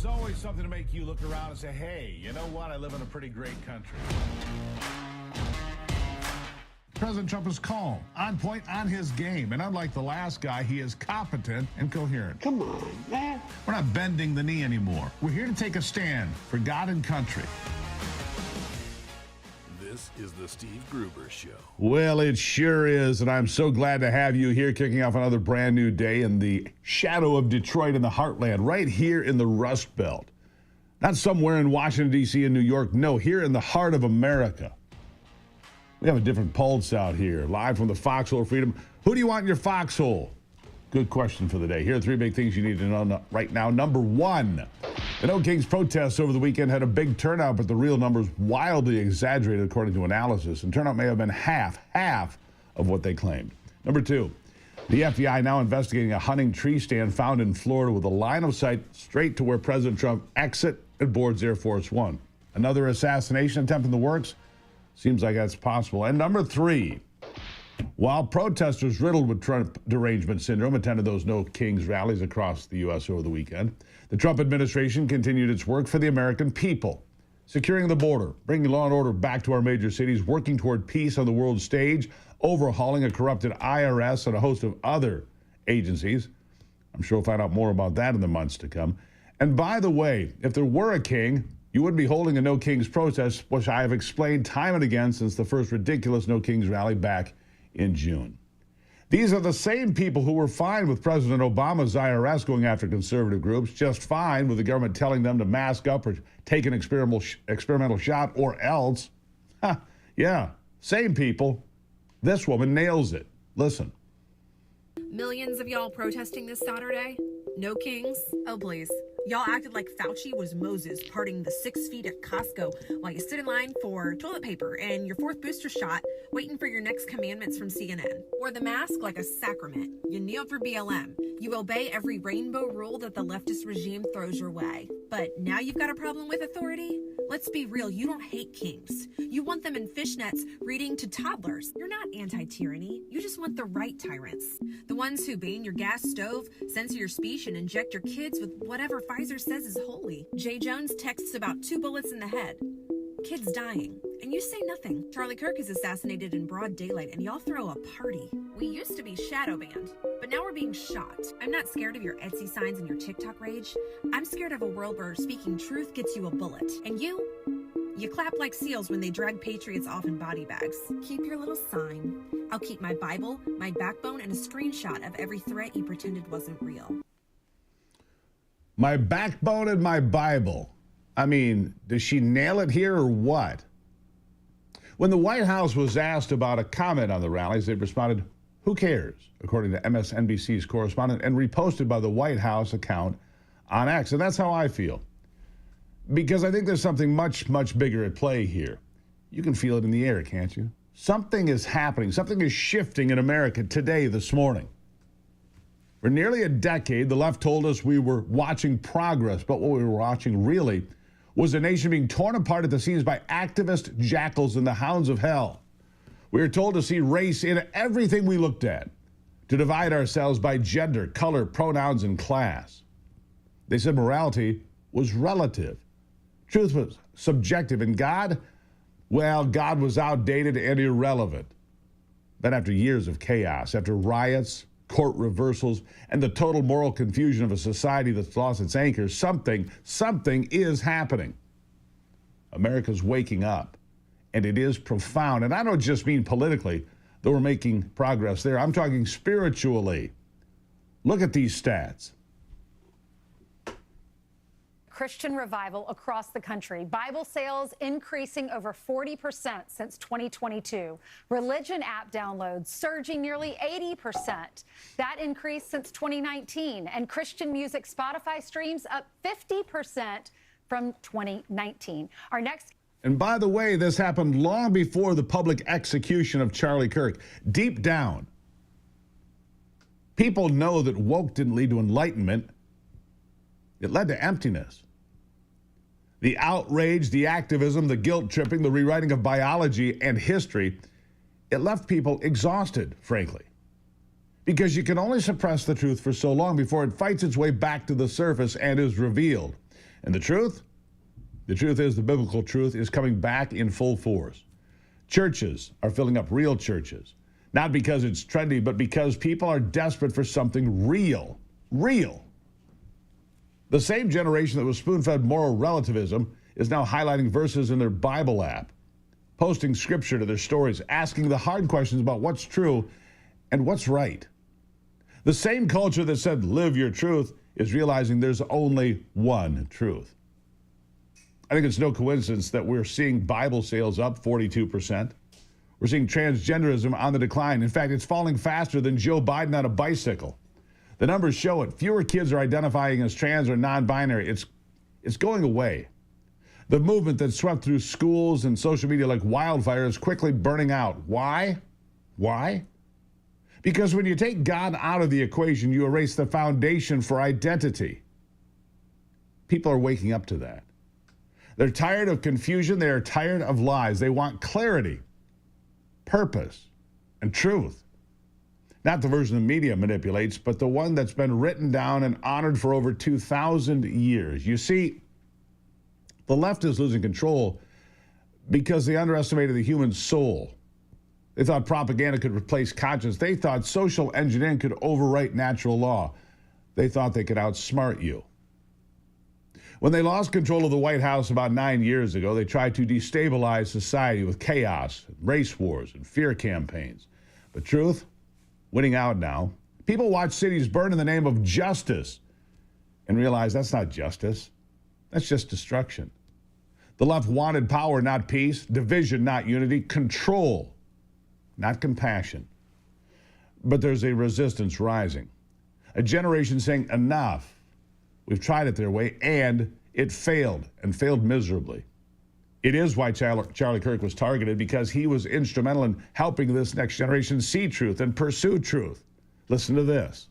always something to make you look around and say, hey, you know what? I live in a pretty great country. President Trump is calm, on point, on his game. And unlike the last guy, he is competent and coherent. Come on, man. We're not bending the knee anymore. We're here to take a stand for God and country. This is the Steve Gruber Show. Well, it sure is, and I'm so glad to have you here, kicking off another brand new day in the shadow of Detroit in the heartland, right here in the Rust Belt. Not somewhere in Washington, D.C. and New York. No, here in the heart of America. We have a different pulse out here, live from the Foxhole of Freedom. Who do you want in your foxhole? Good question for the day. Here are three big things you need to know right now. Number one, the No Kings protests over the weekend had a big turnout, but the real numbers wildly exaggerated according to analysis, and turnout may have been half of what they claimed. Number two, the FBI now investigating a hunting tree stand found in Florida with a line of sight straight to where President Trump exit and boards Air Force One. Another assassination attempt in the works? Seems like that's possible. And number three, while protesters riddled with Trump derangement syndrome attended those No Kings rallies across the U.S. over the weekend, the Trump administration continued its work for the American people, securing the border, bringing law and order back to our major cities, working toward peace on the world stage, overhauling a corrupted IRS and a host of other agencies. I'm sure we'll find out more about that in the months to come. And by the way, if there were a king, you wouldn't be holding a No Kings protest, which I have explained time and again since the first ridiculous No Kings rally back in June. These are the same people who were fine with President Obama's IRS going after conservative groups, just fine with the government telling them to mask up or take an experimental shot or else. Yeah, same people. This woman nails it. Listen. Millions of y'all protesting this Saturday? No Kings? Oh, please. Y'all acted like Fauci was Moses parting the 6 feet at Costco while you stood in line for toilet paper and your fourth booster shot, waiting for your next commandments from CNN. Wore the mask like a sacrament. You kneel for BLM. You obey every rainbow rule that the leftist regime throws your way. But now you've got a problem with authority? Let's be real, you don't hate kings. You want them in fishnets reading to toddlers. You're not anti-tyranny. You just want the right tyrants. The ones who bang your gas stove, censor your speech, and inject your kids with whatever Pfizer says is holy. Jay Jones texts about 2 bullets in the head. Kids dying. And you say nothing. Charlie Kirk is assassinated in broad daylight and y'all throw a party. We used to be shadow banned, but now we're being shot. I'm not scared of your Etsy signs and your TikTok rage. I'm scared of a world where speaking truth gets you a bullet. And you clap like seals when they drag patriots off in body bags. Keep your little sign. I'll keep my Bible, my backbone, and a screenshot of every threat you pretended wasn't real. My backbone and my Bible. I mean, does she nail it here or what? When the White House was asked about a comment on the rallies, they responded, who cares, according to MSNBC's correspondent, and reposted by the White House account on X. And that's how I feel. Because I think there's something much, much bigger at play here. You can feel it in the air, can't you? Something is happening. Something is shifting in America today, this morning. For nearly a decade, the left told us we were watching progress, but what we were watching really was a nation being torn apart at the seams by activist jackals and the hounds of hell. We were told to see race in everything we looked at, to divide ourselves by gender, color, pronouns, and class. They said morality was relative. Truth was subjective, and God, well, God was outdated and irrelevant. Then after years of chaos, after riots, court reversals, and the total moral confusion of a society that's lost its anchor, something is happening. America's waking up, and it is profound. And I don't just mean politically, though we're making progress there. I'm talking spiritually. Look at these stats. Christian revival across the country. Bible sales increasing over 40% since 2022. Religion app downloads surging nearly 80%. That increase since 2019. And Christian music Spotify streams up 50% from 2019. Our next... And by the way, this happened long before the public execution of Charlie Kirk. Deep down, people know that woke didn't lead to enlightenment. It led to emptiness. The outrage, the activism, the guilt tripping, the rewriting of biology and history, it left people exhausted, frankly. Because you can only suppress the truth for so long before it fights its way back to the surface and is revealed. And the truth? The truth is the biblical truth is coming back in full force. Churches are filling up, real churches. Not because it's trendy, but because people are desperate for something real. Real. The same generation that was spoon-fed moral relativism is now highlighting verses in their Bible app, posting scripture to their stories, asking the hard questions about what's true and what's right. The same culture that said, live your truth, is realizing there's only one truth. I think it's no coincidence that we're seeing Bible sales up 42%. We're seeing transgenderism on the decline. In fact, it's falling faster than Joe Biden on a bicycle. The numbers show it. Fewer kids are identifying as trans or non-binary. It's going away. The movement that swept through schools and social media like wildfire is quickly burning out. Why? Why? Because when you take God out of the equation, you erase the foundation for identity. People are waking up to that. They're tired of confusion. They're tired of lies. They want clarity, purpose, and truth. Not the version the media manipulates, but the one that's been written down and honored for over 2,000 years. You see, the left is losing control because they underestimated the human soul. They thought propaganda could replace conscience. They thought social engineering could overwrite natural law. They thought they could outsmart you. When they lost control of the White House about 9 years ago, they tried to destabilize society with chaos, race wars, and fear campaigns. But truth, winning out now. People watch cities burn in the name of justice and realize that's not justice. That's just destruction. The left wanted power, not peace, division, not unity, control, not compassion. But there's a resistance rising. A generation saying, enough. We've tried it their way, and it failed, and failed miserably. It is why Charlie Kirk was targeted, because he was instrumental in helping this next generation see truth and pursue truth. Listen to this.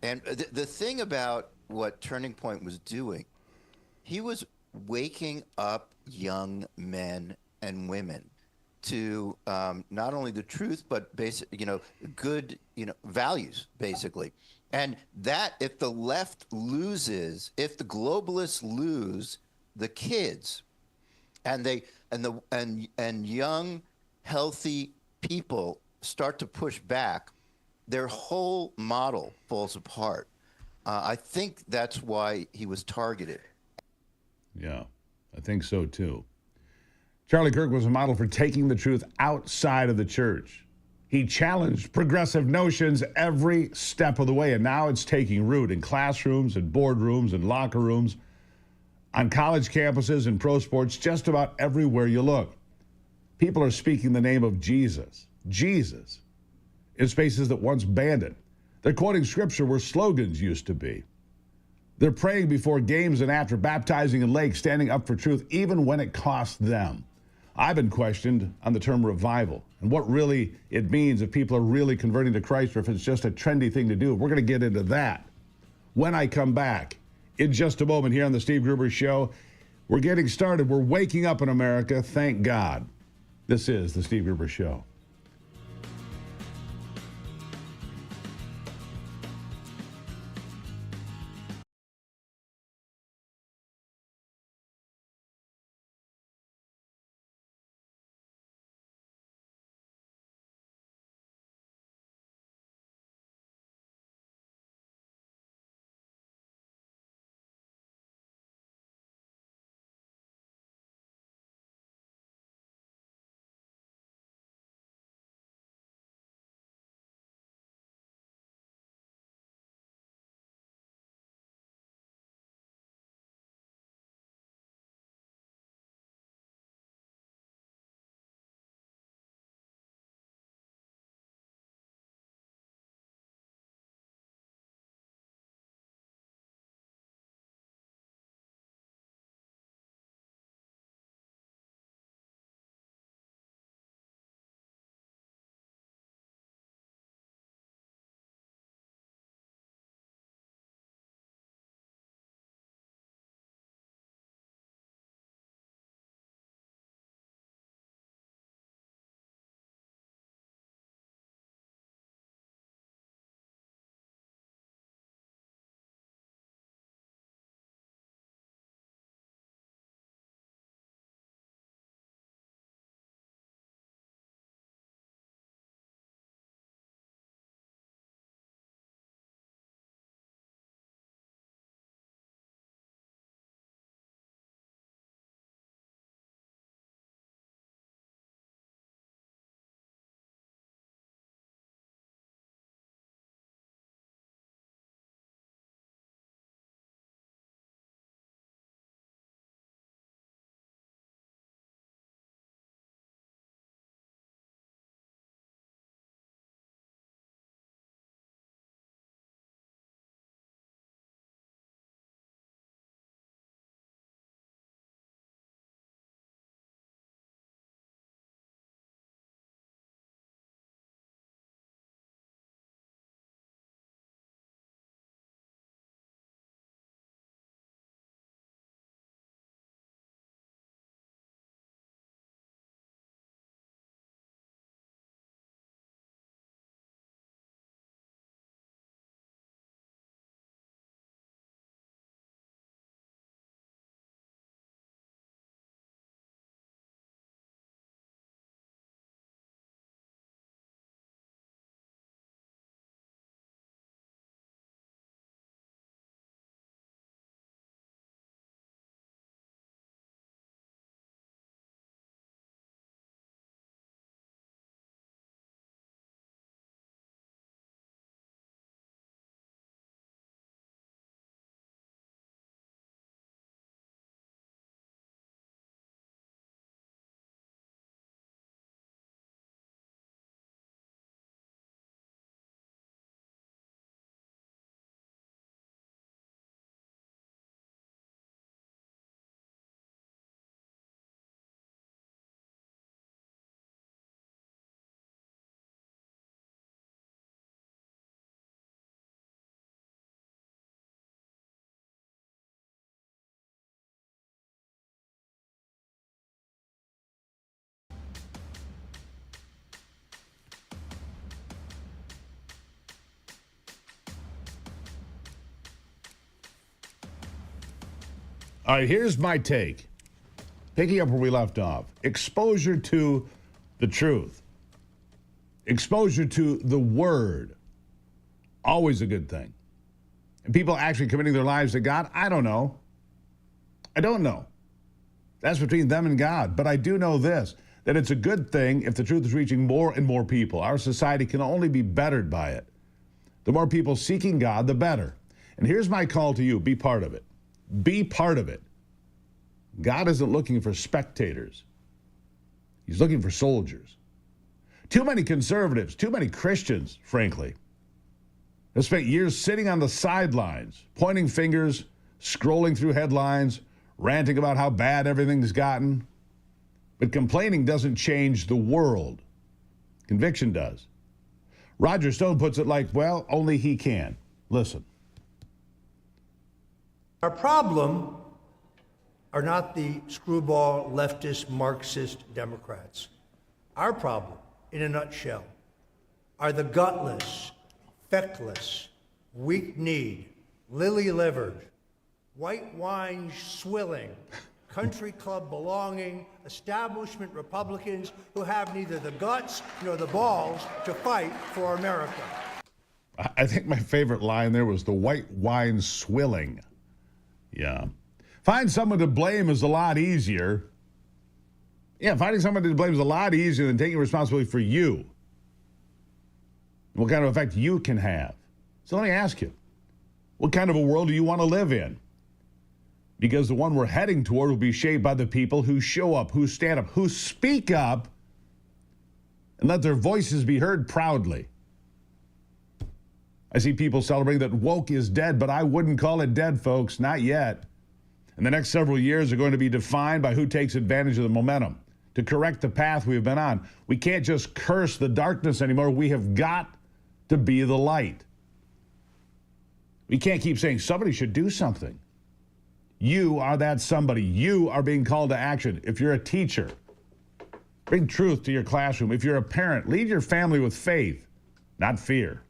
And the thing about what Turning Point was doing, he was waking up young men and women to not only the truth, but good, values, basically. And that, if the left loses, if the globalists lose the kids, and young, healthy people start to push back, their whole model falls apart. I think that's why he was targeted. Yeah, I think so too. Charlie Kirk was a model for taking the truth outside of the church. He challenged progressive notions every step of the way, and now it's taking root in classrooms and boardrooms and locker rooms, on college campuses and pro sports, just about everywhere you look. People are speaking the name of Jesus, in spaces that once banned it. They're quoting scripture where slogans used to be. They're praying before games and after, baptizing in lakes, standing up for truth, even when it costs them. I've been questioned on the term revival and what really it means, if people are really converting to Christ or if it's just a trendy thing to do. We're going to get into that when I come back in just a moment here on the Steve Gruber Show. We're getting started. We're waking up in America. Thank God. This is the Steve Gruber Show. All right, here's my take. Picking up where we left off. Exposure to the truth. Exposure to the word. Always a good thing. And people actually committing their lives to God, I don't know. I don't know. That's between them and God. But I do know this, that it's a good thing if the truth is reaching more and more people. Our society can only be bettered by it. The more people seeking God, the better. And here's my call to you. Be part of it. Be part of it. God isn't looking for spectators. He's looking for soldiers. Too many conservatives, too many Christians, frankly, have spent years sitting on the sidelines, pointing fingers, scrolling through headlines, ranting about how bad everything's gotten. But complaining doesn't change the world. Conviction does. Roger Stone puts it like, well, only he can. Listen. Our problem are not the screwball leftist Marxist Democrats. Our problem, in a nutshell, are the gutless, feckless, weak-kneed, lily-livered, white wine swilling, country club belonging, establishment Republicans who have neither the guts nor the balls to fight for America. I think my favorite line there was the white wine swilling. Yeah. Find someone to blame is a lot easier. Yeah, finding someone to blame is a lot easier than taking responsibility for you. What kind of effect you can have. So let me ask you, what kind of a world do you want to live in? Because the one we're heading toward will be shaped by the people who show up, who stand up, who speak up, and let their voices be heard proudly. I see people celebrating that woke is dead, but I wouldn't call it dead, folks, not yet. And the next several years are going to be defined by who takes advantage of the momentum to correct the path we've been on. We can't just curse the darkness anymore. We have got to be the light. We can't keep saying somebody should do something. You are that somebody. You are being called to action. If you're a teacher, bring truth to your classroom. If you're a parent, lead your family with faith, not fear.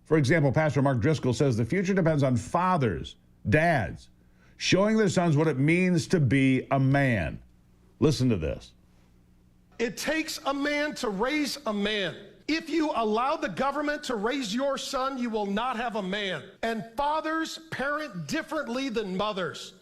For example, Pastor Mark Driscoll says the future depends on fathers, dads, showing their sons what it means to be a man. Listen to this. It takes a man to raise a man. If you allow the government to raise your son, you will not have a man. And fathers parent differently than mothers.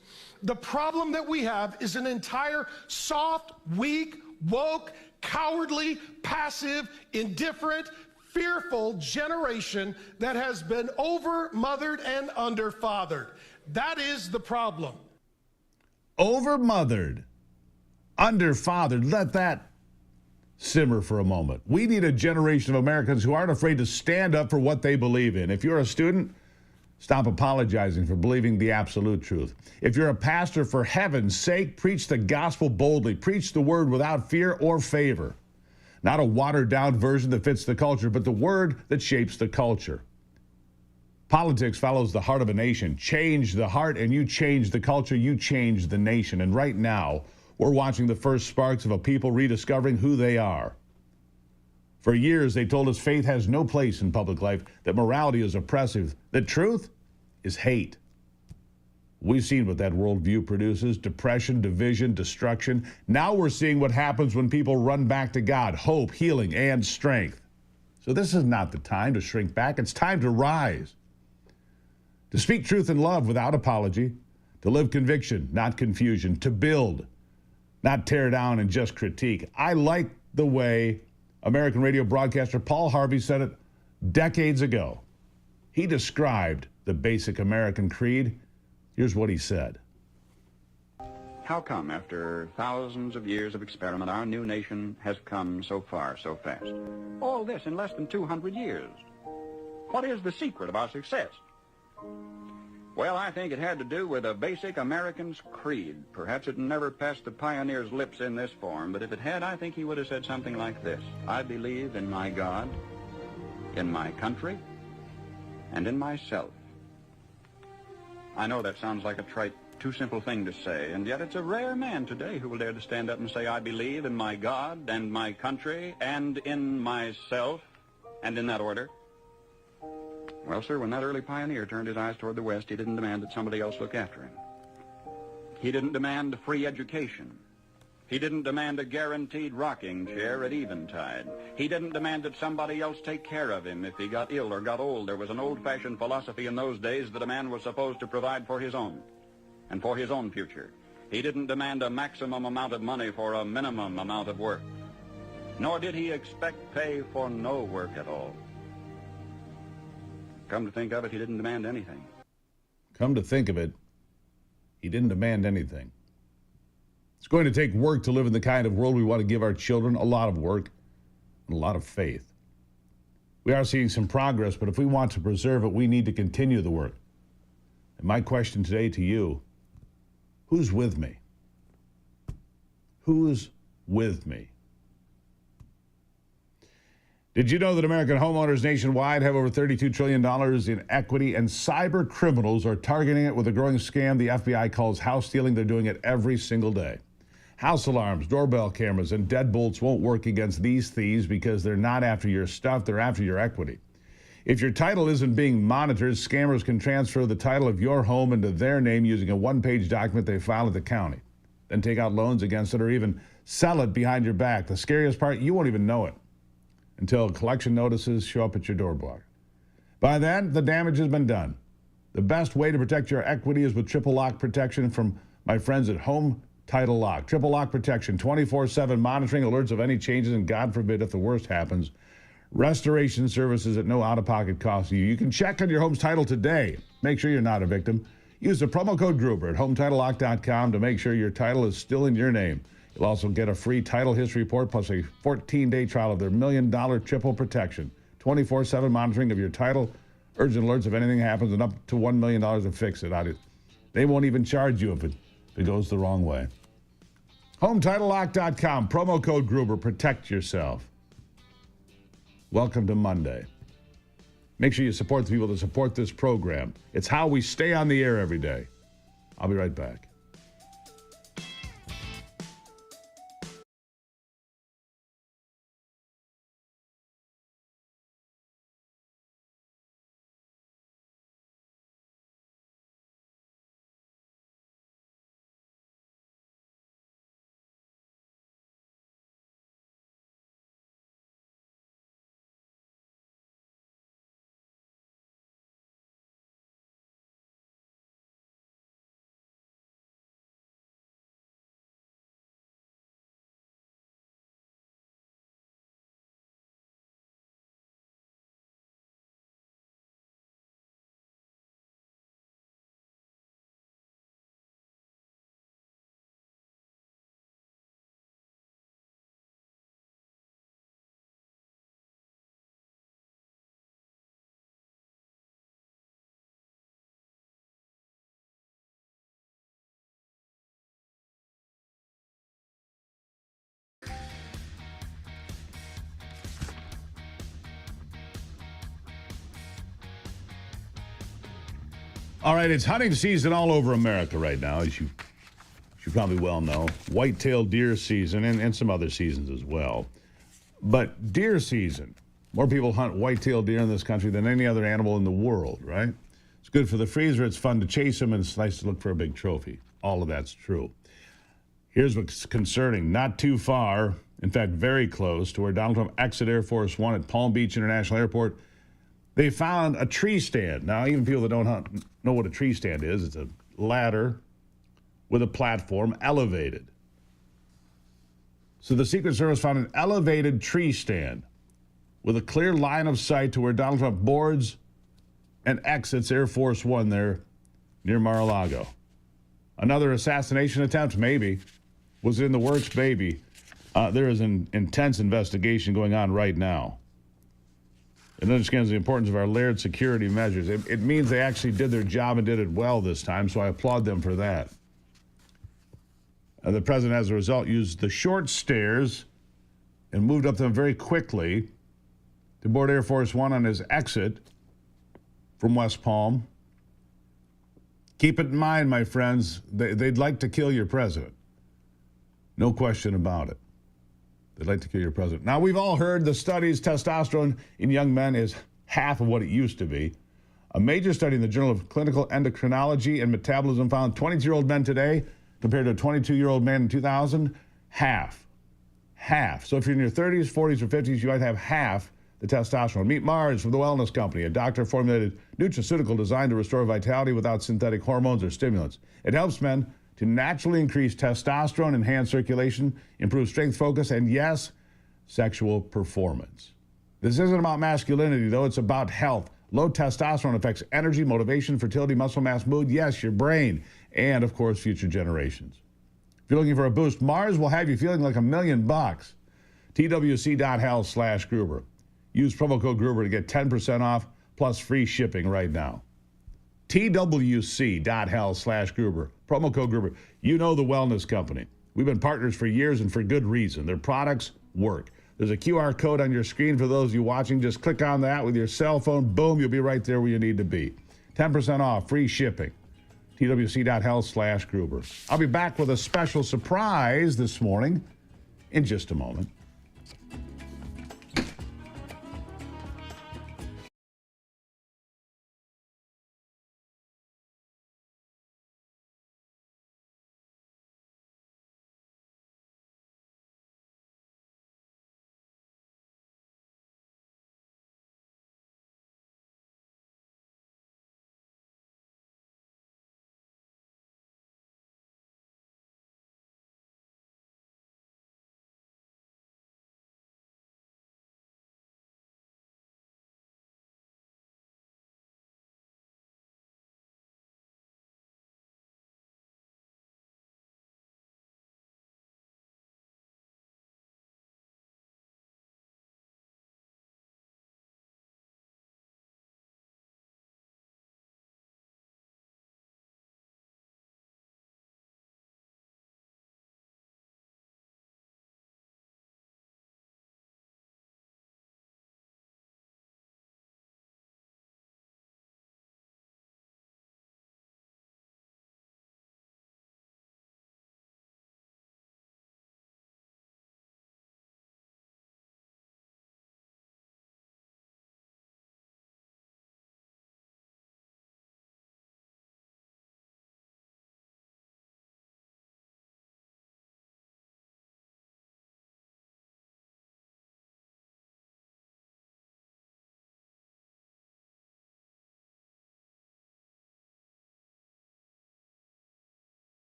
The problem that we have is an entire soft, weak, woke, cowardly, passive, indifferent, fearful generation that has been over-mothered and under-fathered. That is the problem. Over-mothered, under-fathered. Let that simmer for a moment. We need a generation of Americans who aren't afraid to stand up for what they believe in. If you're a student, stop apologizing for believing the absolute truth. If you're a pastor, for heaven's sake, preach the gospel boldly. Preach the word without fear or favor. Not a watered-down version that fits the culture, but the word that shapes the culture. Politics follows the heart of a nation. Change the heart and you change the culture, you change the nation. And right now, we're watching the first sparks of a people rediscovering who they are. For years, they told us faith has no place in public life, that morality is oppressive, that truth is hate. We've seen what that worldview produces: depression, division, destruction. Now we're seeing what happens when people run back to God: hope, healing, and strength. So this is not the time to shrink back. It's time to rise. To speak truth in love without apology. To live conviction, not confusion. To build, not tear down and just critique. I like the way American radio broadcaster Paul Harvey said it decades ago. He described the basic American creed. Here's what he said. How come, after thousands of years of experiment, our new nation has come so far so fast? All this in less than 200 years. What is the secret of our success? Well, I think it had to do with a basic American's creed. Perhaps it never passed the pioneer's lips in this form, but if it had, I think he would have said something like this: I believe in my God, in my country, and in myself. I know that sounds like a trite, too simple thing to say, and yet it's a rare man today who will dare to stand up and say, I believe in my God and my country and in myself, and in that order. Well, sir, when that early pioneer turned his eyes toward the West, he didn't demand that somebody else look after him. He didn't demand free education. He didn't demand a guaranteed rocking chair at eventide. He didn't demand that somebody else take care of him if he got ill or got old. There was an old-fashioned philosophy in those days that a man was supposed to provide for his own and for his own future. He didn't demand a maximum amount of money for a minimum amount of work. Nor did he expect pay for no work at all. Come to think of it, he didn't demand anything. Come to think of it, he didn't demand anything. It's going to take work to live in the kind of world we want to give our children, a lot of work and a lot of faith. We are seeing some progress, but if we want to preserve it, we need to continue the work. And my question today to you, who's with me? Who's with me? Did you know that American homeowners nationwide have over $32 trillion in equity, and cyber criminals are targeting it with a growing scam the FBI calls house stealing? They're doing it every single day. House alarms, doorbell cameras, and deadbolts won't work against these thieves because they're not after your stuff, they're after your equity. If your title isn't being monitored, scammers can transfer the title of your home into their name using a one-page document they file at the county, then take out loans against it or even sell it behind your back. The scariest part, you won't even know it until collection notices show up at your doorbell. By then, the damage has been done. The best way to protect your equity is with triple lock protection from my friends at Home Title Lock. Triple lock protection, 24/7 monitoring, alerts of any changes, and God forbid if the worst happens, restoration services at no out-of-pocket cost to you. You can check on your home's title today. Make sure you're not a victim. Use the promo code Gruber at HometitleLock.com to make sure your title is still in your name. You'll also get a free title history report plus a 14-day trial of their $1 million triple protection. 24/7 monitoring of your title, urgent alerts if anything happens, and up to $1 million to fix it. They won't even charge you if it goes the wrong way. HometitleLock.com, promo code Gruber, protect yourself. Welcome to Monday. Make sure you support the people that support this program. It's how we stay on the air every day. I'll be right back. All right, it's hunting season all over America right now, as you probably well know. White-tailed deer season and some other seasons as well. But deer season, more people hunt white-tailed deer in this country than any other animal in the world, right? It's good for the freezer, it's fun to chase them, and it's nice to look for a big trophy. All of that's true. Here's what's concerning. Not too far, in fact, very close to where Donald Trump exit Air Force One at Palm Beach International Airport, they found a tree stand. Now, even people that don't hunt know what a tree stand is. It's a ladder with a platform elevated. So the Secret Service found an elevated tree stand with a clear line of sight to where Donald Trump boards and exits Air Force One there near Mar-a-Lago. Another assassination attempt? Maybe. Was it in the works? Maybe. There is an intense investigation going on right now. It understands the importance of our layered security measures. It means they actually did their job and did it well this time, so I applaud them for that. The president, as a result, used the short stairs and moved up them very quickly to board Air Force One on his exit from West Palm. Keep it in mind, my friends, they'd like to kill your president. No question about it. They'd like to kill your president. Now, we've all heard the studies, testosterone in young men is half of what it used to be. A major study in the Journal of Clinical Endocrinology and Metabolism found 22-year-old men today compared to a 22-year-old man in 2000? Half. Half. So if you're in your 30s, 40s, or 50s, you might have half the testosterone. Meet Mars from the Wellness Company, a doctor-formulated nutraceutical designed to restore vitality without synthetic hormones or stimulants. It helps men to naturally increase testosterone, enhance circulation, improve strength, focus, and yes, sexual performance. This isn't about masculinity, though. It's about health. Low testosterone affects energy, motivation, fertility, muscle mass, mood, yes, your brain, and, of course, future generations. If you're looking for a boost, Mars will have you feeling like $1,000,000. TWC.health/Gruber. Use promo code Gruber to get 10% off plus free shipping right now. TWC.health/Gruber. Promo code Gruber. You know the Wellness Company. We've been partners for years and for good reason. Their products work. There's a QR code on your screen for those of you watching. Just click on that with your cell phone. Boom, you'll be right there where you need to be. 10% off, free shipping. TWC.health/Gruber. I'll be back with a special surprise this morning in just a moment.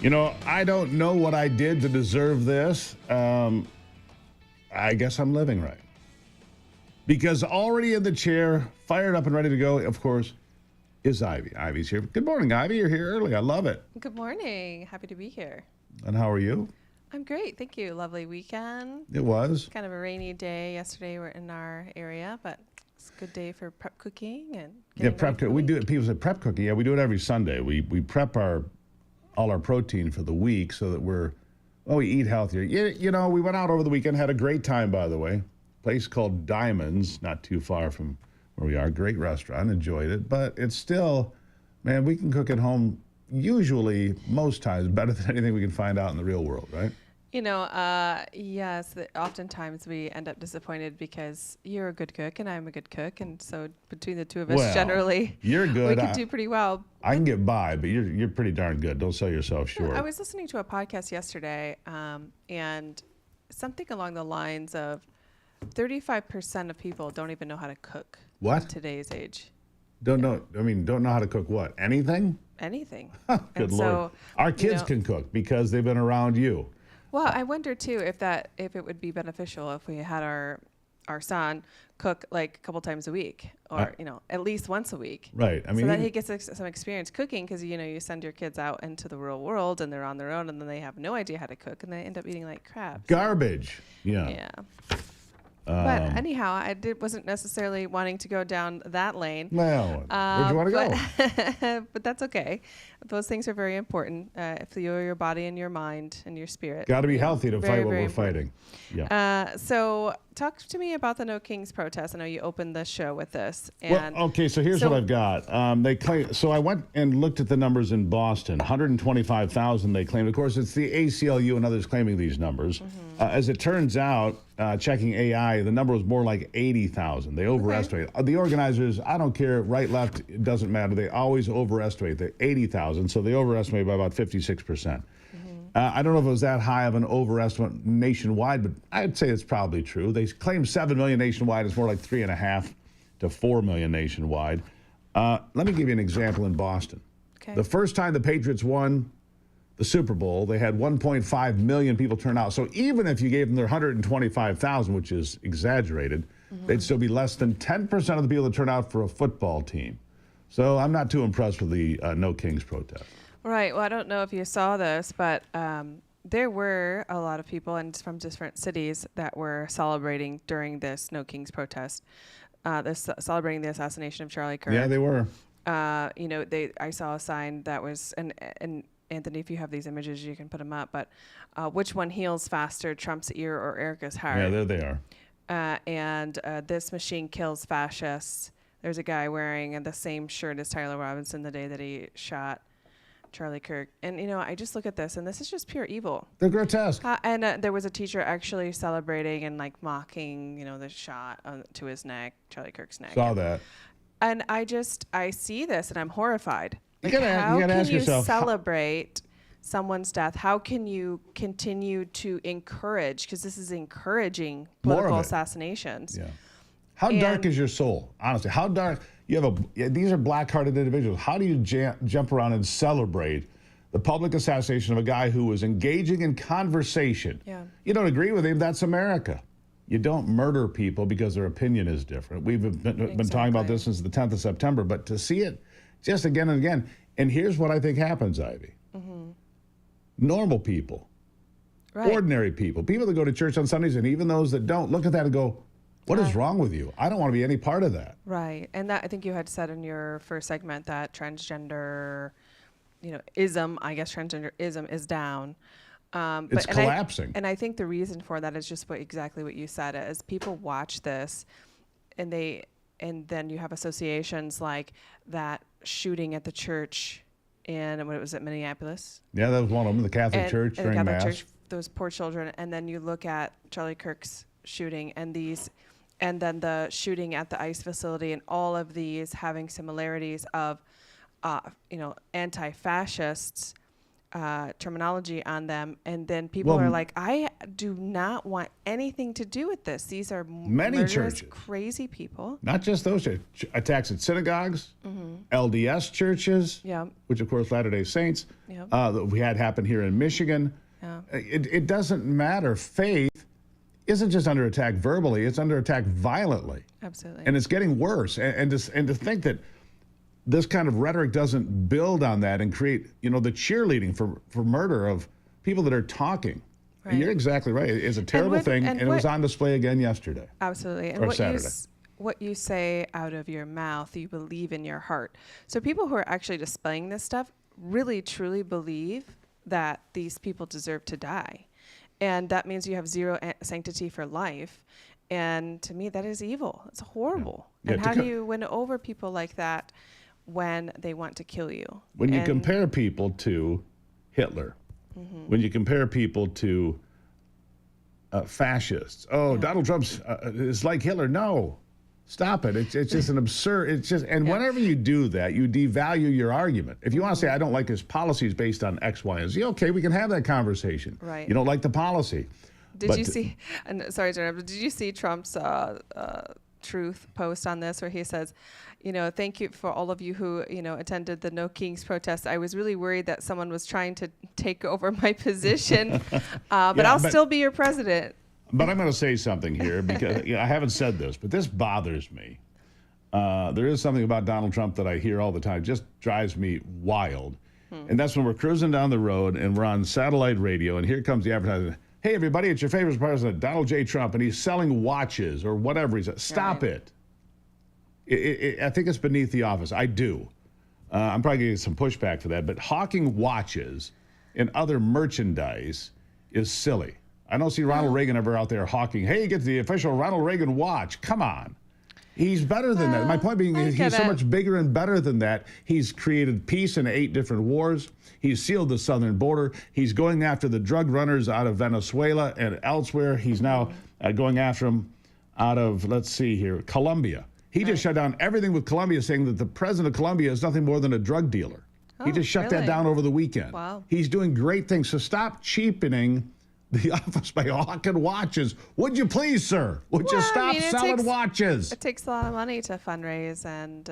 You know, I don't know what I did to deserve this. I guess I'm living right. Because already in the chair, fired up and ready to go, of course, is Ivy. Ivy's here. Good morning, Ivy. You're here early. I love it. Good morning. Happy to be here. And how are you? I'm great. Thank you. Lovely weekend. It was. Kind of a rainy day yesterday. We're in our area, but it's a good day for prep cooking and prep. We do it. People say prep cooking. Yeah, we do it every Sunday. We prep all our protein for the week so that we're Well, we eat healthier. You know, we went out over the weekend, had a great time, by the way. Place called Diamonds, not too far from where we are. Great restaurant, enjoyed it. But it's still, man, we can cook at home usually, most times, better than anything we can find out in the real world, right? You know, yes, oftentimes we end up disappointed because you're a good cook and I'm a good cook. And so between the two of us, Well, generally, you're good. we can do pretty well. I can get by, but you're pretty darn good. Don't sell yourself short. I was listening to a podcast yesterday, and something along the lines of 35% of people don't even know how to cook. What? In today's age. Don't know how to cook what? Anything? Anything. Good And Lord. so, Our you kids know- can cook because they've been around you. Well, I wonder too if it would be beneficial if we had our son cook like a couple times a week, or at least once a week. Right. I mean, so that he gets some experience cooking, because you send your kids out into the real world and they're on their own, and then they have no idea how to cook and they end up eating like crap. garbage. Yeah. Yeah. But anyhow, wasn't necessarily wanting to go down that lane. Well, where'd you want to go? But that's okay. Those things are very important for your body and your mind and your spirit. Got to be healthy to Very, fight what very we're fighting. Yeah. So talk to me about the No Kings protest. I know you opened the show with this. Well, And okay, so here's what I've got. They claim. So I went and looked at the numbers in Boston. 125,000 they claimed. Of course, it's the ACLU and others claiming these numbers. As it turns out, checking AI, the number was more like 80,000. They overestimate. The organizers, I don't care, right, left, it doesn't matter. They always overestimate. The 80,000, so they overestimate by about 56%. I don't know if it was that high of an overestimate nationwide, but I'd say it's probably true. They claim 7 million nationwide. It's more like 3.5 to 4 million nationwide. Let me give you an example in Boston. Okay. The first time the Patriots won the Super Bowl, they had 1.5 million people turn out. So even if you gave them their 125,000, which is exaggerated, they'd still be less than 10% of the people that turn out for a football team. So I'm not too impressed with the No Kings protest. Right. Well, I don't know if you saw this, but there were a lot of people and from different cities that were celebrating during this No Kings protest, celebrating the assassination of Charlie Kirk. Yeah, they were. I saw a sign that was, and Anthony, if you have these images, you can put them up. But which one heals faster, Trump's ear or Erica's heart? Yeah, there they are. And this machine kills fascists. There's a guy wearing the same shirt as Tyler Robinson the day that he shot Charlie Kirk. And, I just look at this, and this is just pure evil. They're grotesque. And there was a teacher actually celebrating and, mocking, the shot to his neck, Charlie Kirk's neck. Saw that. And I see this, and I'm horrified. You gotta ask yourself, celebrate someone's death? How can you continue to encourage, because this is encouraging political assassinations? Yeah. How dark is your soul? Honestly, how dark? These are black-hearted individuals. How do you jump around and celebrate the public assassination of a guy who was engaging in conversation? Yeah. You don't agree with him, that's America. You don't murder people because their opinion is different. We've been talking about this since the 10th of September, but to see it just again and again, and here's what I think happens, Ivy. Normal people, ordinary people that go to church on Sundays, and even those that don't, look at that and go, what is wrong with you? I don't want to be any part of that. Right. And that, I think you had said in your first segment that transgenderism is down. It's collapsing. And I think the reason for that is just exactly what you said. As people watch this, and then you have associations like that shooting at the church in, what was it, Minneapolis? Yeah, that was one of them, the Catholic Church during Mass. Church, those poor children. And then you look at Charlie Kirk's shooting and then the shooting at the ICE facility, and all of these having similarities of, anti-fascists terminology on them. And then people are like, I do not want anything to do with this. These are many murderous, churches, crazy people. Not just those churches. Attacks at synagogues, LDS churches, which of course Latter-day Saints. We had happen here in Michigan. It doesn't matter. Faith isn't just under attack verbally, it's under attack violently. Absolutely. And it's getting worse. And to think that this kind of rhetoric doesn't build on that and create, the cheerleading for murder of people that are talking. Right. You're exactly right. It's a terrible thing, and it was on display again yesterday. Absolutely. And what you say out of your mouth, you believe in your heart. So people who are actually displaying this stuff really, truly believe that these people deserve to die. and that means you have zero sanctity for life. And to me, that is evil. It's horrible. Yeah, And how do you win over people like that when they want to kill you? When you And- compare people to Hitler, when you compare people to fascists, Donald Trump's is like Hitler. No, stop it. It's just an absurd. It's just, and whenever you do that, you devalue your argument. If you want to say I don't like his policies based on X, Y, and Z, okay, we can have that conversation. Right. You don't like the policy. Did you see? And sorry to interrupt. But did you see Trump's Truth post on this, where he says, thank you for all of you who attended the No Kings protest. I was really worried that someone was trying to take over my position, but I'll still be your president. But I'm going to say something here because I haven't said this, but this bothers me. There is something about Donald Trump that I hear all the time, just drives me wild. And that's when we're cruising down the road and we're on satellite radio, and here comes the advertisement. Hey, everybody, it's your favorite president, Donald J. Trump, and he's selling watches or whatever. Stop it. I think it's beneath the office. I do. I'm probably going to get some pushback for that. But hawking watches and other merchandise is silly. I don't see Ronald Reagan ever out there hawking, hey, get the official Ronald Reagan watch. Come on. He's better than that. My point being, he's so much bigger and better than that. He's created peace in 8 different wars. He's sealed the southern border. He's going after the drug runners out of Venezuela and elsewhere. He's now going after them out of, let's see here, Colombia. He just shut down everything with Colombia, saying that the president of Colombia is nothing more than a drug dealer. He just shut that down over the weekend. Wow. He's doing great things. So stop cheapening the office by hawking watches. Would you please, sir? Would you stop selling watches? It takes a lot of money to fundraise, and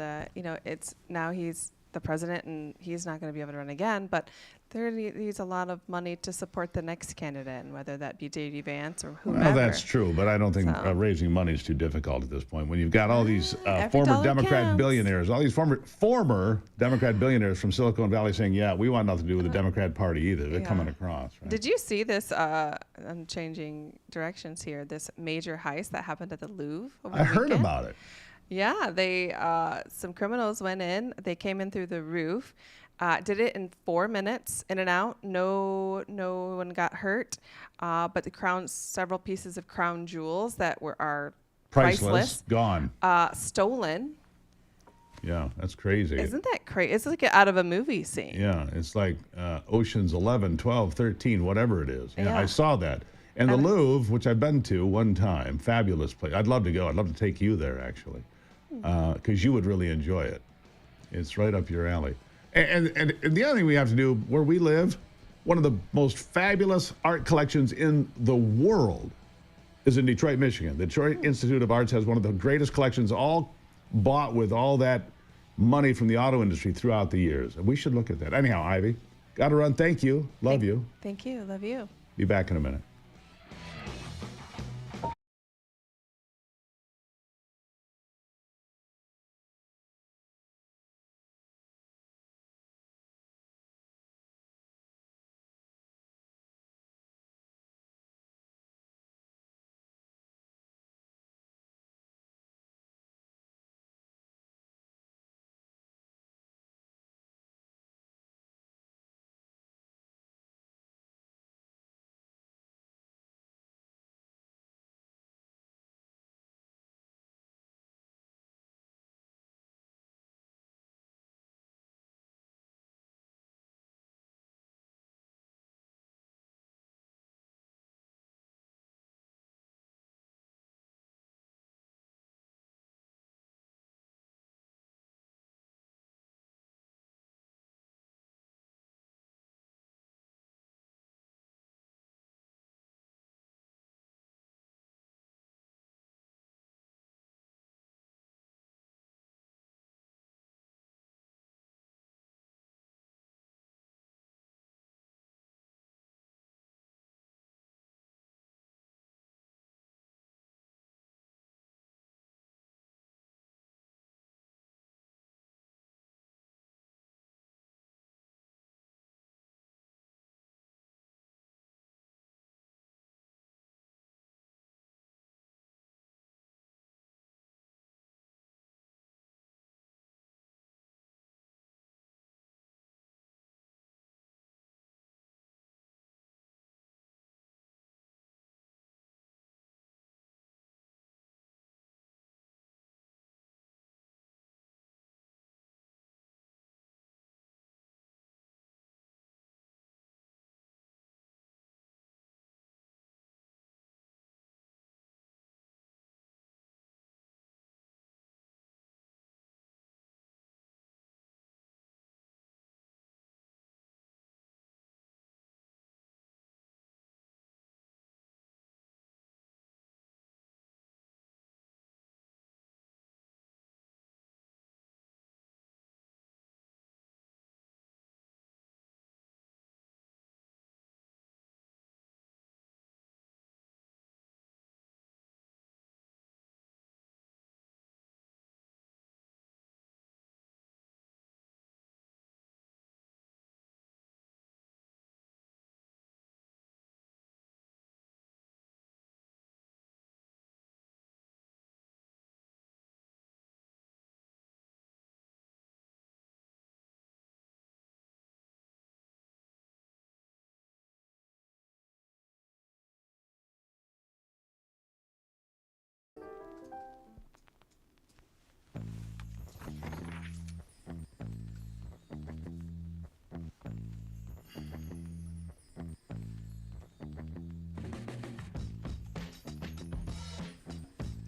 it's now he's the president, and he's not going to be able to run again. But there needs a lot of money to support the next candidate, and whether that be J.D. Vance or whomever. Well, that's true, but I don't think raising money is too difficult at this point. When you've got all these former Democrat billionaires, all these former Democrat billionaires from Silicon Valley saying, yeah, we want nothing to do with the Democrat Party either. They're coming across. Right? Did you see this, I'm changing directions here, this major heist that happened at the Louvre over the I heard weekend? about it. Yeah, they some criminals went in. They came in through the roof, did it in 4 minutes, in and out. No one got hurt, but the several pieces of crown jewels that are priceless, gone, stolen. Yeah, that's crazy. Isn't that crazy? It's like out of a movie scene. Yeah, it's like Ocean's 11, 12, 13, whatever it is. Yeah, I saw that. And the Louvre, which I've been to one time, fabulous place. I'd love to go. I'd love to take you there, actually, because you would really enjoy it. It's right up your alley. And the other thing we have to do, where we live, one of the most fabulous art collections in the world is in Detroit, Michigan. The Detroit Institute of Arts has one of the greatest collections, all bought with all that money from the auto industry throughout the years. And we should look at that. Anyhow, Ivy, got to run. Thank you. Love you. Thank you. Love you. Be back in a minute.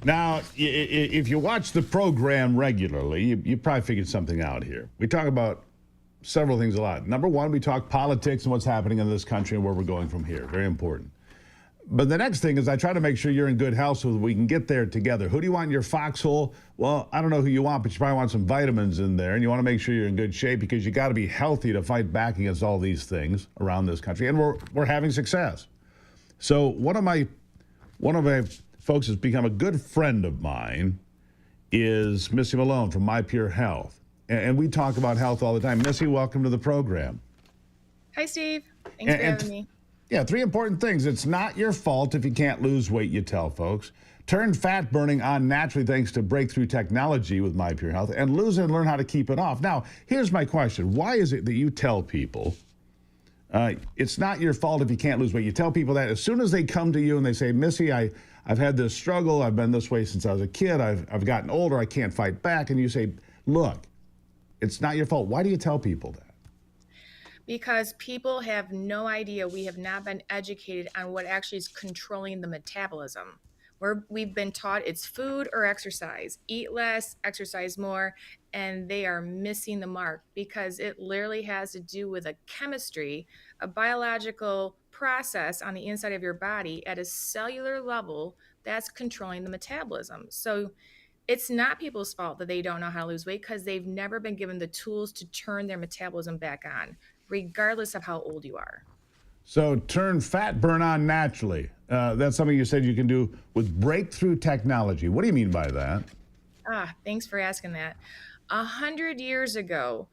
Now, if you watch the program regularly, you probably figured something out here. We talk about several things a lot. Number one, we talk politics and what's happening in this country and where we're going from here. Very important. But the next thing is I try to make sure you're in good health so that we can get there together. Who do you want in your foxhole? Well, I don't know who you want, but you probably want some vitamins in there, and you want to make sure you're in good shape because you got to be healthy to fight back against all these things around this country, and we're having success. So one of my folks has become a good friend of mine is Missy Malone from My Pure Health, and we talk about health all the time. Missy, welcome to the program. Hi, Steve. Thanks for having me. Yeah, 3 important things. It's not your fault if you can't lose weight, you tell folks. Turn fat burning on naturally thanks to breakthrough technology with My Pure Health, and lose it and learn how to keep it off. Now, here's my question. Why is it that you tell people it's not your fault if you can't lose weight? You tell people that as soon as they come to you and they say, Missy, I've had this struggle. I've been this way since I was a kid. I've gotten older. I can't fight back. And you say, look, it's not your fault. Why do you tell people that? Because people have no idea. We have not been educated on what actually is controlling the metabolism. We've been taught it's food or exercise. Eat less, exercise more, and they are missing the mark because it literally has to do with a chemistry, a biological process on the inside of your body at a cellular level that's controlling the metabolism. So it's not people's fault that they don't know how to lose weight because they've never been given the tools to turn their metabolism back on, regardless of how old you are. So turn fat burn on naturally. That's something you said you can do with breakthrough technology. What do you mean by that? Thanks for asking that. 100 years ago,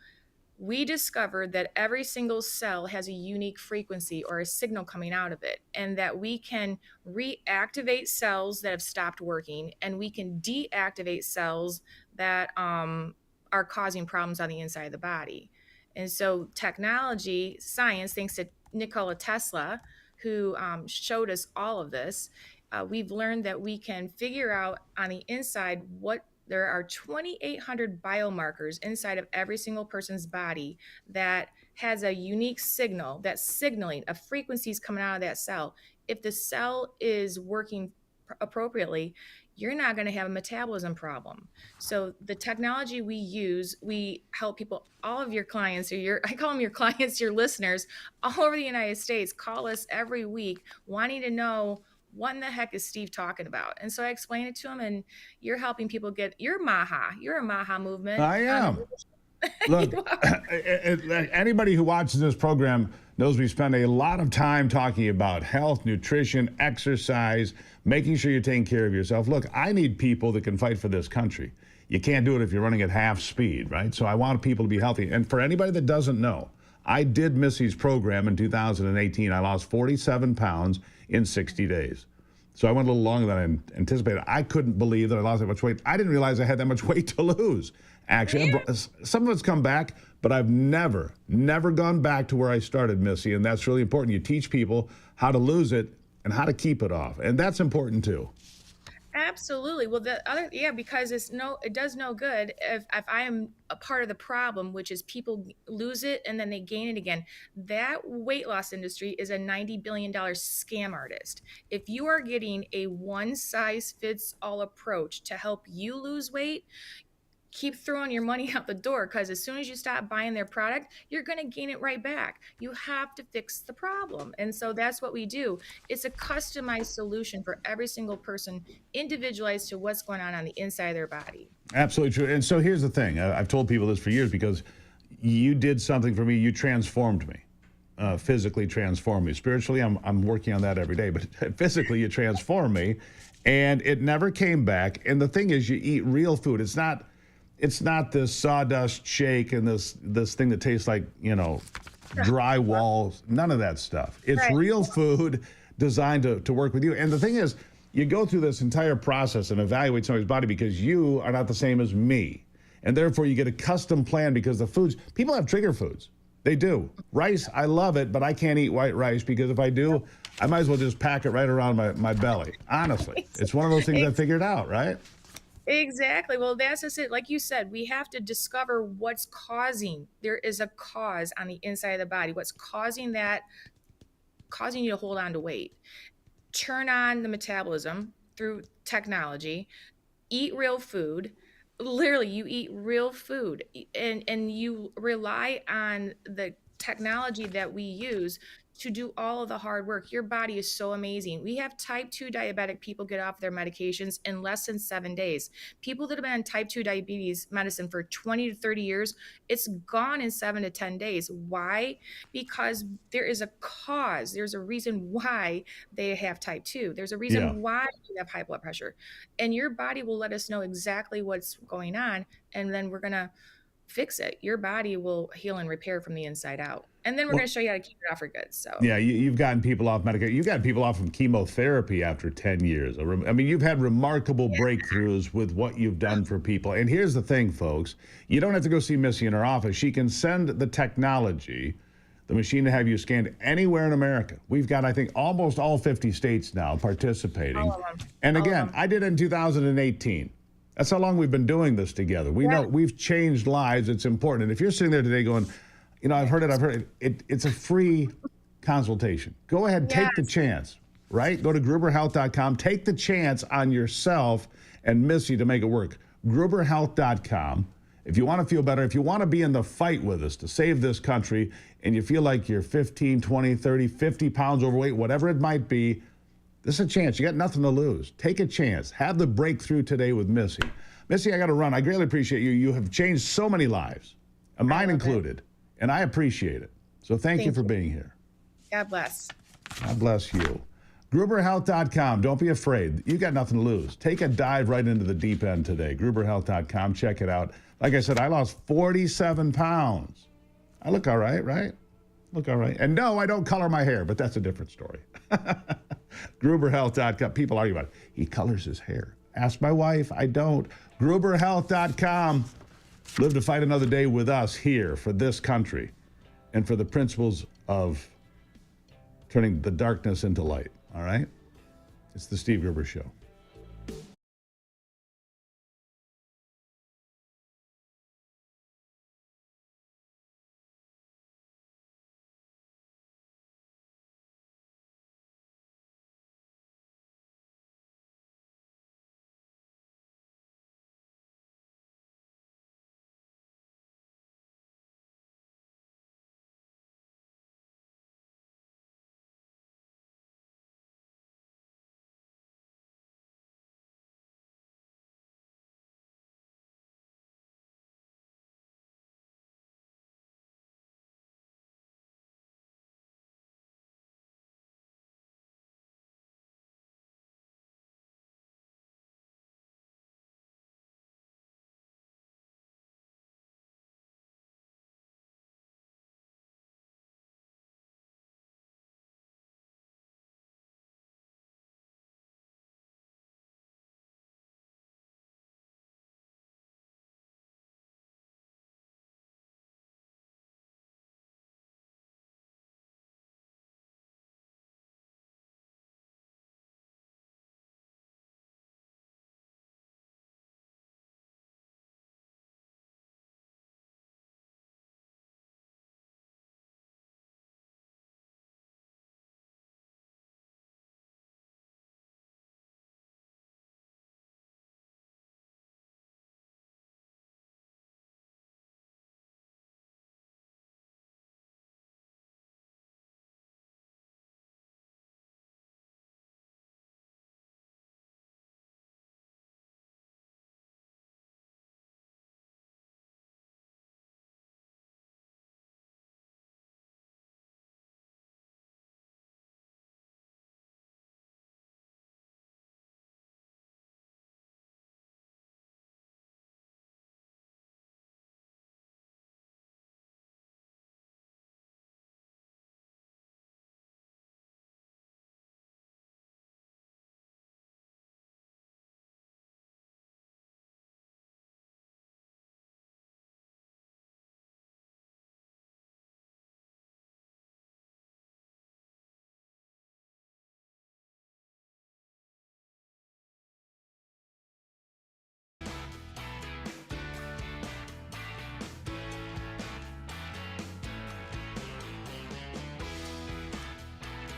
we discovered that every single cell has a unique frequency or a signal coming out of it, and that we can reactivate cells that have stopped working, and we can deactivate cells that are causing problems on the inside of the body. And so technology, science, thanks to Nikola Tesla, who showed us all of this, we've learned that we can figure out on the inside there are 2,800 biomarkers inside of every single person's body that has a unique signal, that's signaling a frequencies coming out of that cell. If the cell is working appropriately, you're not going to have a metabolism problem. So the technology we use, we help people, all of your clients, I call them your clients, your listeners, all over the United States, call us every week wanting to know what in the heck is Steve talking about? And so I explain it to them, and you're helping people get you're a Maha movement. I am. Look, anybody who watches this program knows we spend a lot of time talking about health, nutrition, exercise, making sure you're taking care of yourself. Look, I need people that can fight for this country. You can't do it if you're running at half speed, right? So I want people to be healthy. And for anybody that doesn't know, I did Missy's program in 2018. I lost 47 pounds in 60 days. So I went a little longer than I anticipated. I couldn't believe that I lost that much weight. I didn't realize I had that much weight to lose. Actually, some of it's come back, but I've never gone back to where I started, Missy, and that's really important. You teach people how to lose it and how to keep it off, and that's important too. Absolutely. Well, because it does no good if I am a part of the problem, which is people lose it and then they gain it again. That weight loss industry is a $90 billion scam artist. If you are getting a one size fits all approach to help you lose weight, keep throwing your money out the door, because as soon as you stop buying their product, you're going to gain it right back. You have to fix the problem. And so that's what we do. It's a customized solution for every single person, individualized to what's going on the inside of their body. Absolutely true. And so here's the thing. I've told people this for years because you did something for me. You transformed me. Physically transformed me. Spiritually, I'm working on that every day. But physically, you transformed me. And it never came back. And the thing is, you eat real food. It's not this sawdust shake and this thing that tastes like, drywall, none of that stuff. It's right. Real food designed to work with you. And the thing is, you go through this entire process and evaluate somebody's body because you are not the same as me. And therefore, you get a custom plan because the foods, people have trigger foods. They do. Rice, I love it, but I can't eat white rice because if I do, I might as well just pack it right around my belly. Honestly, it's one of those things I figured out, right? Exactly. Well, that's just it. Like you said, we have to discover what's causing. There is a cause on the inside of the body. What's causing you to hold on to weight? Turn on the metabolism, through technology, eat real food. Literally, you eat real food and you rely on the technology that we use to do all of the hard work. Your body is so amazing. We have type 2 diabetic people get off their medications in less than 7 days. People that have been on type 2 diabetes medicine for 20 to 30 years, it's gone in 7 to 10 days. Why? Because there is a cause. There's a reason why they have type 2. There's a Yeah. reason why you have high blood pressure. And your body will let us know exactly what's going on. And then we're going to fix it. Your body will heal and repair from the inside out. And then we're going Well, to show you how to keep it off for good. So yeah, you've gotten people off medication. You've gotten people off from chemotherapy after 10 years. I mean, you've had remarkable breakthroughs with what you've done for people. And here's the thing, folks. You don't have to go see Missy in her office. She can send the technology, the machine, to have you scanned anywhere in America. We've got, I think, almost all 50 states now participating. all of them. And All of again, them. I did it in 2018. That's how long we've been doing this together. We know we've changed lives. It's important. And if you're sitting there today going, you know, I've heard it. It's a free consultation. Go ahead, take the chance, right? Go to gruberhealth.com. Take the chance on yourself and Missy to make it work. gruberhealth.com. If you want to feel better, if you want to be in the fight with us to save this country, and you feel like you're 15, 20, 30, 50 pounds overweight, whatever it might be, this is a chance. You got nothing to lose. Take a chance. Have the breakthrough today with Missy. Missy, I got to run. I greatly appreciate you. You have changed so many lives, and mine included, and I appreciate it. So thank you for being here. God bless. God bless you. Gruberhealth.com. Don't be afraid. You got nothing to lose. Take a dive right into the deep end today. Gruberhealth.com. Check it out. Like I said, I lost 47 pounds. I look all right, right? Look all right. And no, I don't color my hair, but that's a different story. Gruberhealth.com. People argue about it. He colors his hair. Ask my wife. I don't. Gruberhealth.com. Live to fight another day with us here for this country and for the principles of turning the darkness into light. All right? It's the Steve Gruber Show.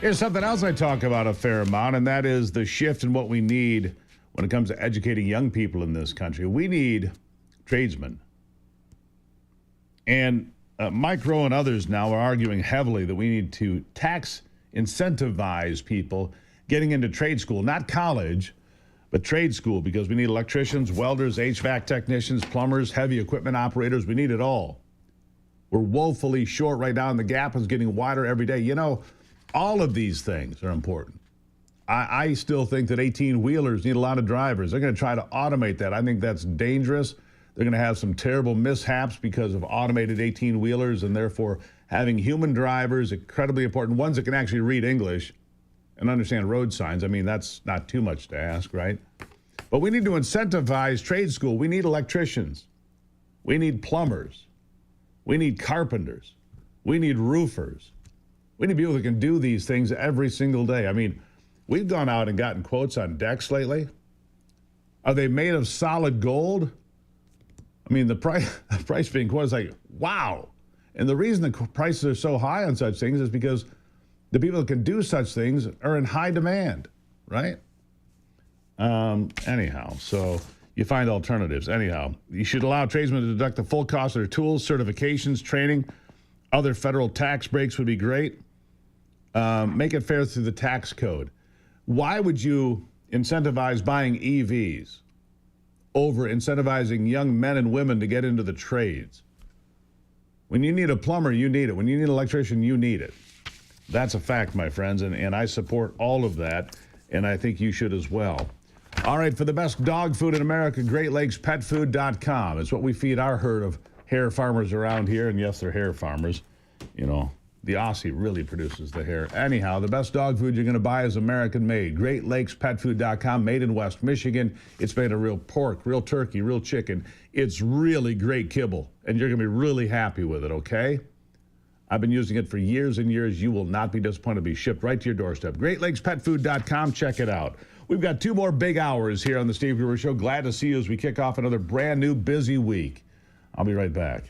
Here's something else I talk about a fair amount, and that is the shift in what we need when it comes to educating young people in this country. We need tradesmen. And Mike Rowe and others now are arguing heavily that we need to tax incentivize people getting into trade school, not college, but trade school, because we need electricians, welders, HVAC technicians, plumbers, heavy equipment operators. We need it all. We're woefully short right now, and the gap is getting wider every day. You know, all of these things are important. I still think that 18-wheelers need a lot of drivers. They're going to try to automate that. I think that's dangerous. They're going to have some terrible mishaps because of automated 18-wheelers, and therefore having human drivers, incredibly important, ones that can actually read English and understand road signs. I mean, that's not too much to ask, right? But we need to incentivize trade school. We need electricians. We need plumbers. We need carpenters. We need roofers. We need people that can do these things every single day. I mean, we've gone out and gotten quotes on decks lately. Are they made of solid gold? I mean, the price being quoted is like, wow. And the reason the prices are so high on such things is because the people that can do such things are in high demand, right? Anyhow, so you find alternatives. Anyhow, you should allow tradesmen to deduct the full cost of their tools, certifications, training. Other federal tax breaks would be great. Make it fair through the tax code. Why would you incentivize buying EVs over incentivizing young men and women to get into the trades? When you need a plumber, you need it. When you need an electrician, you need it. That's a fact, my friends, and I support all of that, and I think you should as well. All right, for the best dog food in America, GreatLakesPetFood.com. It's what we feed our herd of hair farmers around here, and yes, they're hair farmers. You know, the Aussie really produces the hair. Anyhow, the best dog food you're going to buy is American-made. GreatLakesPetFood.com, made in West Michigan. It's made of real pork, real turkey, real chicken. It's really great kibble, and you're going to be really happy with it, okay? I've been using it for years and years. You will not be disappointed. It'll be shipped right to your doorstep. GreatLakesPetFood.com. Check it out. We've got 2 more big hours here on the Steve Gruber Show. Glad to see you as we kick off another brand new busy week. I'll be right back.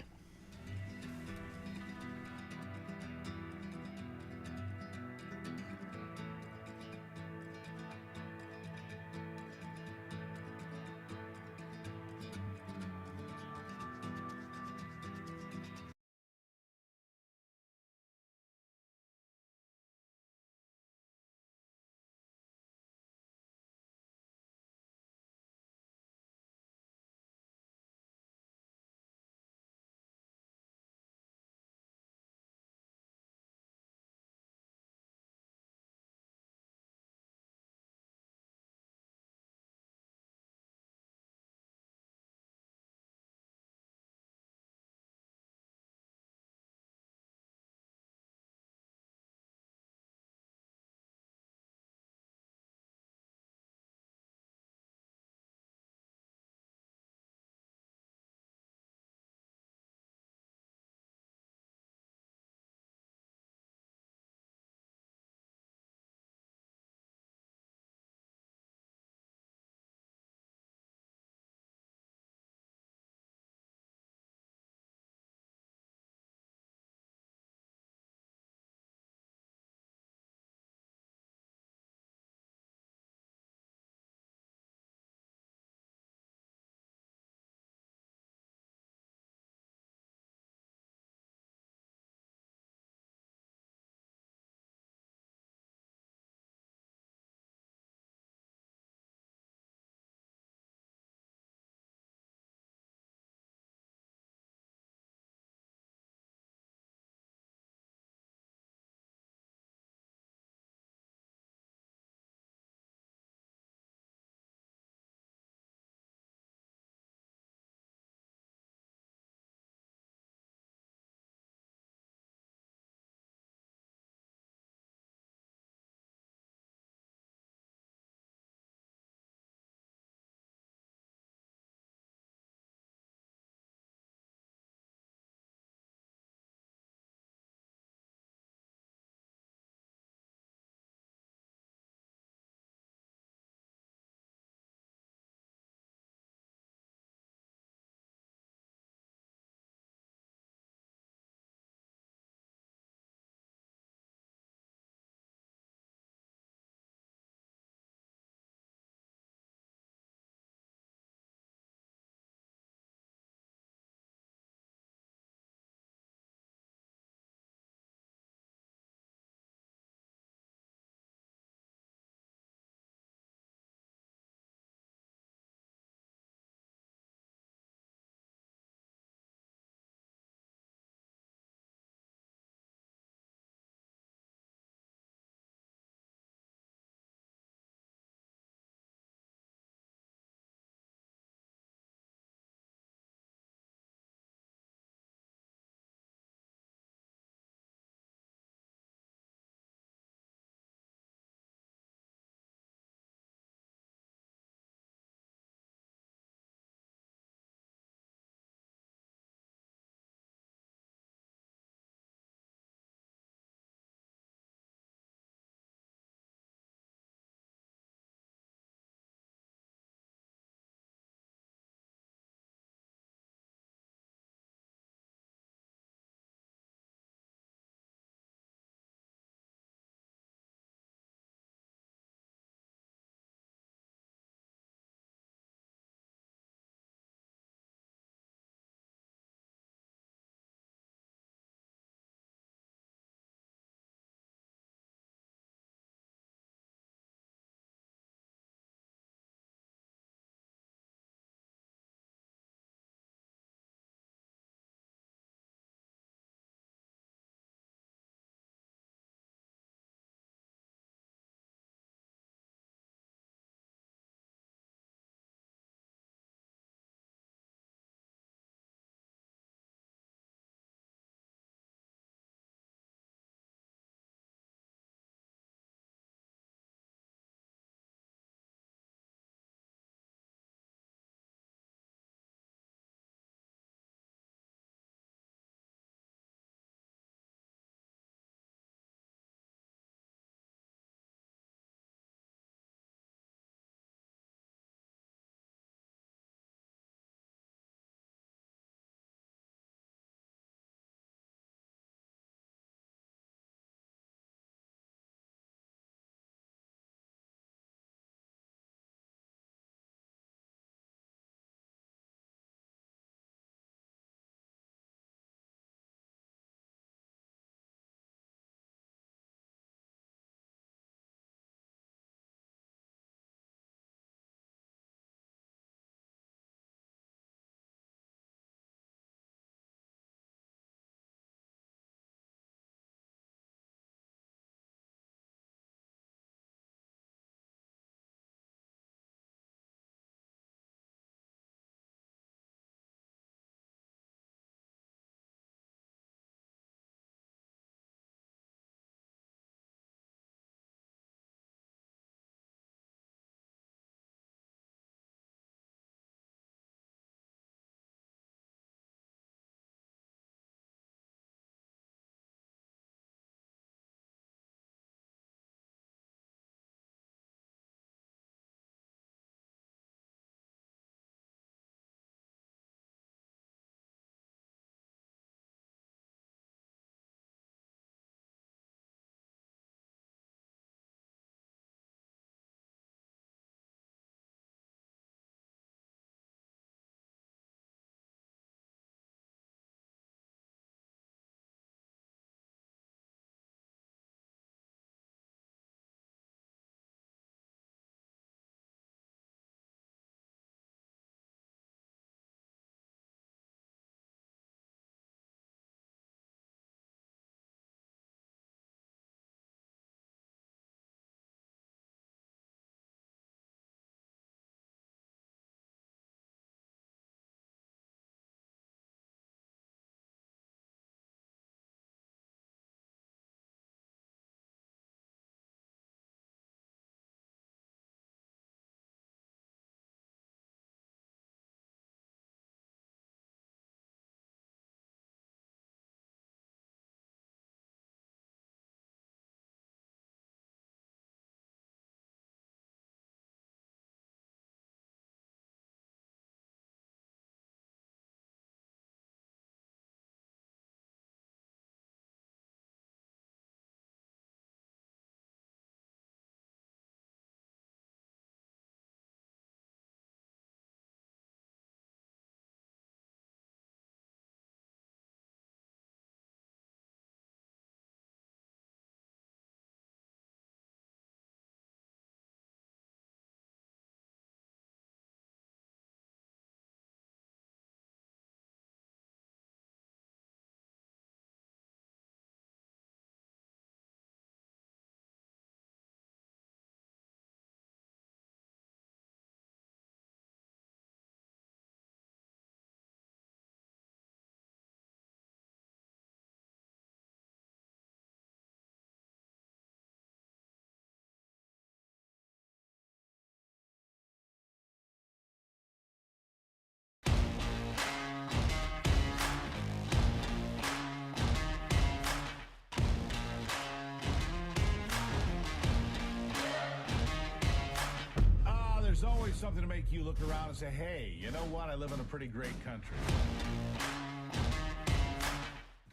always something to make you look around and say, hey, you know what? I live in a pretty great country.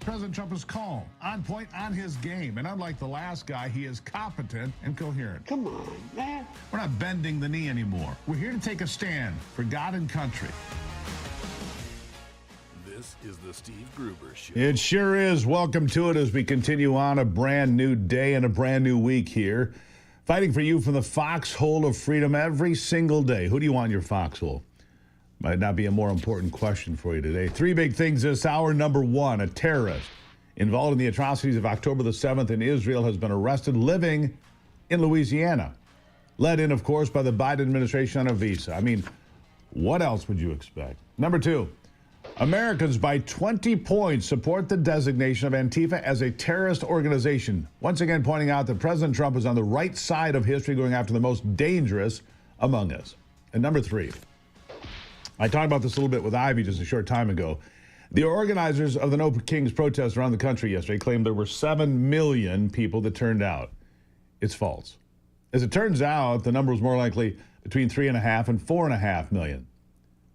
President Trump is calm, on point, on his game. And unlike the last guy, he is competent and coherent. Come on, man. We're not bending the knee anymore. We're here to take a stand for God and country. This is the Steve Gruber Show. It sure is. Welcome to it as we continue on a brand new day and a brand new week here. Fighting for you from the foxhole of freedom every single day. Who do you want in your foxhole? Might not be a more important question for you today. Three big things this hour. Number one, a terrorist involved in the atrocities of October the 7th in Israel has been arrested living in Louisiana. Led in, of course, by the Biden administration on a visa. I mean, what else would you expect? Number two, Americans by 20 points support the designation of Antifa as a terrorist organization. Once again, pointing out that President Trump is on the right side of history going after the most dangerous among us. And number three, I talked about this a little bit with Ivy just a short time ago. The organizers of the No Kings protests around the country yesterday claimed there were 7 million people that turned out. It's false. As it turns out, the number was more likely between 3.5 and 4.5 million.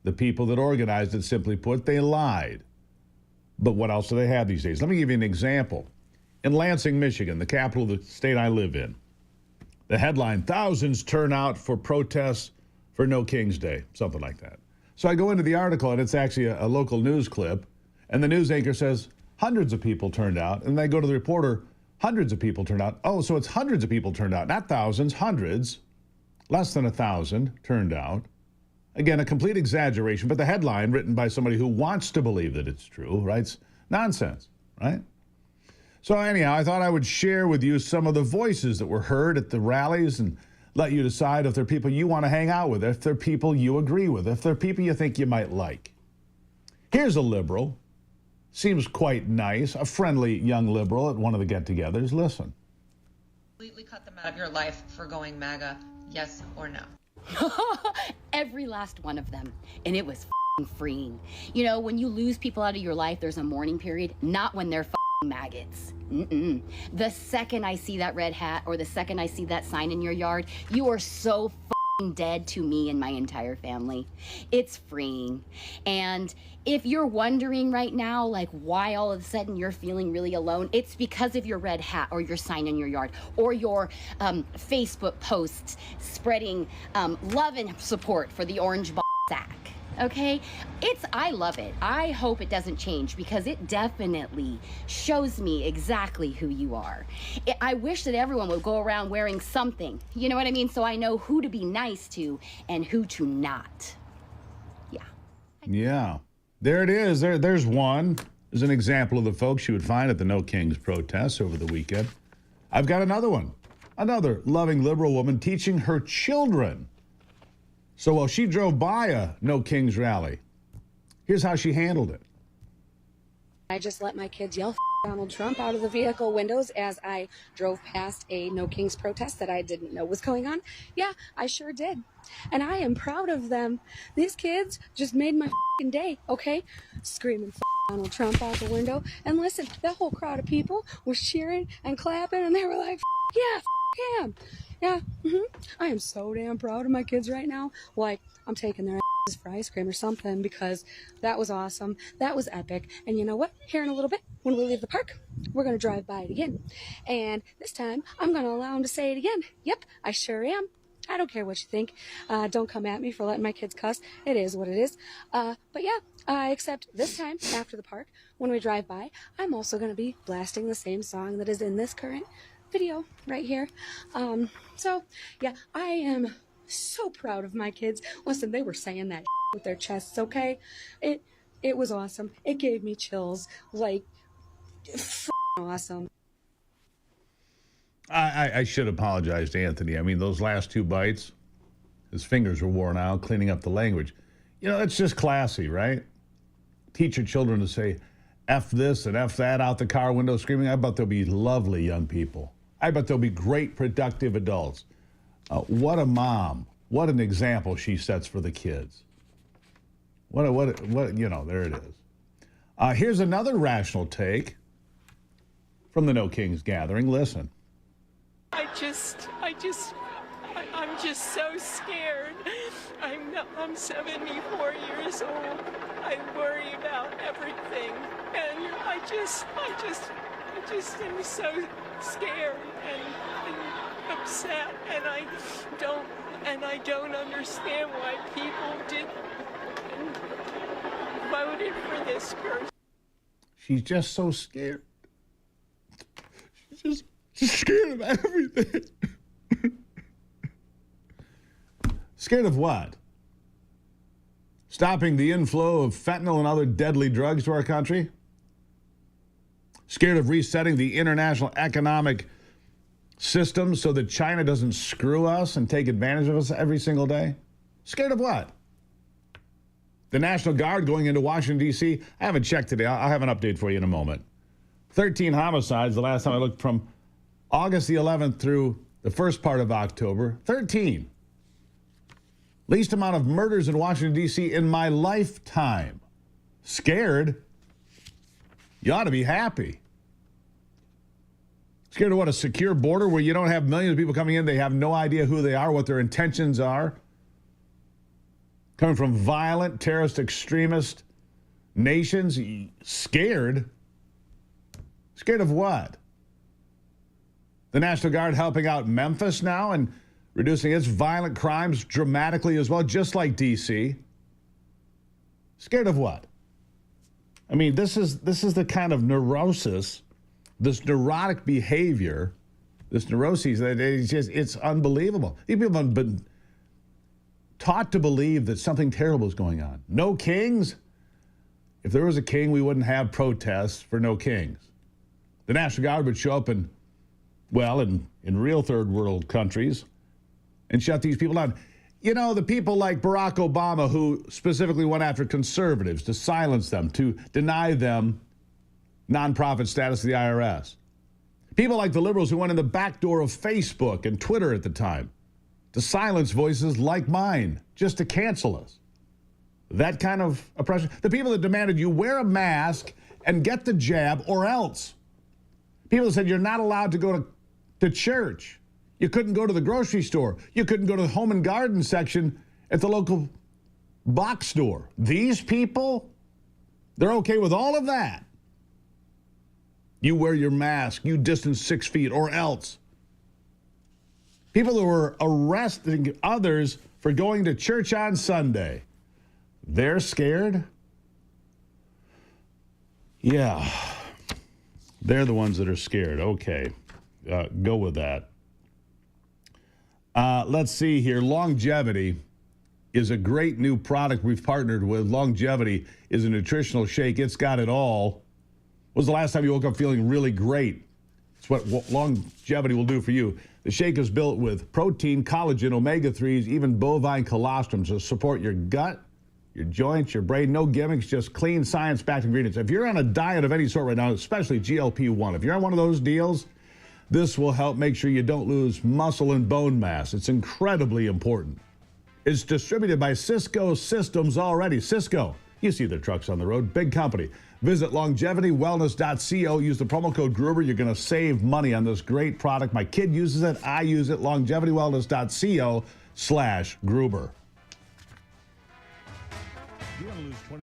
The people that organized it, simply put, they lied. But what else do they have these days? Let me give you an example. In Lansing, Michigan, the capital of the state I live in, the headline, thousands turn out for protests for No King's Day, something like that. So I go into the article, and it's actually a local news clip, and the news anchor says hundreds of people turned out, and I go to the reporter, hundreds of people turned out. Oh, so it's hundreds of people turned out, not thousands, hundreds, less than 1,000 turned out. Again, a complete exaggeration, but the headline, written by somebody who wants to believe that it's true, writes nonsense, right? So anyhow, I thought I would share with you some of the voices that were heard at the rallies and let you decide if they're people you want to hang out with, if they're people you agree with, if they're people you think you might like. Here's a liberal. Seems quite nice, a friendly young liberal at one of the get-togethers. Listen. Completely cut them out of your life for going MAGA, yes or no? Every last one of them. And it was freeing. You know, when you lose people out of your life, there's a mourning period, not when they're maggots. The second I see that red hat or the second I see that sign in your yard, you are so dead to me and my entire family. It's freeing. And if you're wondering right now, like why all of a sudden you're feeling really alone, it's because of your red hat or your sign in your yard or your Facebook posts spreading love and support for the orange sack. Okay, I love it. I hope it doesn't change because it definitely shows me exactly who you are. I wish that everyone would go around wearing something, you know what I mean? So I know who to be nice to and who to not. Yeah. Yeah, there it is. There's one. There's an example of the folks you would find at the No Kings protests over the weekend. I've got another one. Another loving liberal woman teaching her children. So while she drove by a No Kings rally, here's how she handled it. I just let my kids yell Donald Trump out of the vehicle windows as I drove past a No Kings protest that I didn't know was going on. Yeah, I sure did. And I am proud of them. These kids just made my day, okay? Screaming Donald Trump out the window. And listen, that whole crowd of people was cheering and clapping, and they were like, yeah, him. Yeah, I am so damn proud of my kids right now. Like, I'm taking their asses for ice cream or something because that was awesome. That was epic. And you know what? Here in a little bit, when we leave the park, we're going to drive by it again. And this time, I'm going to allow them to say it again. Yep, I sure am. I don't care what you think. Don't come at me for letting my kids cuss. It is what it is. But yeah, except this time, after the park, when we drive by, I'm also going to be blasting the same song that is in this current video right here. So yeah, I am so proud of my kids. Listen, they were saying that with their chests, okay? It was awesome. It gave me chills. Like, awesome. I should apologize to Anthony. I mean, those last two bites, his fingers were worn out cleaning up the language. You know, it's just classy, right? Teach your children to say F this and F that out the car window screaming. I bet they'll be lovely young people. I bet they'll be great, productive adults. What a mom. What an example she sets for the kids. What, you know, there it is. Here's another rational take from the No Kings gathering. Listen. I just I'm just so scared. I'm 74 years old. I worry about everything, and I just am so scared and upset, and I don't understand why people did and voted for this person. She's just so scared. She's just scared of everything. Scared of what? Stopping the inflow of fentanyl and other deadly drugs to our country? Scared of resetting the international economic system so that China doesn't screw us and take advantage of us every single day? Scared of what? The National Guard going into Washington, D.C. I haven't checked today. I'll have an update for you in a moment. 13 homicides the last time I looked, from August the 11th through the first part of October. 13. Least amount of murders in Washington, D.C. in my lifetime. Scared? You ought to be happy. Scared of what? A secure border where you don't have millions of people coming in. They have no idea who they are, what their intentions are. Coming from violent, terrorist, extremist nations. Scared? Scared of what? The National Guard helping out Memphis now and reducing its violent crimes dramatically as well, just like D.C. Scared of what? I mean, this is the kind of neurosis, this neurotic behavior, this neuroses, that it's unbelievable. These people have been taught to believe that something terrible is going on. No kings? If there was a king, we wouldn't have protests for no kings. The National Guard would show up in real third world countries and shut these people down. You know, the people like Barack Obama, who specifically went after conservatives to silence them, to deny them nonprofit status to the IRS. People like the liberals who went in the back door of Facebook and Twitter at the time to silence voices like mine, just to cancel us. That kind of oppression. The people that demanded you wear a mask and get the jab or else. People that said you're not allowed to go to church. You couldn't go to the grocery store. You couldn't go to the home and garden section at the local box store. These people, they're okay with all of that. You wear your mask, you distance 6 feet or else. People that were arresting others for going to church on Sunday, they're scared? Yeah, they're the ones that are scared. Okay, go with that. Let's see here. Longevity is a great new product we've partnered with. Longevity is a nutritional shake. It's got it all. When was the last time you woke up feeling really great? It's what longevity will do for you. The shake is built with protein, collagen, omega-3s, even bovine colostrum to support your gut, your joints, your brain. No gimmicks, just clean, science-backed ingredients. If you're on a diet of any sort right now, especially GLP-1, if you're on one of those deals, this will help make sure you don't lose muscle and bone mass. It's incredibly important. It's distributed by Cisco Systems already. Cisco, you see their trucks on the road, big company. Visit longevitywellness.co. Use the promo code Gruber. You're going to save money on this great product. My kid uses it. I use it. longevitywellness.co/Gruber. You want to lose 20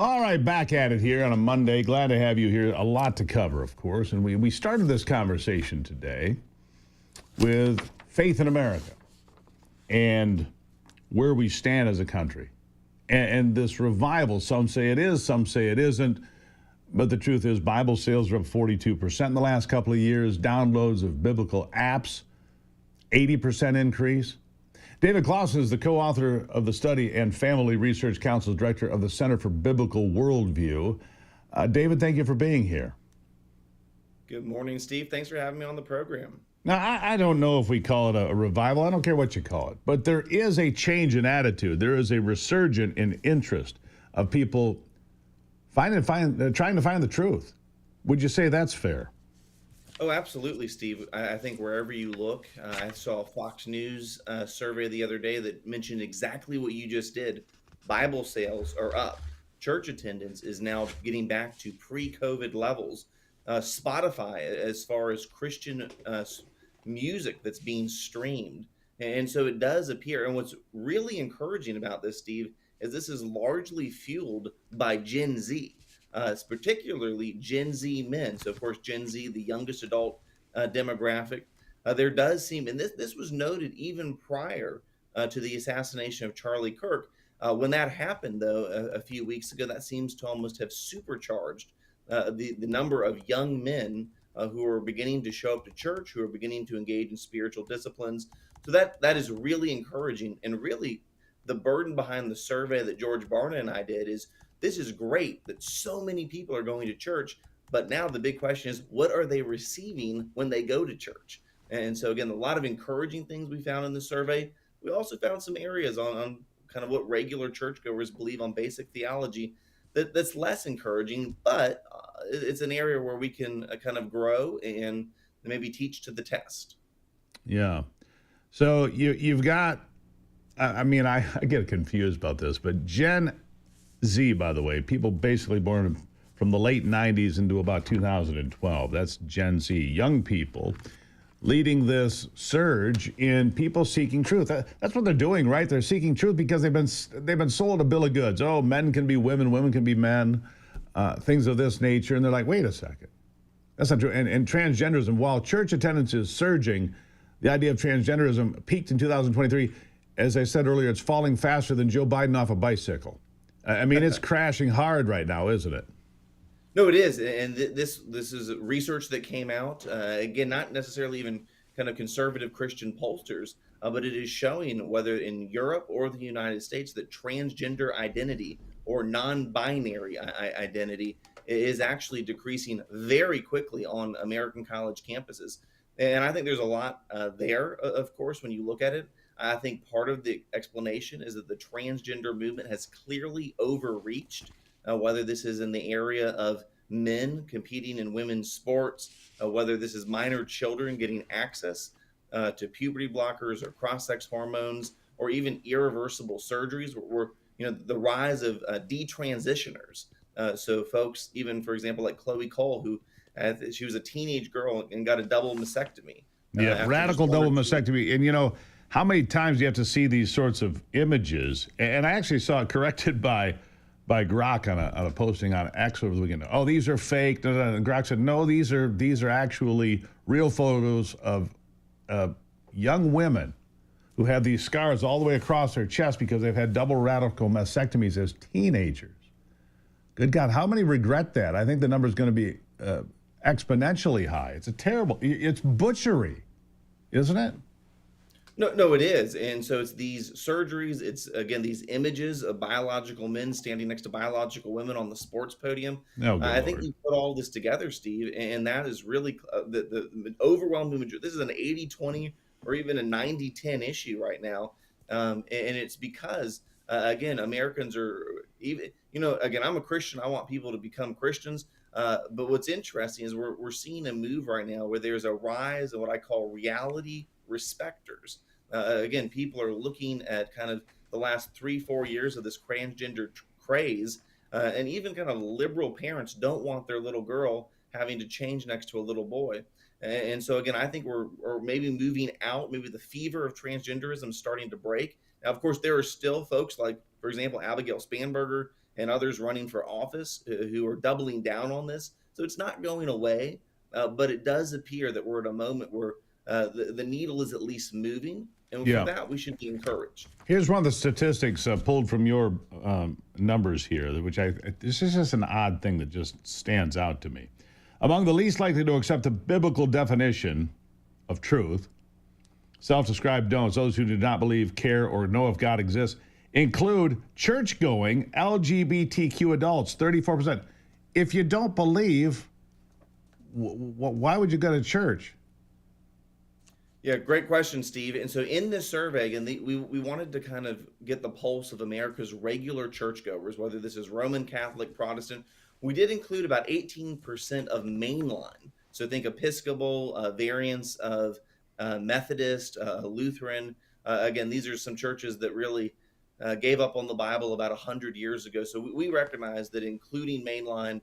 All right, back at it here on a Monday. Glad to have you here. A lot to cover, of course. And we started this conversation today with faith in America and where we stand as a country. And this revival, some say it is, some say it isn't. But the truth is, Bible sales are up 42% in the last couple of years. Downloads of biblical apps, 80% increase. David Clausen is the co-author of the study and Family Research Council's director of the Center for Biblical Worldview. David, thank you for being here. Good morning, Steve. Thanks for having me on the program. Now, I don't know if we call it a revival. I don't care what you call it. But there is a change in attitude. There is a resurgence in interest of people trying to find the truth. Would you say that's fair? Oh, absolutely, Steve. I think wherever you look, I saw a Fox News survey the other day that mentioned exactly what you just did. Bible sales are up. Church attendance is now getting back to pre-COVID levels. Spotify, as far as Christian music that's being streamed. And so it does appear. And what's really encouraging about this, Steve, is this is largely fueled by Gen Z. It's particularly Gen Z men. So, of course, Gen Z, the youngest adult demographic. There does seem, and this was noted even prior to the assassination of Charlie Kirk. When that happened, though, a few weeks ago, that seems to almost have supercharged the number of young men who are beginning to show up to church, who are beginning to engage in spiritual disciplines. So that is really encouraging. And really, the burden behind the survey that George Barna and I did is, this is great that so many people are going to church, but now the big question is, what are they receiving when they go to church? And so, again, a lot of encouraging things we found in the survey. We also found some areas on kind of what regular churchgoers believe on basic theology that's less encouraging, but it's an area where we can kind of grow and maybe teach to the test. Yeah. So you've got, I get confused about this, but Gen Z, by the way, people basically born from the late 90s into about 2012. That's Gen Z, young people leading this surge in people seeking truth. That's what they're doing, right? They're seeking truth because they've been sold a bill of goods. Oh, men can be women, women can be men, things of this nature. And they're like, wait a second. That's not true. And transgenderism, while church attendance is surging, the idea of transgenderism peaked in 2023. As I said earlier, it's falling faster than Joe Biden off a bicycle. It's crashing hard right now, isn't it? No, it is. And this is research that came out, again, not necessarily even kind of conservative Christian pollsters, but it is showing, whether in Europe or the United States, that transgender identity or non-binary identity is actually decreasing very quickly on American college campuses. And I think there's a lot there, of course, when you look at it. I think part of the explanation is that the transgender movement has clearly overreached, whether this is in the area of men competing in women's sports, whether this is minor children getting access to puberty blockers or cross-sex hormones, or even irreversible surgeries, or the rise of detransitioners. So folks, even for example, like Chloe Cole, who she was a teenage girl and got a double mastectomy. Yeah, radical double mastectomy. And how many times do you have to see these sorts of images? And I actually saw it corrected by Grok on a posting on X over the weekend. Oh, these are fake. And Grok said, no, these are actually real photos of young women who have these scars all the way across their chest because they've had double radical mastectomies as teenagers. Good God, how many regret that? I think the number is going to be exponentially high. It's butchery, isn't it? No, it is. And so it's these surgeries. It's, again, these images of biological men standing next to biological women on the sports podium. I think you put all this together, Steve, and that is really the overwhelming majority. This is an 80-20 or even a 90-10 issue right now. And it's because, again, Americans are even, again, I'm a Christian. I want people to become Christians. But what's interesting is we're seeing a move right now where there's a rise of what I call reality respecters. Again, people are looking at kind of the last 3-4 years of this transgender craze, and even kind of liberal parents don't want their little girl having to change next to a little boy. And so, again, I think we're maybe moving out, maybe the fever of transgenderism is starting to break. Now, of course, there are still folks like, for example, Abigail Spanberger and others running for office who are doubling down on this. So it's not going away, but it does appear that we're at a moment where the needle is at least moving. And for that, we should be encouraged. Here's one of the statistics pulled from your numbers here, which this is just an odd thing that just stands out to me. Among the least likely to accept the biblical definition of truth, self-described don'ts, those who do not believe, care, or know if God exists, include church-going LGBTQ adults, 34%. If you don't believe, why would you go to church? Yeah, great question, Steve. And so in this survey, again, we wanted to kind of get the pulse of America's regular churchgoers, whether this is Roman Catholic, Protestant. We did include about 18% of mainline. So think Episcopal, variants of Methodist, Lutheran. Again, these are some churches that really gave up on the Bible about 100 years ago. So we recognize that including mainline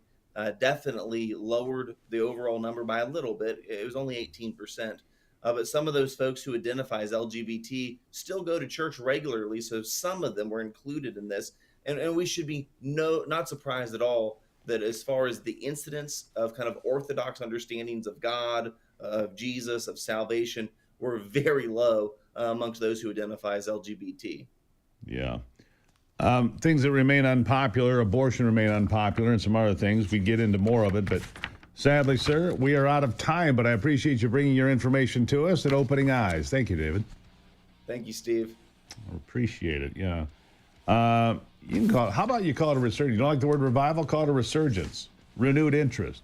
definitely lowered the overall number by a little bit. It was only 18%. But some of those folks who identify as LGBT still go to church regularly. So some of them were included in this. And we should be not surprised at all that as far as the incidence of kind of orthodox understandings of God, of Jesus, of salvation, were very low amongst those who identify as LGBT. Yeah. Things that remain unpopular, abortion remain unpopular, and some other things. We get into more of it, but sadly, sir, we are out of time, but I appreciate you bringing your information to us and opening eyes. Thank you, David. Thank you, Steve. I appreciate it, yeah. You can call it, how about you call it a resurgence? You don't like the word revival? Call it a resurgence, renewed interest,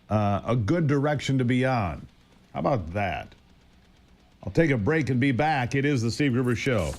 a good direction to be on. How about that? I'll take a break and be back. It is the Steve Gruber Show.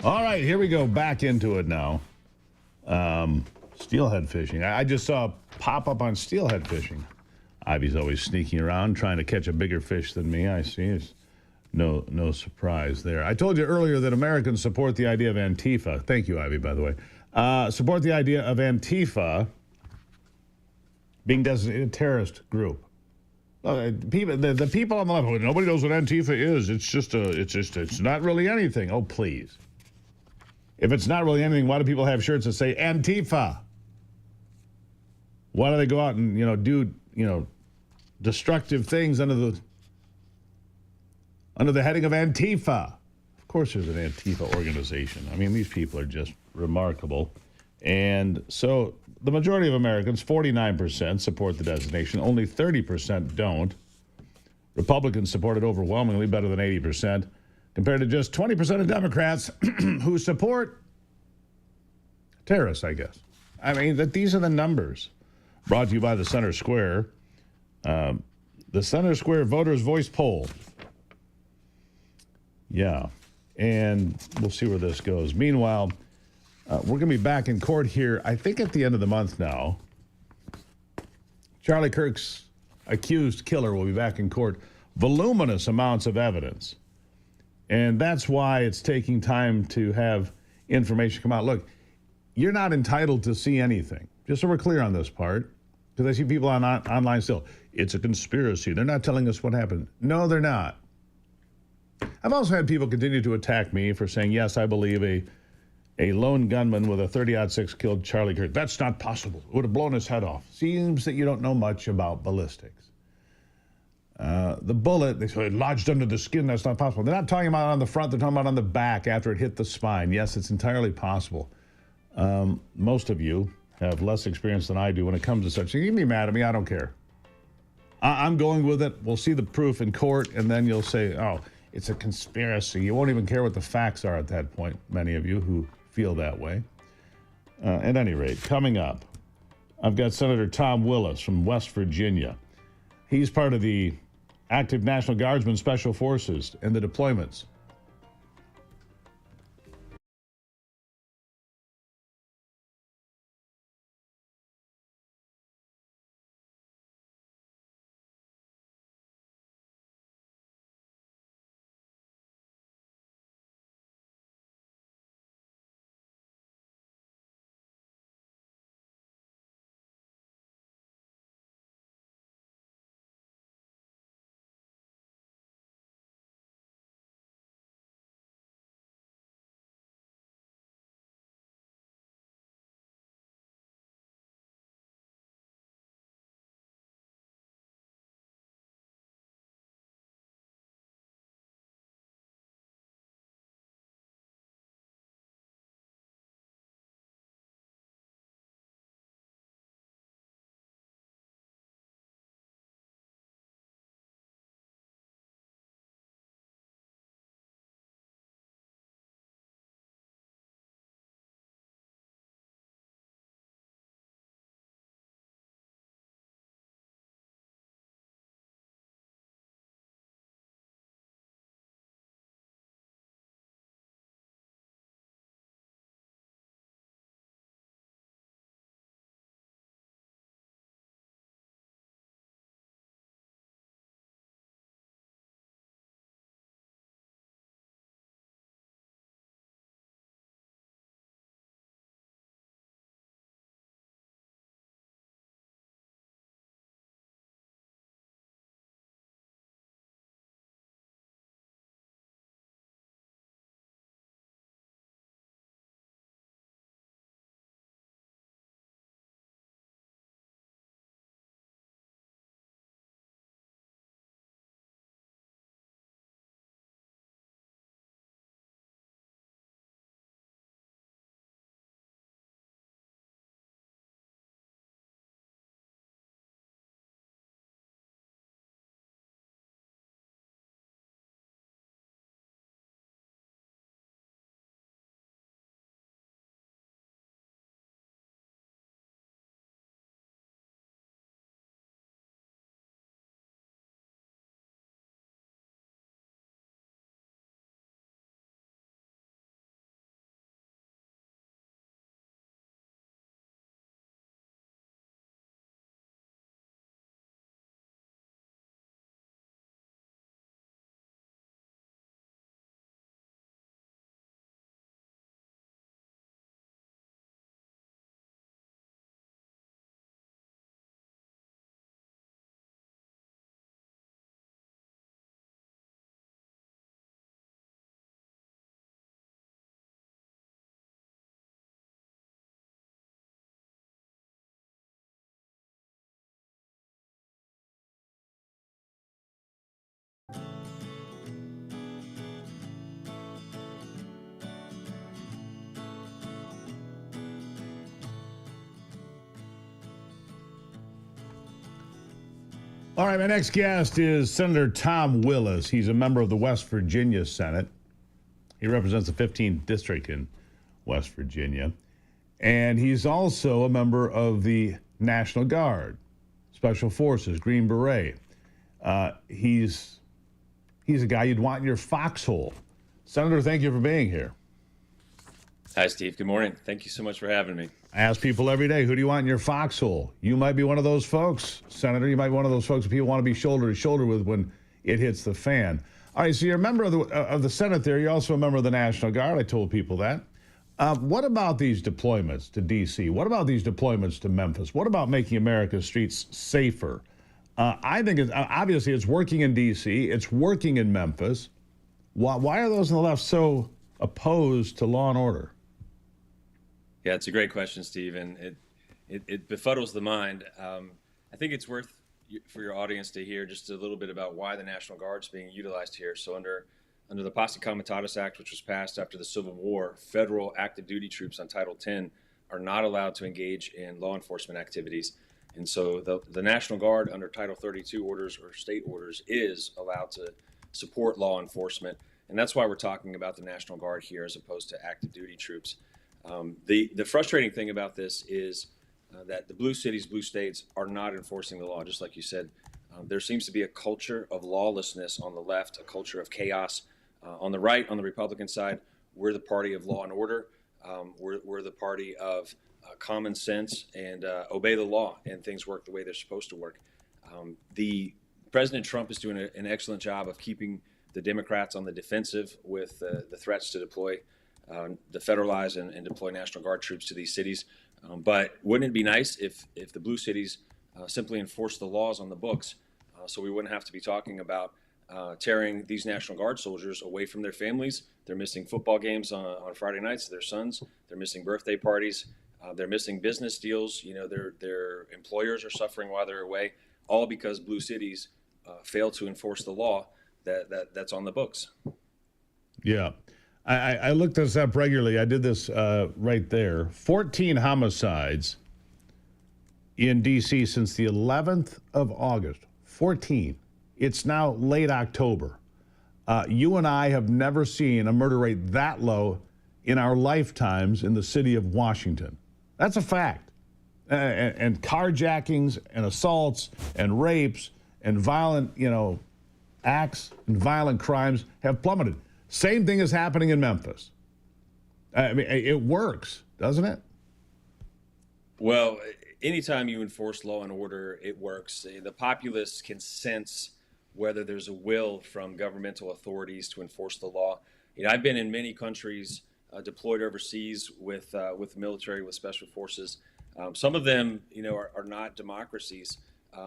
All right, here we go. Back into it now. Steelhead fishing. I just saw a pop-up on steelhead fishing. Ivy's always sneaking around, trying to catch a bigger fish than me. I see. It's no surprise there. I told you earlier that Americans support the idea of Antifa. Thank you, Ivy, by the way. Support the idea of Antifa being designated a terrorist group. The people on the left, nobody knows what Antifa is. It's not really anything. Oh, please. If it's not really anything, why do people have shirts that say Antifa? Why do they go out and, do, destructive things under the heading of Antifa? Of course there's an Antifa organization. I mean, these people are just remarkable. And so the majority of Americans, 49%, support the designation. Only 30% don't. Republicans support it overwhelmingly, better than 80%, compared to just 20% of Democrats who support terrorists, I guess. I mean, these are the numbers. Brought to you by the Center Square. The Center Square Voters Voice Poll. Yeah, and we'll see where this goes. Meanwhile, we're going to be back in court here, I think at the end of the month now. Charlie Kirk's accused killer will be back in court. Voluminous amounts of evidence. And that's why it's taking time to have information come out. Look, you're not entitled to see anything. Just so we're clear on this part, because I see people online still. It's a conspiracy. They're not telling us what happened. No, they're not. I've also had people continue to attack me for saying, yes, I believe a lone gunman with a .30-06 killed Charlie Kirk. That's not possible. It would have blown his head off. Seems that you don't know much about ballistics. The bullet, they say, lodged under the skin. That's not possible. They're not talking about on the front. They're talking about on the back after it hit the spine. Yes, it's entirely possible. Most of you have less experience than I do when it comes to such things. You can be mad at me. I don't care. I'm going with it. We'll see the proof in court, and then you'll say, oh, it's a conspiracy. You won't even care what the facts are at that point, many of you who feel that way. At any rate, coming up, I've got Senator Tom Willis from West Virginia. He's part of the active National Guardsmen Special Forces and the deployments. All right, my next guest is Senator Tom Willis. He's a member of the West Virginia Senate. He represents the 15th district in West Virginia. And he's also a member of the National Guard, Special Forces, Green Beret. He's a guy you'd want in your foxhole. Senator, thank you for being here. Hi, Steve. Good morning. Thank you so much for having me. I ask people every day, who do you want in your foxhole? You might be one of those folks, Senator. You might be one of those folks that people want to be shoulder to shoulder with when it hits the fan. All right, so you're a member of the Senate there. You're also a member of the National Guard. I told people that. What about these deployments to D.C.? What about these deployments to Memphis? What about making America's streets safer? I think obviously it's working in D.C. It's working in Memphis. Why are those on the left so opposed to law and order? Yeah, it's a great question, Steve, and it befuddles the mind. I think it's worth for your audience to hear just a little bit about why the National Guard's being utilized here. So under the Posse Comitatus Act, which was passed after the Civil War, federal active duty troops on Title X are not allowed to engage in law enforcement activities. And so the National Guard under Title 32 orders or state orders is allowed to support law enforcement. And that's why we're talking about the National Guard here as opposed to active duty troops. The frustrating thing about this is that the blue cities, blue states are not enforcing the law, just like you said. There seems to be a culture of lawlessness on the left, a culture of chaos. On the right, on the Republican side, we're the party of law and order. We're the party of common sense and obey the law, and things work the way they're supposed to work. The President Trump is doing an excellent job of keeping the Democrats on the defensive with the threats to deploy, to federalize and deploy National Guard troops to these cities. But wouldn't it be nice if the blue cities simply enforced the laws on the books, so we wouldn't have to be talking about tearing these National Guard soldiers away from their families? They're missing football games on Friday nights to their sons. They're missing birthday parties. They're missing business deals. You know, their employers are suffering while they're away, all because blue cities fail to enforce the law that's on the books. Yeah. I looked this up regularly. I did this right there. 14 homicides in D.C. since the 11th of August. 14. It's now late October. You and I have never seen a murder rate that low in our lifetimes in the city of Washington. That's a fact. And carjackings and assaults and rapes and violent, acts and violent crimes have plummeted. Same thing is happening in Memphis. I mean, it works, doesn't it? Well, anytime you enforce law and order, it works. The populace can sense whether there's a will from governmental authorities to enforce the law. I've been in many countries deployed overseas with the military, with special forces. Some of them, are not democracies.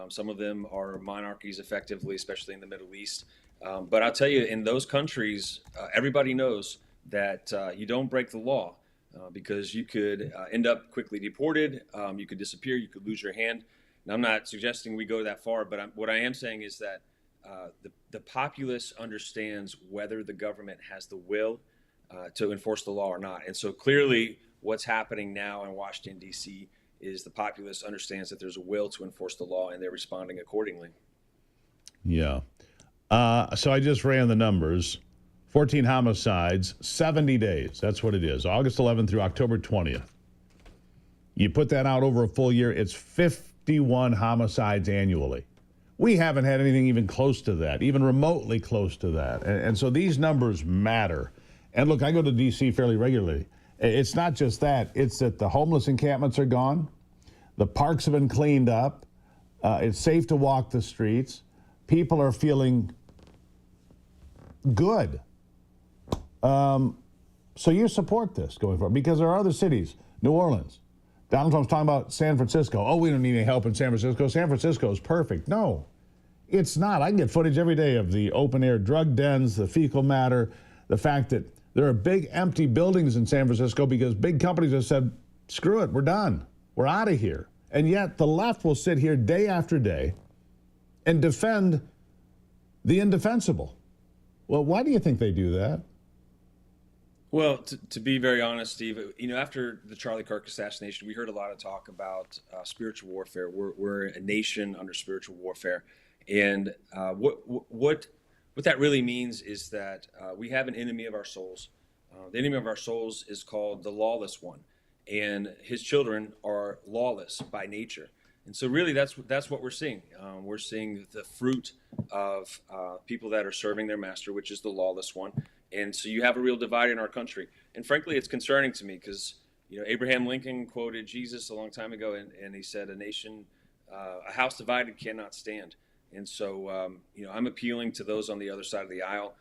Some of them are monarchies, effectively, especially in the Middle East. But I'll tell you, in those countries, everybody knows that you don't break the law because you could end up quickly deported. You could disappear. You could lose your hand. And I'm not suggesting we go that far, but what I am saying is that the populace understands whether the government has the will to enforce the law or not. And so clearly what's happening now in Washington, D.C. is the populace understands that there's a will to enforce the law, and they're responding accordingly. Yeah. So I just ran the numbers. 14 homicides, 70 days. That's what it is. August 11th through October 20th. You put that out over a full year, it's 51 homicides annually. We haven't had anything even close to that, even remotely close to that. And so these numbers matter. And look, I go to D.C. fairly regularly. It's not just that. It's that the homeless encampments are gone. The parks have been cleaned up. It's safe to walk the streets. People are feeling good. So you support this going forward because there are other cities, New Orleans. Donald Trump's talking about San Francisco. Oh, we don't need any help in San Francisco. San Francisco is perfect. No, it's not. I can get footage every day of the open air drug dens, the fecal matter, the fact that there are big empty buildings in San Francisco because big companies have said, screw it, we're done. We're out of here. And yet the left will sit here day after day and defend the indefensible. Well, why do you think they do that? Well, to be very honest, Steve, after the Charlie Kirk assassination, we heard a lot of talk about spiritual warfare. We're a nation under spiritual warfare. And what that really means is that we have an enemy of our souls. The enemy of our souls is called the lawless one. And his children are lawless by nature. And so really that's what we're seeing. We're seeing the fruit of people that are serving their master, which is the lawless one. And so you have a real divide in our country. And frankly, it's concerning to me because Abraham Lincoln quoted Jesus a long time ago, and he said, a house divided cannot stand. And so, I'm appealing to those on the other side of the aisle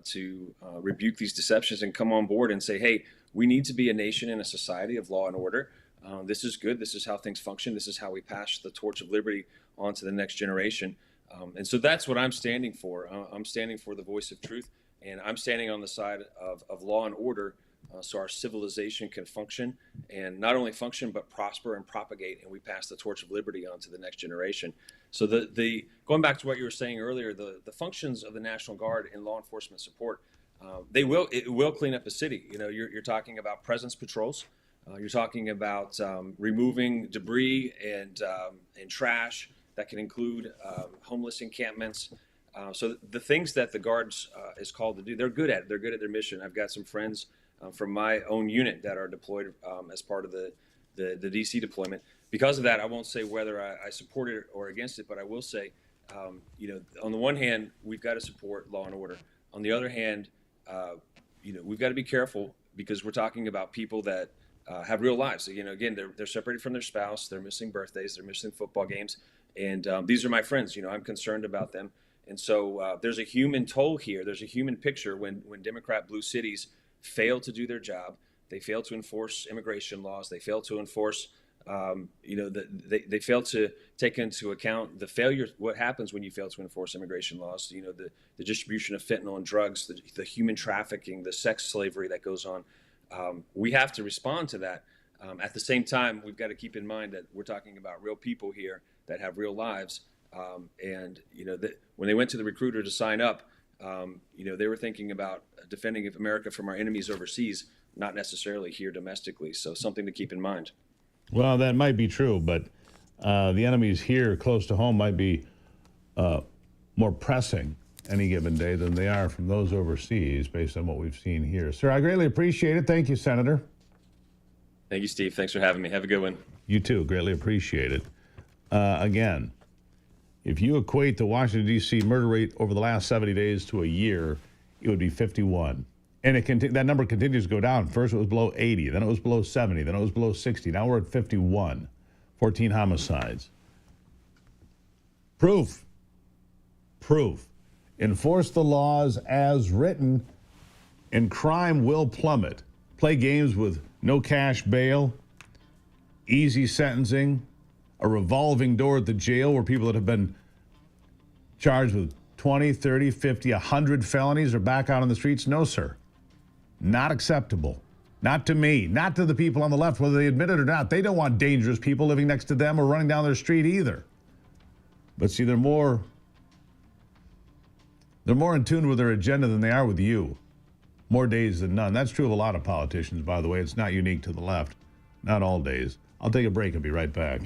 to rebuke these deceptions and come on board and say, hey, we need to be a nation and a society of law and order. This is good. This is how things function. This is how we pass the torch of liberty on to the next generation. And so that's what I'm standing for. I'm standing for the voice of truth, and I'm standing on the side of law and order so our civilization can function, and not only function, but prosper and propagate, and we pass the torch of liberty on to the next generation. So the going back to what you were saying earlier, the functions of the National Guard in law enforcement support, it will clean up a city. You're talking about presence patrols. You're talking about removing debris and trash that can include homeless encampments. So the things that the Guards is called to do, they're good at it. They're good at their mission. I've got some friends from my own unit that are deployed as part of the DC deployment. Because of that, I won't say whether I support it or against it, but I will say, on the one hand, we've got to support law and order. On the other hand, we've got to be careful because we're talking about people that have real lives. Again, they're separated from their spouse, they're missing birthdays, they're missing football games, and these are my friends. I'm concerned about them, and so there's a human toll here. There's a human picture when Democrat blue cities fail to do their job. They fail to enforce immigration laws. They fail to enforce, they fail to take into account the failure. What happens when you fail to enforce immigration laws? The distribution of fentanyl and drugs, the human trafficking, the sex slavery that goes on. We have to respond to that. At the same time, we've got to keep in mind that we're talking about real people here that have real lives. And when they went to the recruiter to sign up, they were thinking about defending America from our enemies overseas, not necessarily here domestically. So something to keep in mind. Well, that might be true, but the enemies here close to home might be more pressing any given day than they are from those overseas based on what we've seen here. Sir, I greatly appreciate it. Thank you, Senator. Thank you, Steve. Thanks for having me. Have a good one. You too. Greatly appreciate it. Again, if you equate the Washington, D.C. murder rate over the last 70 days to a year, it would be 51. And that number continues to go down. First it was below 80, then it was below 70, then it was below 60. Now we're at 51, 14 homicides. Proof. Enforce the laws as written, and crime will plummet. Play games with no cash bail, easy sentencing, a revolving door at the jail where people that have been charged with 20, 30, 50, 100 felonies are back out on the streets. No, sir. Not acceptable. Not to me. Not to the people on the left, whether they admit it or not. They don't want dangerous people living next to them or running down their street either. But see, they're more in tune with their agenda than they are with you. More days than none. That's true of a lot of politicians, by the way. It's not unique to the left. Not all days. I'll take a break and be right back.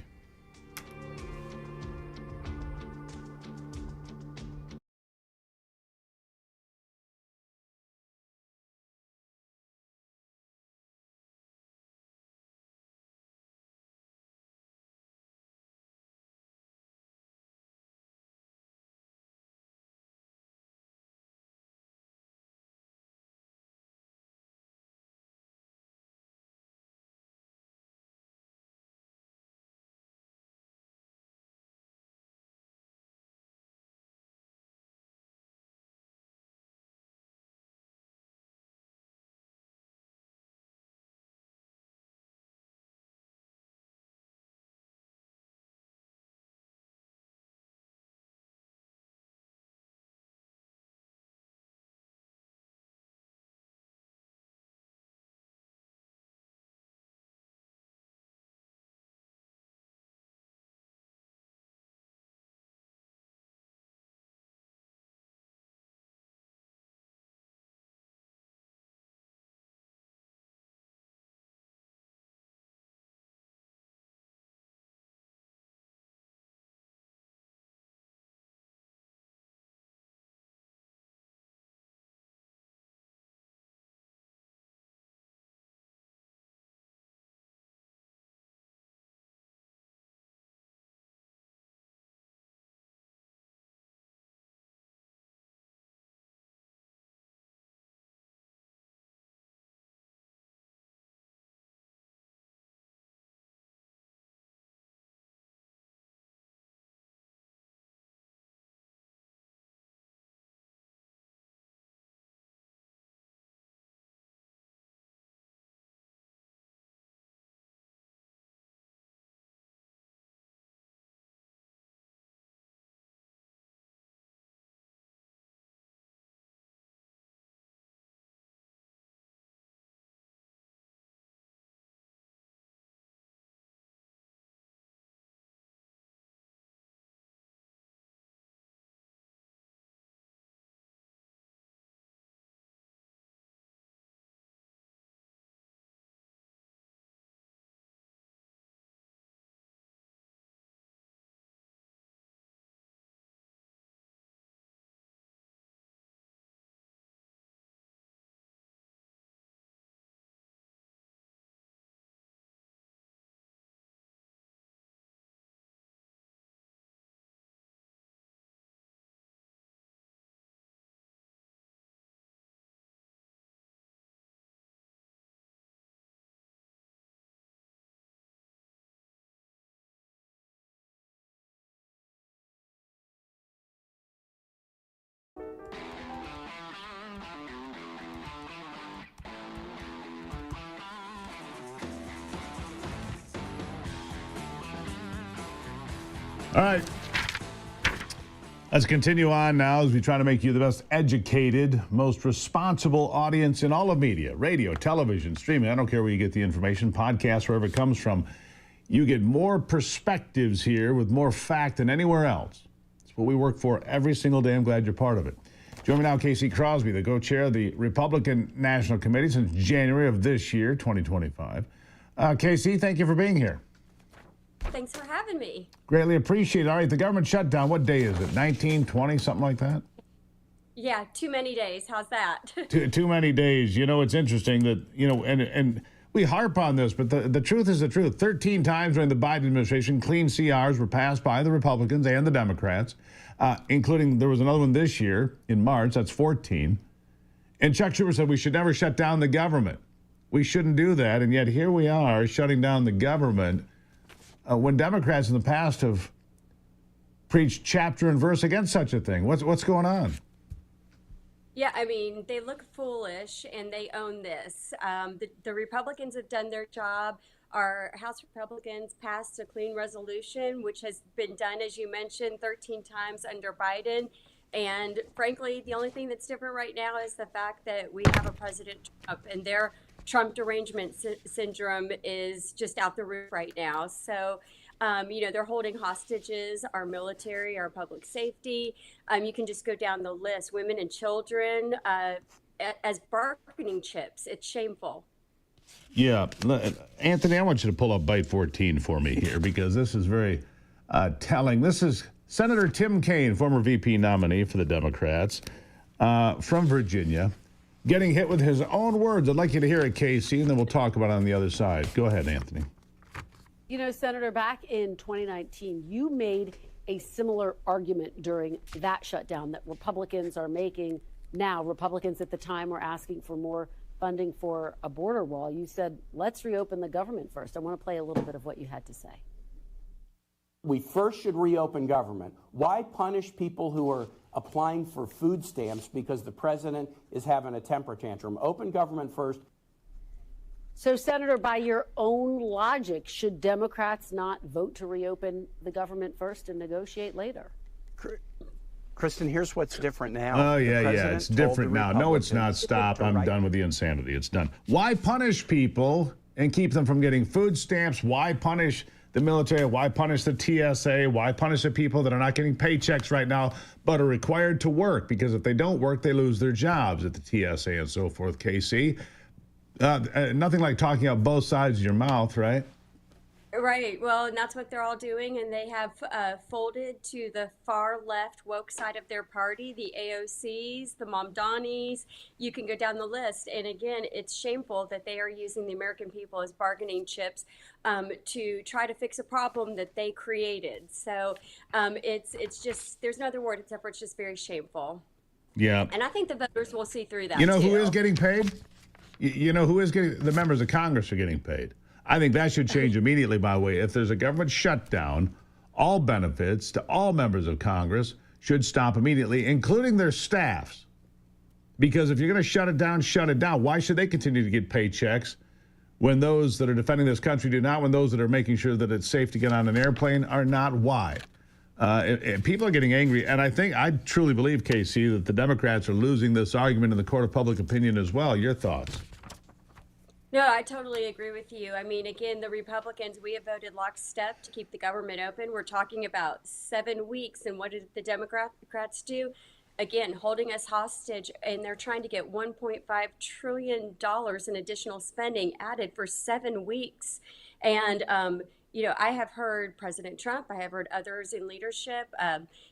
All right. Let's continue on now as we try to make you the best educated, most responsible audience in all of media, radio, television, streaming. I don't care where you get the information, podcast, wherever it comes from. You get more perspectives here with more fact than anywhere else. It's what we work for every single day. I'm glad you're part of it. Join me now, Casey Crosby, the co-chair of the Republican National Committee since January of this year, 2025. Casey, thank you for being here. Thanks for having me. Greatly appreciate it. All right, the government shutdown, what day is it? 19, 20, something like that? Yeah, too many days. How's that? Too many days. You know, it's interesting that, you know, and we harp on this, but the truth is the truth. 13 times during the Biden administration, clean CRs were passed by the Republicans and the Democrats, including there was another one this year in March. That's 14. And Chuck Schumer said we should never shut down the government. We shouldn't do that. And yet here we are shutting down the government when Democrats in the past have preached chapter and verse against such a thing. What's going on? Yeah, I mean, they look foolish and they own this. The Republicans have done their job. Our House Republicans passed a clean resolution, which has been done, as you mentioned, 13 times under Biden. And frankly, the only thing that's different right now is the fact that we have a President Trump, and their Trump derangement syndrome is just out the roof right now. So, you know, they're holding hostages, our military, our public safety. You can just go down the list, women and children as bargaining chips. It's shameful. Yeah. Anthony, I want you to pull up Byte 14 for me here because this is very telling. This is Senator Tim Kaine, former VP nominee for the Democrats from Virginia, getting hit with his own words. I'd like you to hear it, Casey, and then we'll talk about it on the other side. Go ahead, Anthony. You know, Senator, back in 2019, you made a similar argument during that shutdown that Republicans are making now. Republicans at the time were asking for more funding for a border wall. You said, let's reopen the government first. I want to play a little bit of what you had to say. We first should reopen government. Why punish people who are applying for food stamps because the president is having a temper tantrum? Open government first. So, Senator, by your own logic, should Democrats not vote to reopen the government first and negotiate later? Kristen, here's what's different now. Oh, yeah, it's different now. No, it's not. Stop. I'm done with the insanity. It's done. Why punish people and keep them from getting food stamps? Why punish the military? Why punish the TSA? Why punish the people that are not getting paychecks right now but are required to work? Because if they don't work, they lose their jobs at the TSA and so forth, KC. Nothing like talking out both sides of your mouth, right? Right. Well, and that's what they're all doing. And they have folded to the far left woke side of their party, the AOCs, the Mamdanis. You can go down the list. And again, it's shameful that they are using the American people as bargaining chips to try to fix a problem that they created. So it's just, there's no other word except for it's just very shameful. Yeah. And I think the voters will see through that. You know too. who is getting paid? You know who is getting? The members of Congress are getting paid. I think that should change immediately, by the way. If there's a government shutdown, all benefits to all members of Congress should stop immediately, including their staffs. Because if you're going to shut it down, why should they continue to get paychecks when those that are defending this country do not, when those that are making sure that it's safe to get on an airplane are not? Why? People are getting angry, and I truly believe, KC, that the Democrats are losing this argument in the court of public opinion as well. Your thoughts? No, I totally agree with you. I mean, again, the Republicans, we have voted lockstep to keep the government open. We're talking about 7 weeks, and what did the Democrats do? Again, holding us hostage, and they're trying to get $1.5 trillion in additional spending added for 7 weeks. And, you know, I have heard President Trump, I have heard others in leadership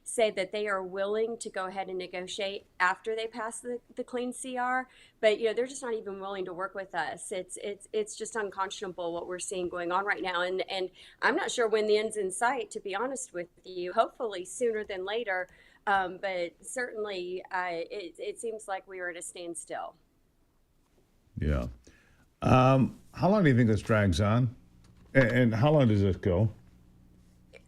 say that they are willing to go ahead and negotiate after they pass the clean CR. But, you know, they're just not even willing to work with us. It's just unconscionable what we're seeing going on right now. And I'm not sure when the end's in sight, to be honest with you. Hopefully sooner than later. But certainly it seems like we are at a standstill. Yeah. How long do you think this drags on? And how long does this go?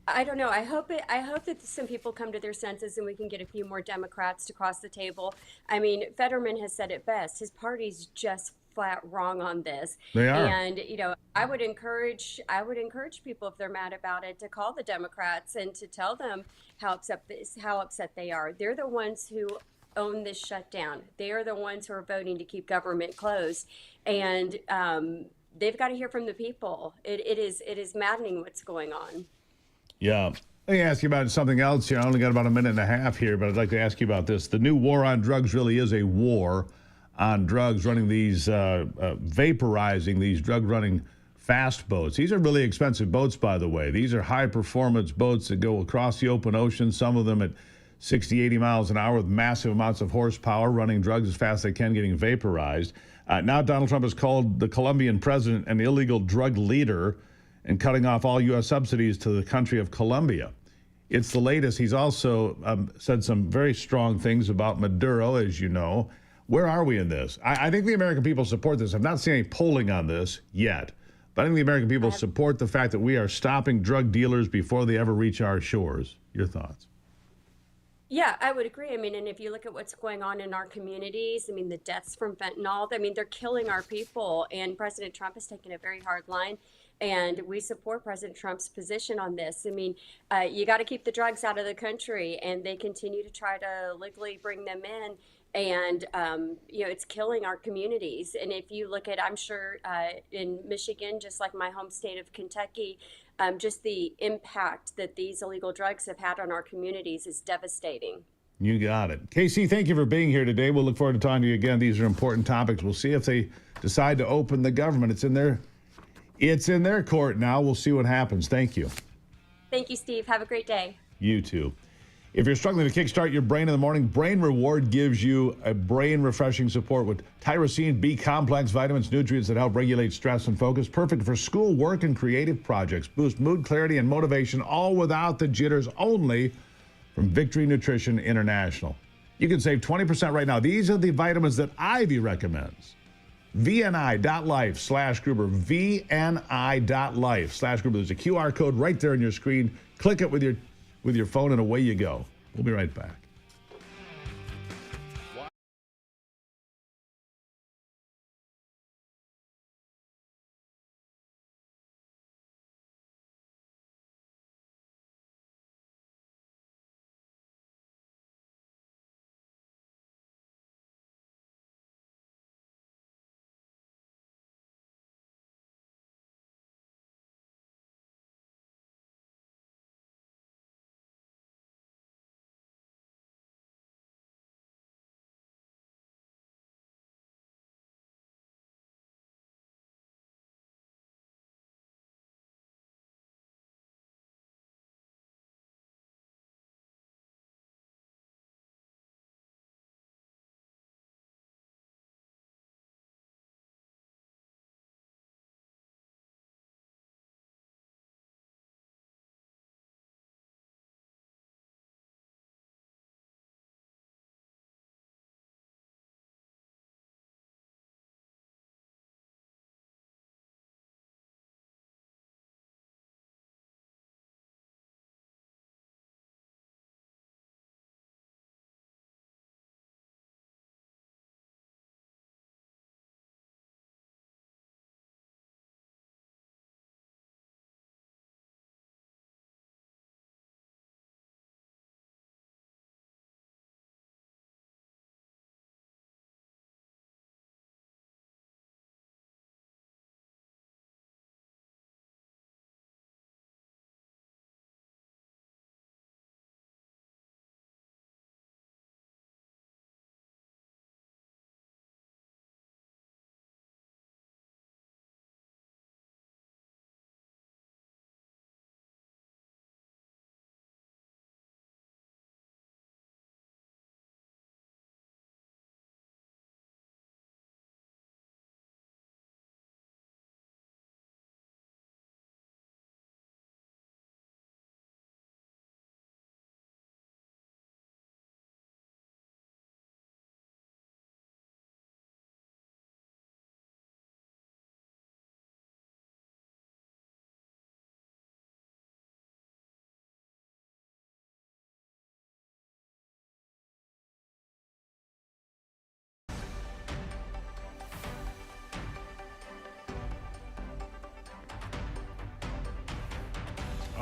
I don't know. I hope that some people come to their senses and we can get a few more Democrats to cross the table. I mean, Fetterman has said it best. His party's just flat wrong on this. They are. And, I would encourage people if they're mad about it to call the Democrats and to tell them how upset they are. They're the ones who own this shutdown. They are the ones who are voting to keep government closed. And they've got to hear from the people. It is maddening what's going on. Yeah. Let me ask you about something else here. I only got about a minute and a half here, but I'd like to ask you about this. The new war on drugs really is a war on drugs, running these, vaporizing these drug-running fast boats. These are really expensive boats, by the way. These are high-performance boats that go across the open ocean, some of them at 60, 80 miles an hour with massive amounts of horsepower, running drugs as fast as they can, getting vaporized. Now Donald Trump has called the Colombian president an illegal drug leader and cutting off all U.S. subsidies to the country of Colombia. It's the latest. He's also said some very strong things about Maduro, as you know. Where are we in this? I think the American people support this. I'm not seeing any polling on this yet, but I think the American people support the fact that we are stopping drug dealers before they ever reach our shores. Your thoughts? Yeah, I would agree. I mean, and if you look at what's going on in our communities, I mean, the deaths from fentanyl, I mean, they're killing our people. And President Trump has taken a very hard line. And we support President Trump's position on this. I mean, you got to keep the drugs out of the country, and they continue to try to legally bring them in. And, it's killing our communities. And if you look at, I'm sure in Michigan, just like my home state of Kentucky, just the impact that these illegal drugs have had on our communities is devastating. You got it. Casey, thank you for being here today. We'll look forward to talking to you again. These are important topics. We'll see if they decide to open the government. It's in their court now. We'll see what happens. Thank you. Thank you, Steve. Have a great day. You too. If you're struggling to kickstart your brain in the morning, Brain Reward gives you a brain refreshing support with tyrosine B complex vitamins, nutrients that help regulate stress and focus. Perfect for school, work, and creative projects. Boost mood, clarity, and motivation, all without the jitters, only from Victory Nutrition International. You can save 20% right now. These are the vitamins that Ivy recommends. VNI.life/Gruber. VNI.life/Gruber. There's a QR code right there on your screen. Click it with your phone and away you go. We'll be right back.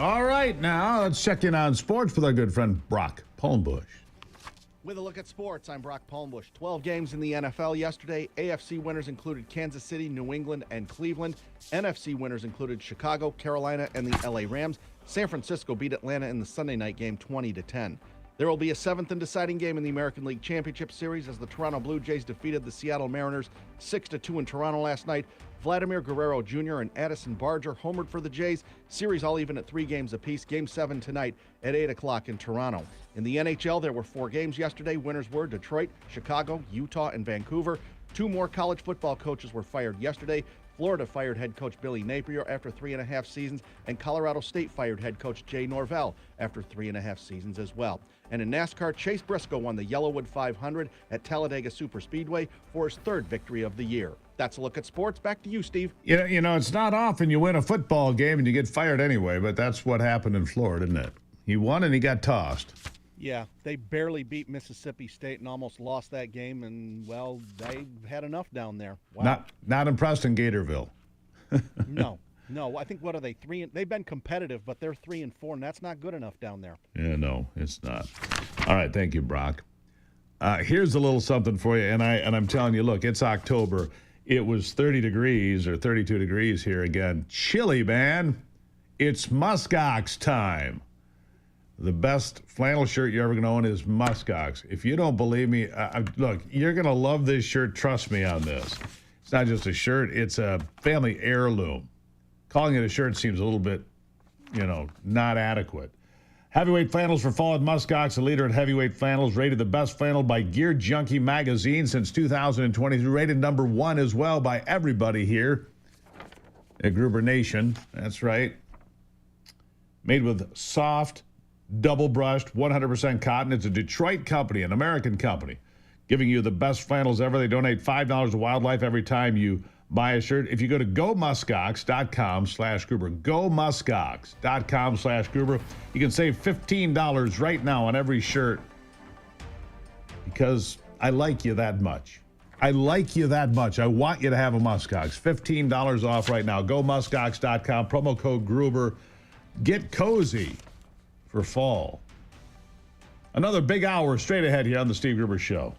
All right, now let's check in on sports with our good friend Brock Palmbush. With a look at sports, I'm Brock Palmbush. 12 games in the NFL yesterday. AFC winners included Kansas City, New England, and Cleveland. NFC winners included Chicago, Carolina, and the LA Rams. San Francisco beat Atlanta in the Sunday night game 20-10. There will be a seventh and deciding game in the American League Championship Series as the Toronto Blue Jays defeated the Seattle Mariners 6-2 in Toronto last night. Vladimir Guerrero Jr. and Addison Barger homered for the Jays. Series all even at 3 games apiece. Game 7 tonight at 8 o'clock in Toronto. In the NHL, there were 4 games yesterday. Winners were Detroit, Chicago, Utah, and Vancouver. 2 more college football coaches were fired yesterday. Florida fired head coach Billy Napier after 3.5 seasons, and Colorado State fired head coach Jay Norvell after 3.5 seasons as well. And in NASCAR, Chase Briscoe won the Yellowwood 500 at Talladega Superspeedway for his 3rd victory of the year. That's a look at sports. Back to you, Steve. You know, it's not often you win a football game and you get fired anyway, but that's what happened in Florida, isn't it? He won and he got tossed. Yeah, they barely beat Mississippi State and almost lost that game, and, well, they had enough down there. Wow. Not impressed in Gatorville. No. I think, what are they, 3? They've been competitive, but they're 3-4, and that's not good enough down there. Yeah, no, it's not. All right, thank you, Brock. Here's a little something for you, and I'm telling you, look, it's October. It was 30 degrees or 32 degrees here again. Chilly, man. It's muskox time. The best flannel shirt you're ever going to own is muskox. If you don't believe me, look, you're going to love this shirt. Trust me on this. It's not just a shirt. It's a family heirloom. Calling it a shirt seems a little bit, not adequate. Heavyweight flannels for fall at muskox, the leader in heavyweight flannels, rated the best flannel by Gear Junkie magazine since 2023, rated number 1 as well by everybody here at Gruber Nation. That's right. Made with soft, double-brushed, 100% cotton. It's a Detroit company, an American company, giving you the best flannels ever. They donate $5 to wildlife every time you buy a shirt. If you go to gomuskox.com/Gruber, gomuskox.com/Gruber, you can save $15 right now on every shirt because I like you that much. I like you that much. I want you to have a muskox. $15 off right now. Gomuskox.com, promo code Gruber. Get cozy for fall. Another big hour straight ahead here on the Steve Gruber Show.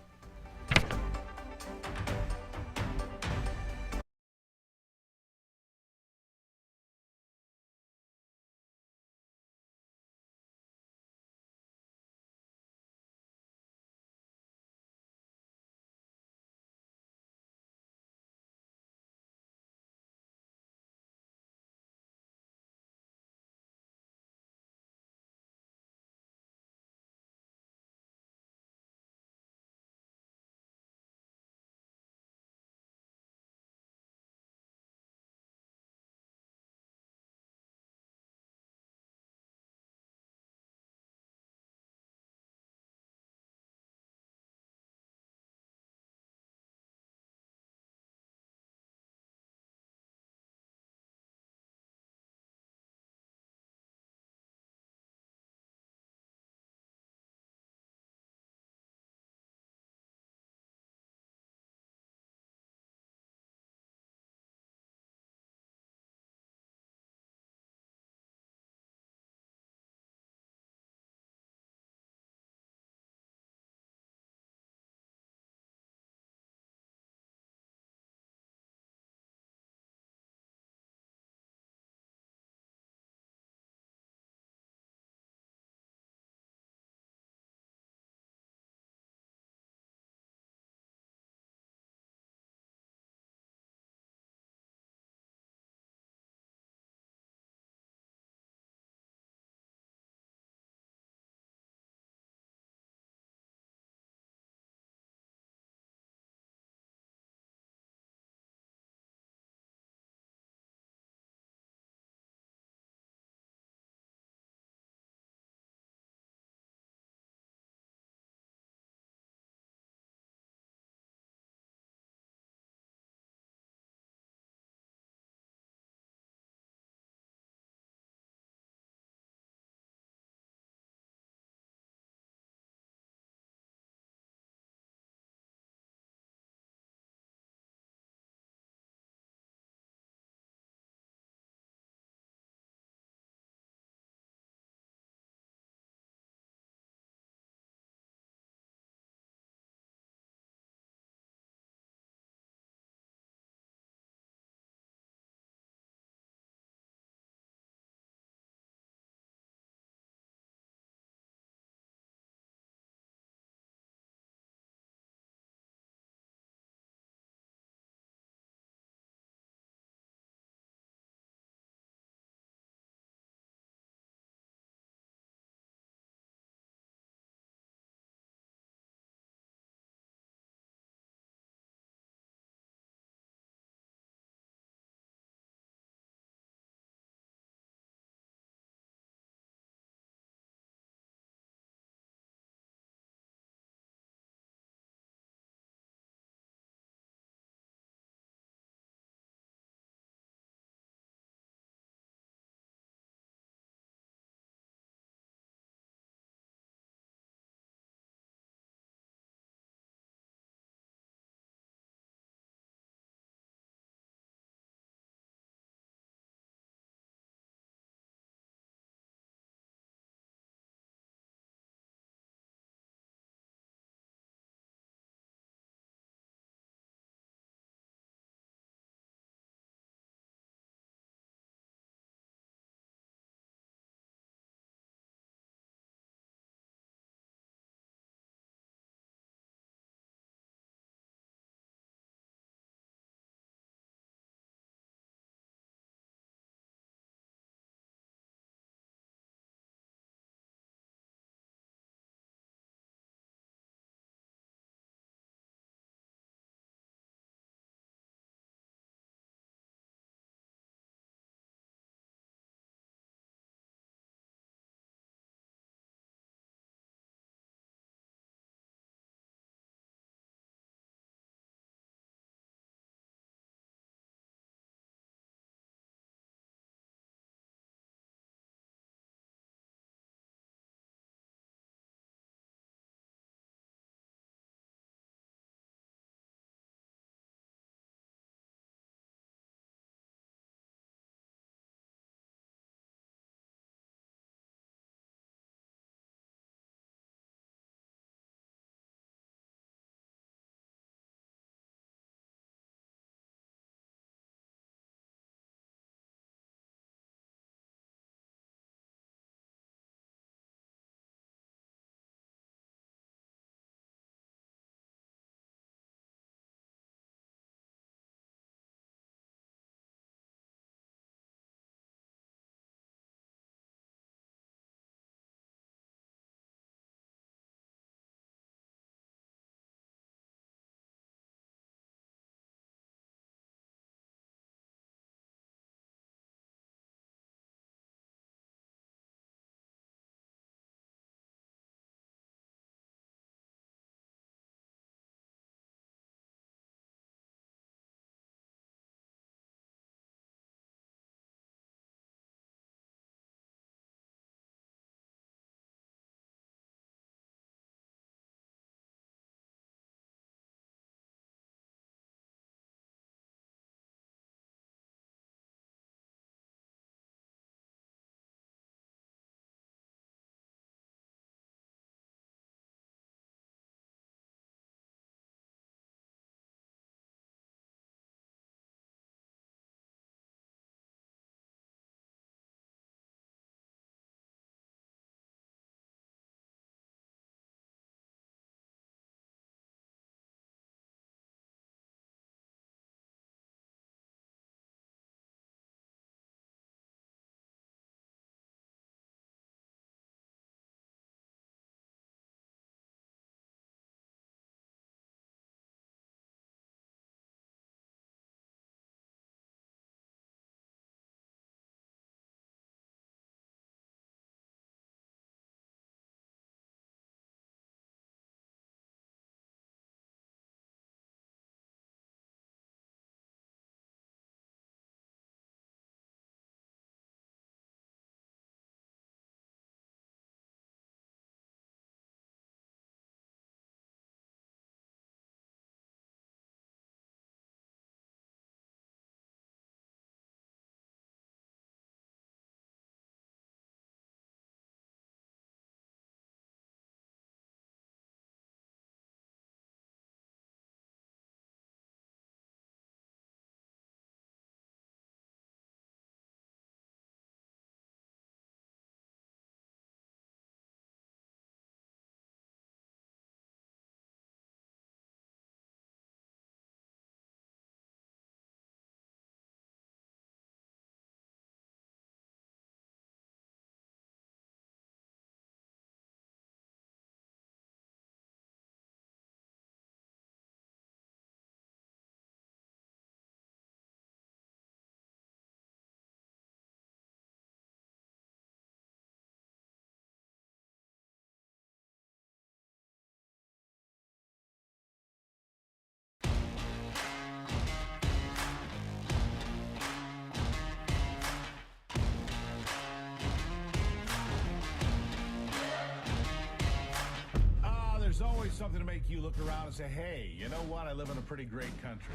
always something to make you look around and say, hey, you know what? I live in a pretty great country.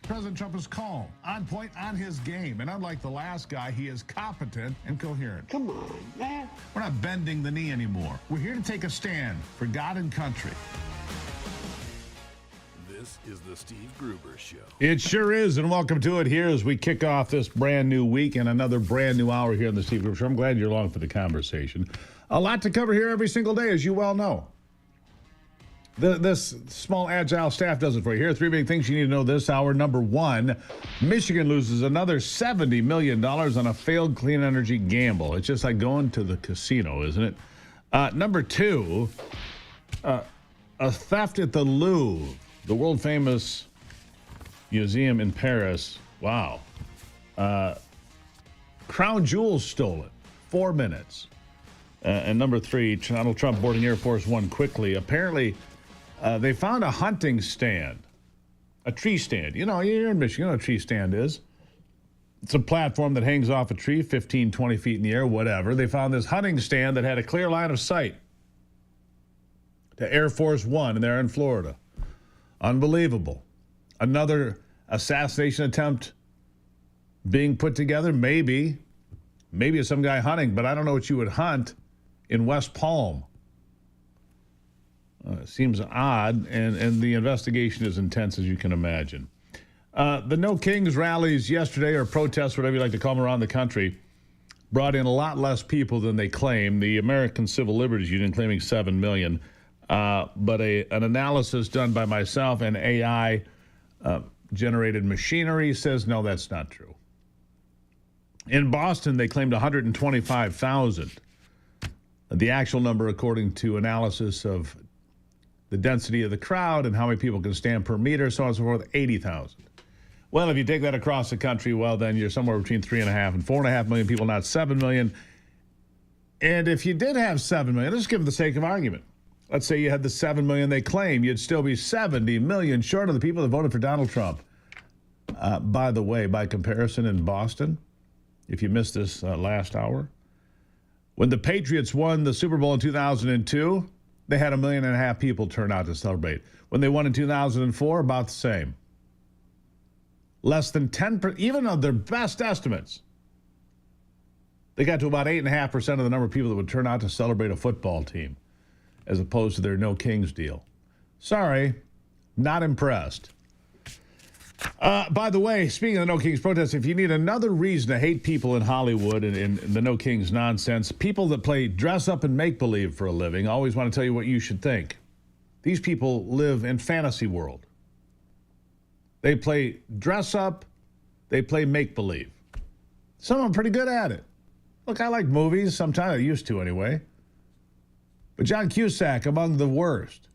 President Trump is calm, on point, on his game. And unlike the last guy, he is competent and coherent. Come on, man. We're not bending the knee anymore. We're here to take a stand for God and country. This is the Steve Gruber Show. It sure is, and welcome to it here as we kick off this brand new week and another brand new hour here on the Steve Gruber Show. I'm glad you're along for the conversation. A lot to cover here every single day, as you well know. This small, agile staff does it for you. Here are three big things you need to know this hour. Number one, Michigan loses another $70 million on a failed clean energy gamble. It's just like going to the casino, isn't it? Number two, a theft at the Louvre, the world-famous museum in Paris. Wow. Crown jewels stolen. 4 minutes. And number three, Donald Trump boarding Air Force One quickly. Apparently, they found a hunting stand, a tree stand. You know, you're in Michigan, you know what a tree stand is. It's a platform that hangs off a tree 15, 20 feet in the air, whatever. They found this hunting stand that had a clear line of sight to Air Force One, and they're in Florida. Unbelievable. Another assassination attempt being put together? Maybe. Maybe it's some guy hunting, but I don't know what you would hunt in West Palm. Seems odd, and the investigation is intense, as you can imagine. The No Kings rallies yesterday, or protests, whatever you like to call them, around the country, brought in a lot less people than they claim. The American Civil Liberties Union claiming 7 million. But an analysis done by myself and AI generated machinery says, no, that's not true. In Boston, they claimed 125,000. The actual number, according to analysis of the density of the crowd and how many people can stand per meter, so on and so forth, 80,000. Well, if you take that across the country, well, then you're somewhere between 3.5 and 4.5 million people, not 7 million. And if you did have 7 million, let's give it the sake of argument. Let's say you had the 7 million they claim, you'd still be 70 million short of the people that voted for Donald Trump. By the way, by comparison, in Boston, if you missed this last hour, when the Patriots won the Super Bowl in 2002, they had 1.5 million people turn out to celebrate. When they won in 2004, about the same. Less than 10%, even of their best estimates, they got to about 8.5% of the number of people that would turn out to celebrate a football team, as opposed to their No Kings deal. Sorry, not impressed. By the way, speaking of the No Kings protests, if you need another reason to hate people in Hollywood and the No Kings nonsense, people that play dress up and make-believe for a living always want to tell you what you should think. These people live in fantasy world. They play dress up, they play make-believe. Some of them are pretty good at it. Look, I like movies, sometimes I used to anyway. But John Cusack, among the worst,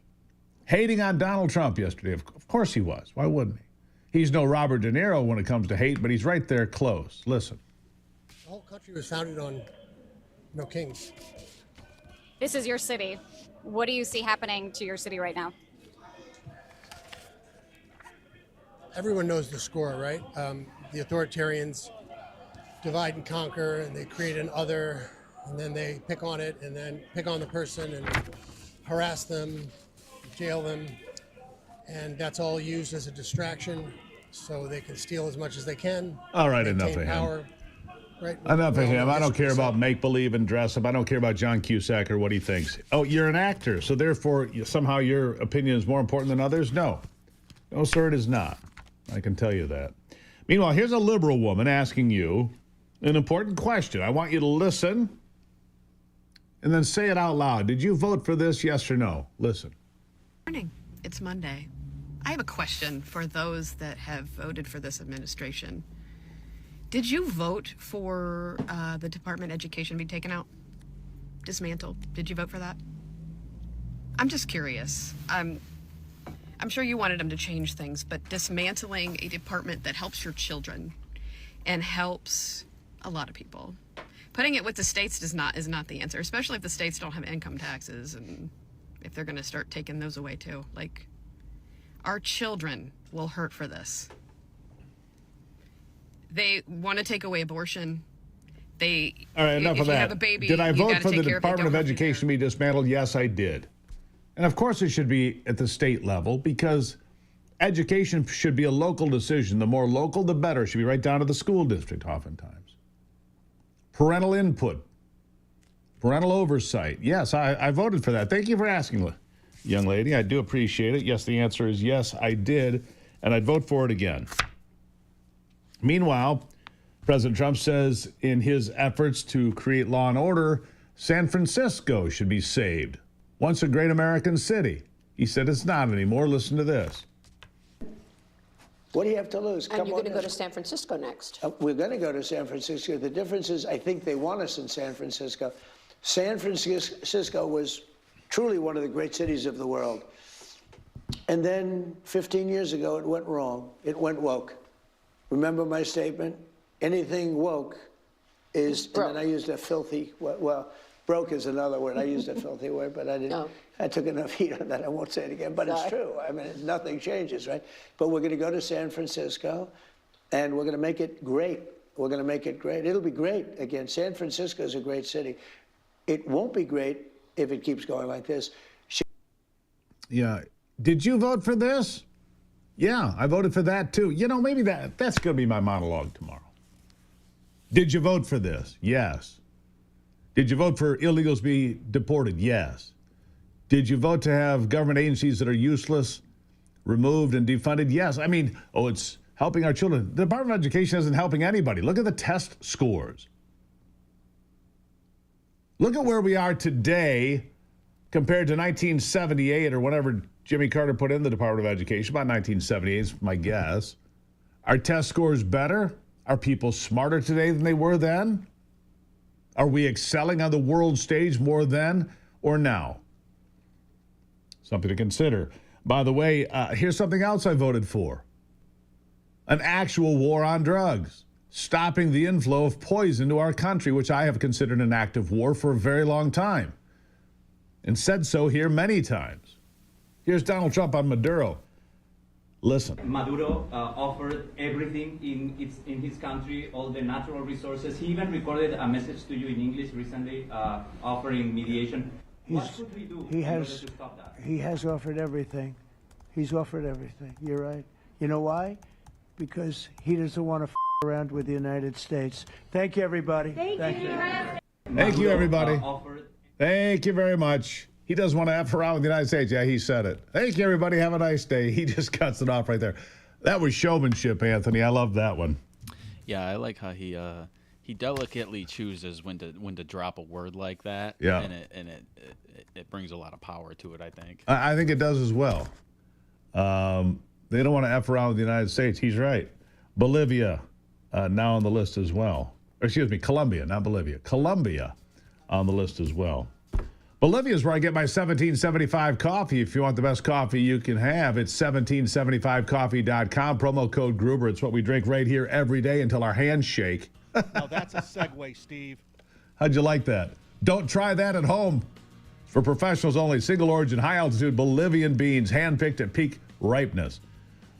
hating on Donald Trump yesterday. Of course he was. Why wouldn't he? He's no Robert De Niro when it comes to hate, but he's right there close. Listen. The whole country was founded on No Kings. This is your city. What do you see happening to your city right now? Everyone knows the score, right? The authoritarians divide and conquer, and they create an other, and then they pick on it, and then pick on the person and harass them, jail them, and that's all used as a distraction so they can steal as much as they can. All right, enough of power, him. Right? Enough of him. I don't care about make-believe and dress up. I don't care about John Cusack or what he thinks. Oh, you're an actor, so therefore somehow your opinion is more important than others? No. No, sir, it is not. I can tell you that. Meanwhile, here's a liberal woman asking you an important question. I want you to listen and then say it out loud. Did you vote for this, yes or no? Listen. Morning. It's Monday. I have a question for those that have voted for this administration. Did you vote for the Department of Education to be taken out? Dismantled? Did you vote for that? I'm just curious. I'm sure you wanted them to change things, but dismantling a department that helps your children and helps a lot of people. Putting it with the states is not the answer, especially if the states don't have income taxes and if they're going to start taking those away too. Like, our children will hurt for this. They want to take away abortion. they. All right, enough if of you that. have a baby, Did I you vote gotta for the take care Department of don't have to Education to be dismantled? Yes, I did. And of course, it should be at the state level because education should be a local decision. The more local, the better. It should be right down to the school district, oftentimes. Parental input, parental oversight. Yes, I voted for that. Thank you for asking, young lady. I do appreciate it. Yes, the answer is yes, I did. And I'd vote for it again. Meanwhile, President Trump says in his efforts to create law and order, San Francisco should be saved. Once a great American city. He said it's not anymore. Listen to this. What do you have to lose? And you're going to go to San Francisco next. We're going to go to San Francisco. The difference is I think they want us in San Francisco. San Francisco was truly one of the great cities of the world. And then 15 years ago, it went wrong. It went woke. Remember my statement? Anything woke is, and then I used a filthy, well, broke is another word. I used a filthy word, but I didn't. No. I took enough heat on that. I won't say it again, but it's true. I mean, nothing changes, right? But we're going to go to San Francisco, and we're going to make it great. We're going to make it great. It'll be great. Again, San Francisco is a great city. It won't be great if it keeps going like this. Yeah. Did you vote for this? Yeah, I voted for that too. You know, maybe that's going to be my monologue tomorrow. Did you vote for this? Yes. Did you vote for illegals be deported? Yes. Did you vote to have government agencies that are useless removed and defunded? Yes. I mean, it's helping our children. The Department of Education isn't helping anybody. Look at the test scores. Look at where we are today compared to 1978 or whatever Jimmy Carter put in the Department of Education, about 1978 is my guess. Are test scores better? Are people smarter today than they were then? Are we excelling on the world stage more then or now? Something to consider. By the way, here's something else I voted for. An actual war on drugs. Stopping the inflow of poison to our country, which I have considered an act of war for a very long time. And said so here many times. Here's Donald Trump on Maduro. Listen. Maduro offered everything in his country, all the natural resources. He even recorded a message to you in English recently, offering mediation. What should we do in order to stop that? He has offered everything. He's offered everything. You're right. You know why? Because he doesn't want to around with the United States. Thank you, everybody. Thank you, everybody. Thank you very much. He doesn't want to F around with the United States. Yeah, he said it. Thank you, everybody. Have a nice day. He just cuts it off right there. That was showmanship, Anthony. I love that one. Yeah, I like how he delicately chooses when to drop a word like that. Yeah. And it brings a lot of power to it, I think. I think it does as well. They don't want to F around with the United States. He's right. Bolivia now on the list as well. Or excuse me, Colombia, not Bolivia. Colombia on the list as well. Bolivia is where I get my 1775 coffee. If you want the best coffee you can have, it's 1775coffee.com. Promo code Gruber. It's what we drink right here every day until our hands shake. Now that's a segue, Steve. How'd you like that? Don't try that at home. It's for professionals only. Single origin, high altitude Bolivian beans, handpicked at peak ripeness.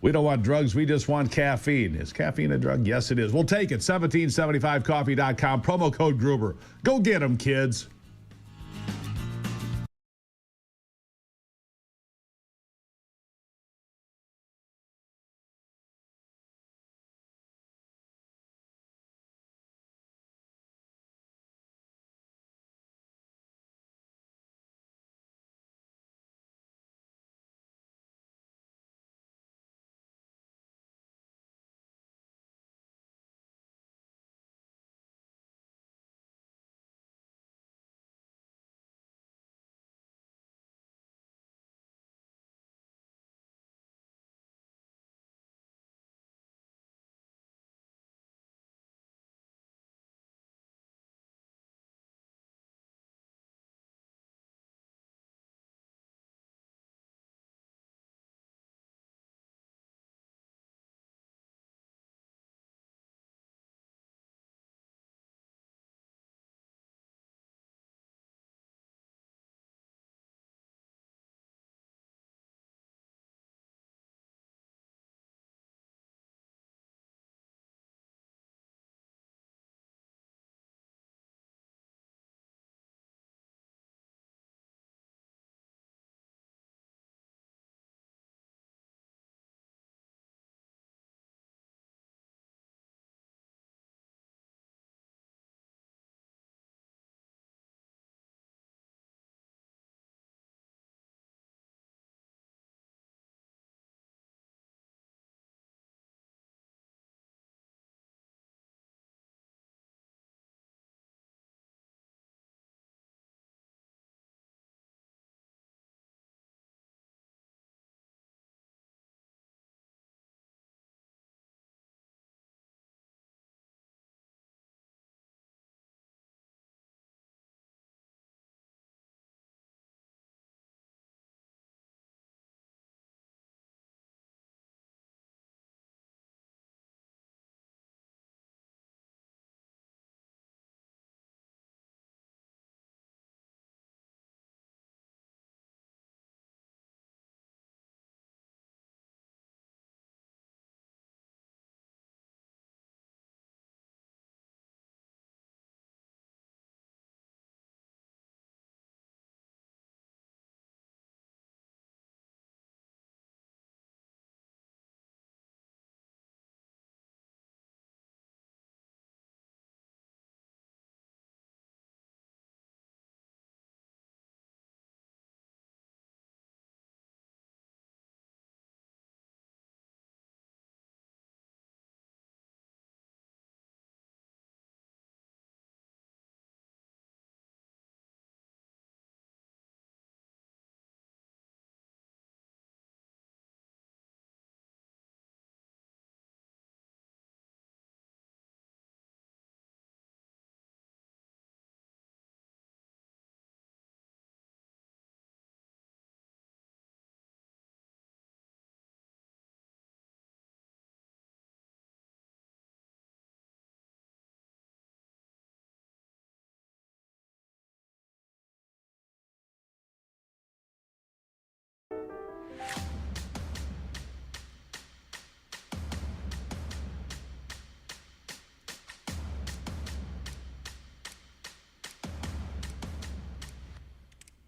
We don't want drugs. We just want caffeine. Is caffeine a drug? Yes, it is. We'll take it. 1775coffee.com. Promo code Gruber. Go get them, kids.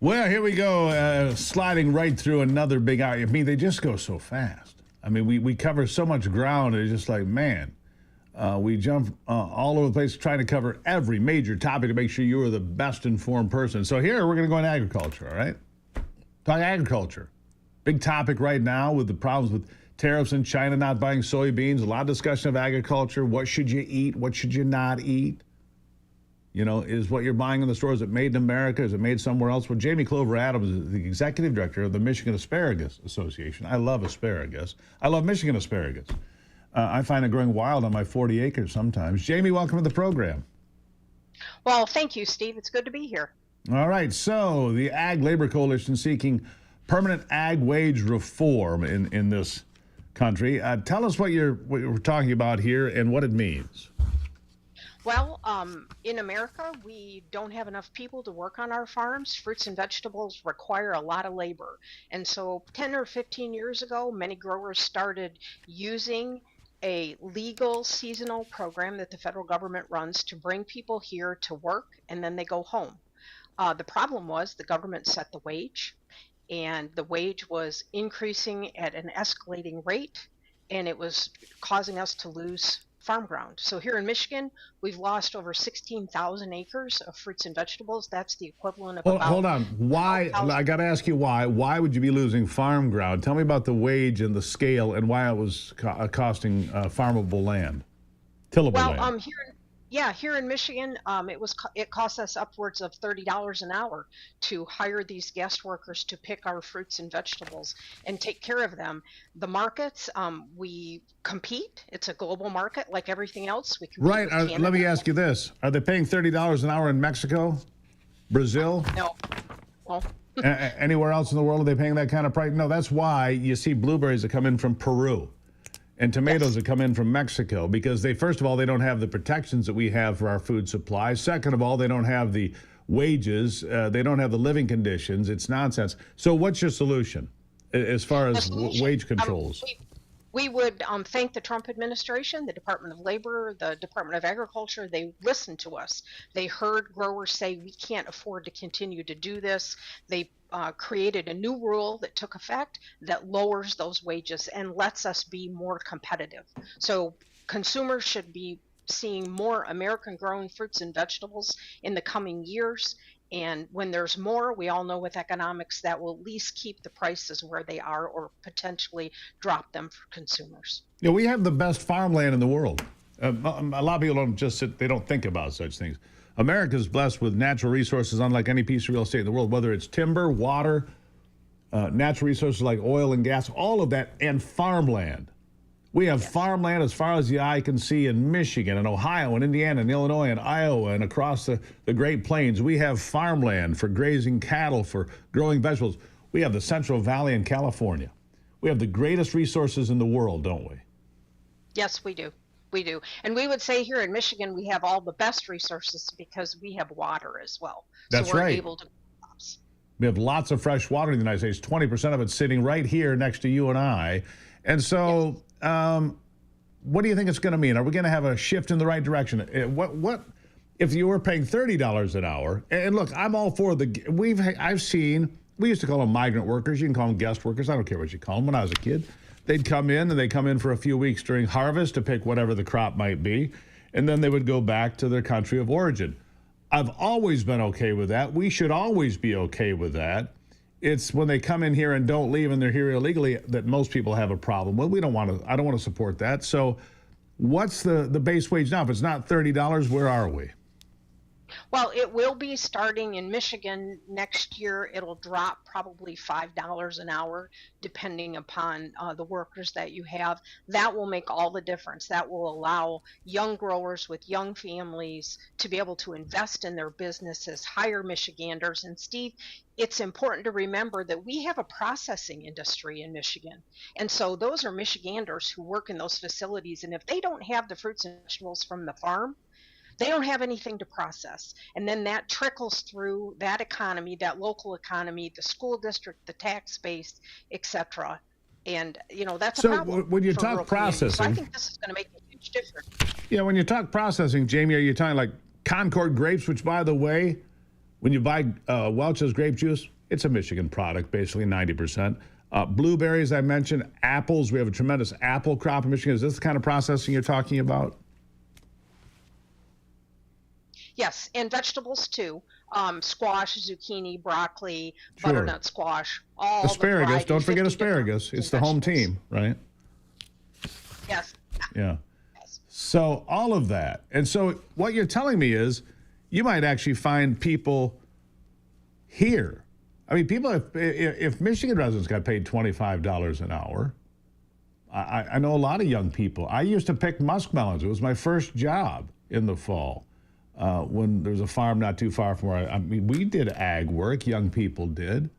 Well, here we go, sliding right through another big hour. I mean, they just go so fast. I mean, we cover so much ground. It's just like, man, we jump all over the place trying to cover every major topic to make sure you are the best informed person. So here we're going to go into agriculture, all right? Talk agriculture. Big topic right now with the problems with tariffs in China not buying soybeans. A lot of discussion of agriculture. What should you eat? What should you not eat? You know, is what you're buying in the stores, is it made in America? Is it made somewhere else? Well, Jamie Clover Adams is the executive director of the Michigan Asparagus Association. I love asparagus. I love Michigan asparagus. I find it growing wild on my 40 acres sometimes. Jamie, welcome to the program. Well, thank you, Steve. It's good to be here. All right, so the Ag Labor Coalition seeking permanent ag wage reform in this country. Tell us what we're talking about here and what it means. Well, in America, we don't have enough people to work on our farms. Fruits and vegetables require a lot of labor. And so 10 or 15 years ago, many growers started using a legal seasonal program that the federal government runs to bring people here to work, and then they go home. The problem was the government set the wage, and the wage was increasing at an escalating rate, and it was causing us to lose farm ground. So here in Michigan, we've lost over 16,000 acres of fruits and vegetables. That's the equivalent of about... Hold on. Why? I got to ask you why. Why would you be losing farm ground? Tell me about the wage and the scale and why it was costing farmable land, tillable land. Here in Michigan, it cost us upwards of $30 an hour to hire these guest workers to pick our fruits and vegetables and take care of them. The markets, we compete. It's a global market like everything else. We compete right. with Canada. Let me ask you this: are they paying $30 an hour in Mexico, Brazil? No. Well. Anywhere else in the world are they paying that kind of price? No. That's why you see blueberries that come in from Peru. And tomatoes that come in from Mexico, because first of all, they don't have the protections that we have for our food supply. Second of all, they don't have the wages. They don't have the living conditions. It's nonsense. So what's your solution as far as wage controls? We would thank the Trump administration, the Department of Labor, the Department of Agriculture. They listened to us. They heard growers say, we can't afford to continue to do this. They created a new rule that took effect that lowers those wages and lets us be more competitive. So consumers should be seeing more American-grown fruits and vegetables in the coming years. And when there's more, we all know with economics that will at least keep the prices where they are or potentially drop them for consumers. Yeah, we have the best farmland in the world. A lot of people they don't think about such things. America is blessed with natural resources unlike any piece of real estate in the world, whether it's timber, water, natural resources like oil and gas, all of that, and farmland. We have farmland as far as the eye can see in Michigan and Ohio and Indiana and Illinois and Iowa and across the Great Plains. We have farmland for grazing cattle, for growing vegetables. We have the Central Valley in California. We have the greatest resources in the world, don't we? Yes, we do. We do. And we would say here in Michigan, we have all the best resources because we have water as well. That's so we're right. Able to crops. We have lots of fresh water in the United States. 20% of it's sitting right here next to you and I. And so... what do you think it's going to mean? Are we going to have a shift in the right direction? What if you were paying $30 an hour? And look, I'm all for we used to call them migrant workers. You can call them guest workers. I don't care what you call them. When I was a kid, they'd come in and they come in for a few weeks during harvest to pick whatever the crop might be. And then they would go back to their country of origin. I've always been okay with that. We should always be okay with that. It's when they come in here and don't leave and they're here illegally that most people have a problem. Well, I don't want to support that. So what's the base wage now? If it's not $30, where are we? Well, it will be starting in Michigan next year. It'll drop probably $5 an hour, depending upon the workers that you have. That will make all the difference. That will allow young growers with young families to be able to invest in their businesses, hire Michiganders. And Steve, it's important to remember that we have a processing industry in Michigan. And so those are Michiganders who work in those facilities. And if they don't have the fruits and vegetables from the farm, they don't have anything to process. And then that trickles through that economy, that local economy, the school district, the tax base, et cetera. And, that's a problem. So when you talk processing, so I think this is going to make a huge difference. Yeah, when you talk processing, Jamie, are you talking like Concord grapes, which, by the way, When you buy Welch's grape juice, it's a Michigan product, basically 90%. Blueberries, I mentioned. Apples, we have a tremendous apple crop in Michigan. Is this the kind of processing you're talking about? Yes, and vegetables too. Squash, zucchini, broccoli, Sure. butternut squash, all Asparagus, the don't forget 50 different asparagus. It's the home team, right? Yes. Yeah. So all of that. And so what you're telling me is you might actually find people here. I mean, people, if Michigan residents got paid $25 an hour, I know a lot of young people. I used to pick muskmelons. It was my first job in the fall when there's a farm not too far from where I mean, we did ag work. Young people did.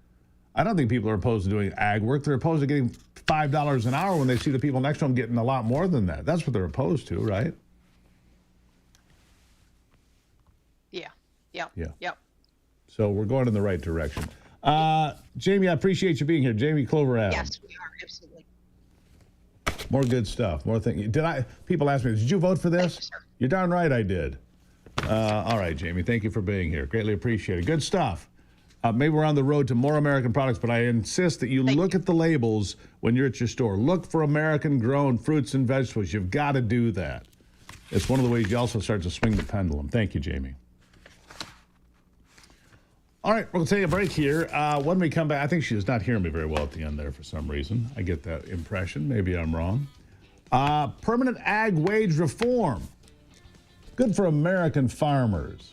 I don't think people are opposed to doing ag work. They're opposed to getting $5 an hour when they see the people next to them getting a lot more than that. That's what they're opposed to, right? Yeah. Yep. Yeah. Yep. So we're going in the right direction. Jamie, I appreciate you being here. Jamie Clover Adams. Yes, we are absolutely. More good stuff. More things. People ask me, did you vote for this? You're darn right I did. All right, Jamie. Thank you for being here. Greatly appreciated. Good stuff. Maybe we're on the road to more American products, but I insist that you look at the labels when you're at your store. Look for American-grown fruits and vegetables. You've got to do that. It's one of the ways you also start to swing the pendulum. Thank you, Jamie. All right, we'll take a break here. When we come back, I think she's not hearing me very well at the end there for some reason. I get that impression. Maybe I'm wrong. Permanent ag wage reform. Good for American farmers.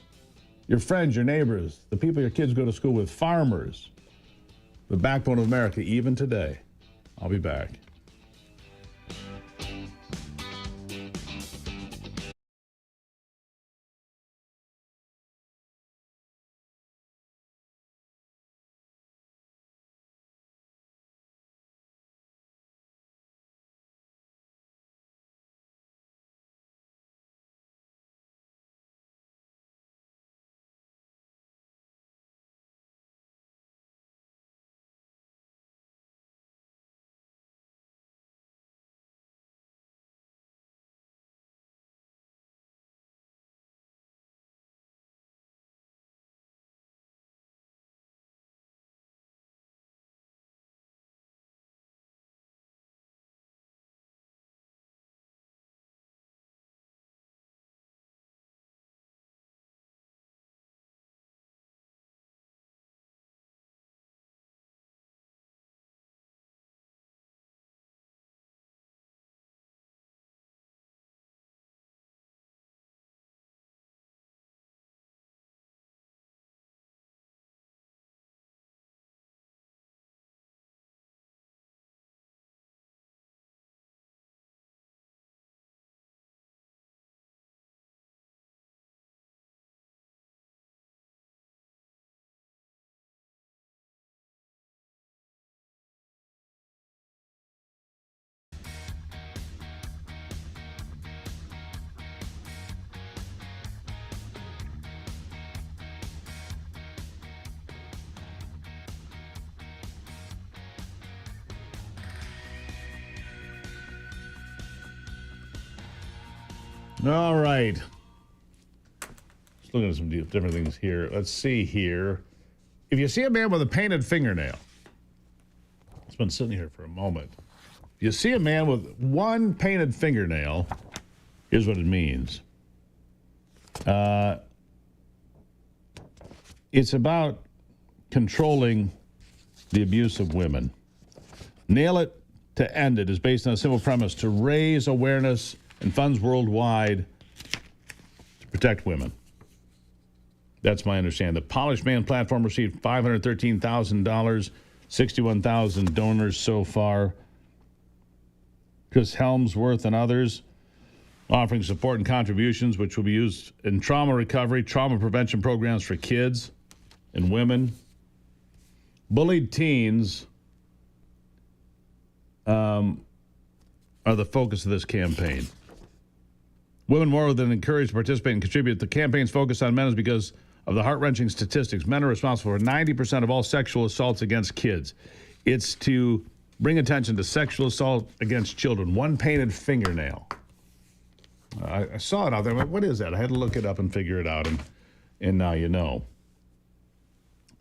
Your friends, your neighbors, the people your kids go to school with, farmers. The backbone of America, even today. I'll be back. All right. Just looking at some different things here. Let's see here. If you see a man with a painted fingernail, it's been sitting here for a moment. If you see a man with one painted fingernail, here's what it means. It's about controlling the abuse of women. Nail It to End It is based on a simple premise: to raise awareness and funds worldwide to protect women. That's my understanding. The Polished Man platform received $513,000, 61,000 donors so far. Chris Helmsworth and others offering support and contributions, which will be used in trauma recovery, trauma prevention programs for kids and women. Bullied teens are the focus of this campaign. Women more than encouraged to participate and contribute. The campaign's focus on men is because of the heart-wrenching statistics. Men are responsible for 90% of all sexual assaults against kids. It's to bring attention to sexual assault against children. One painted fingernail. I saw it out there. I went, what is that? I had to look it up and figure it out, and now you know.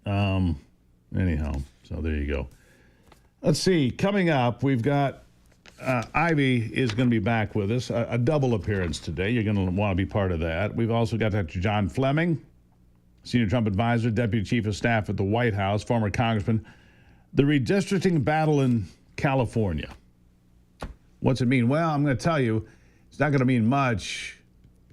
Anyhow, so there you go. Let's see. Coming up, we've got Ivy is going to be back with us. A double appearance today. You're going to want to be part of that. We've also got Dr. John Fleming, Senior Trump Advisor, Deputy Chief of Staff at the White House, former Congressman. The redistricting battle in California. What's it mean? Well, I'm going to tell you, it's not going to mean much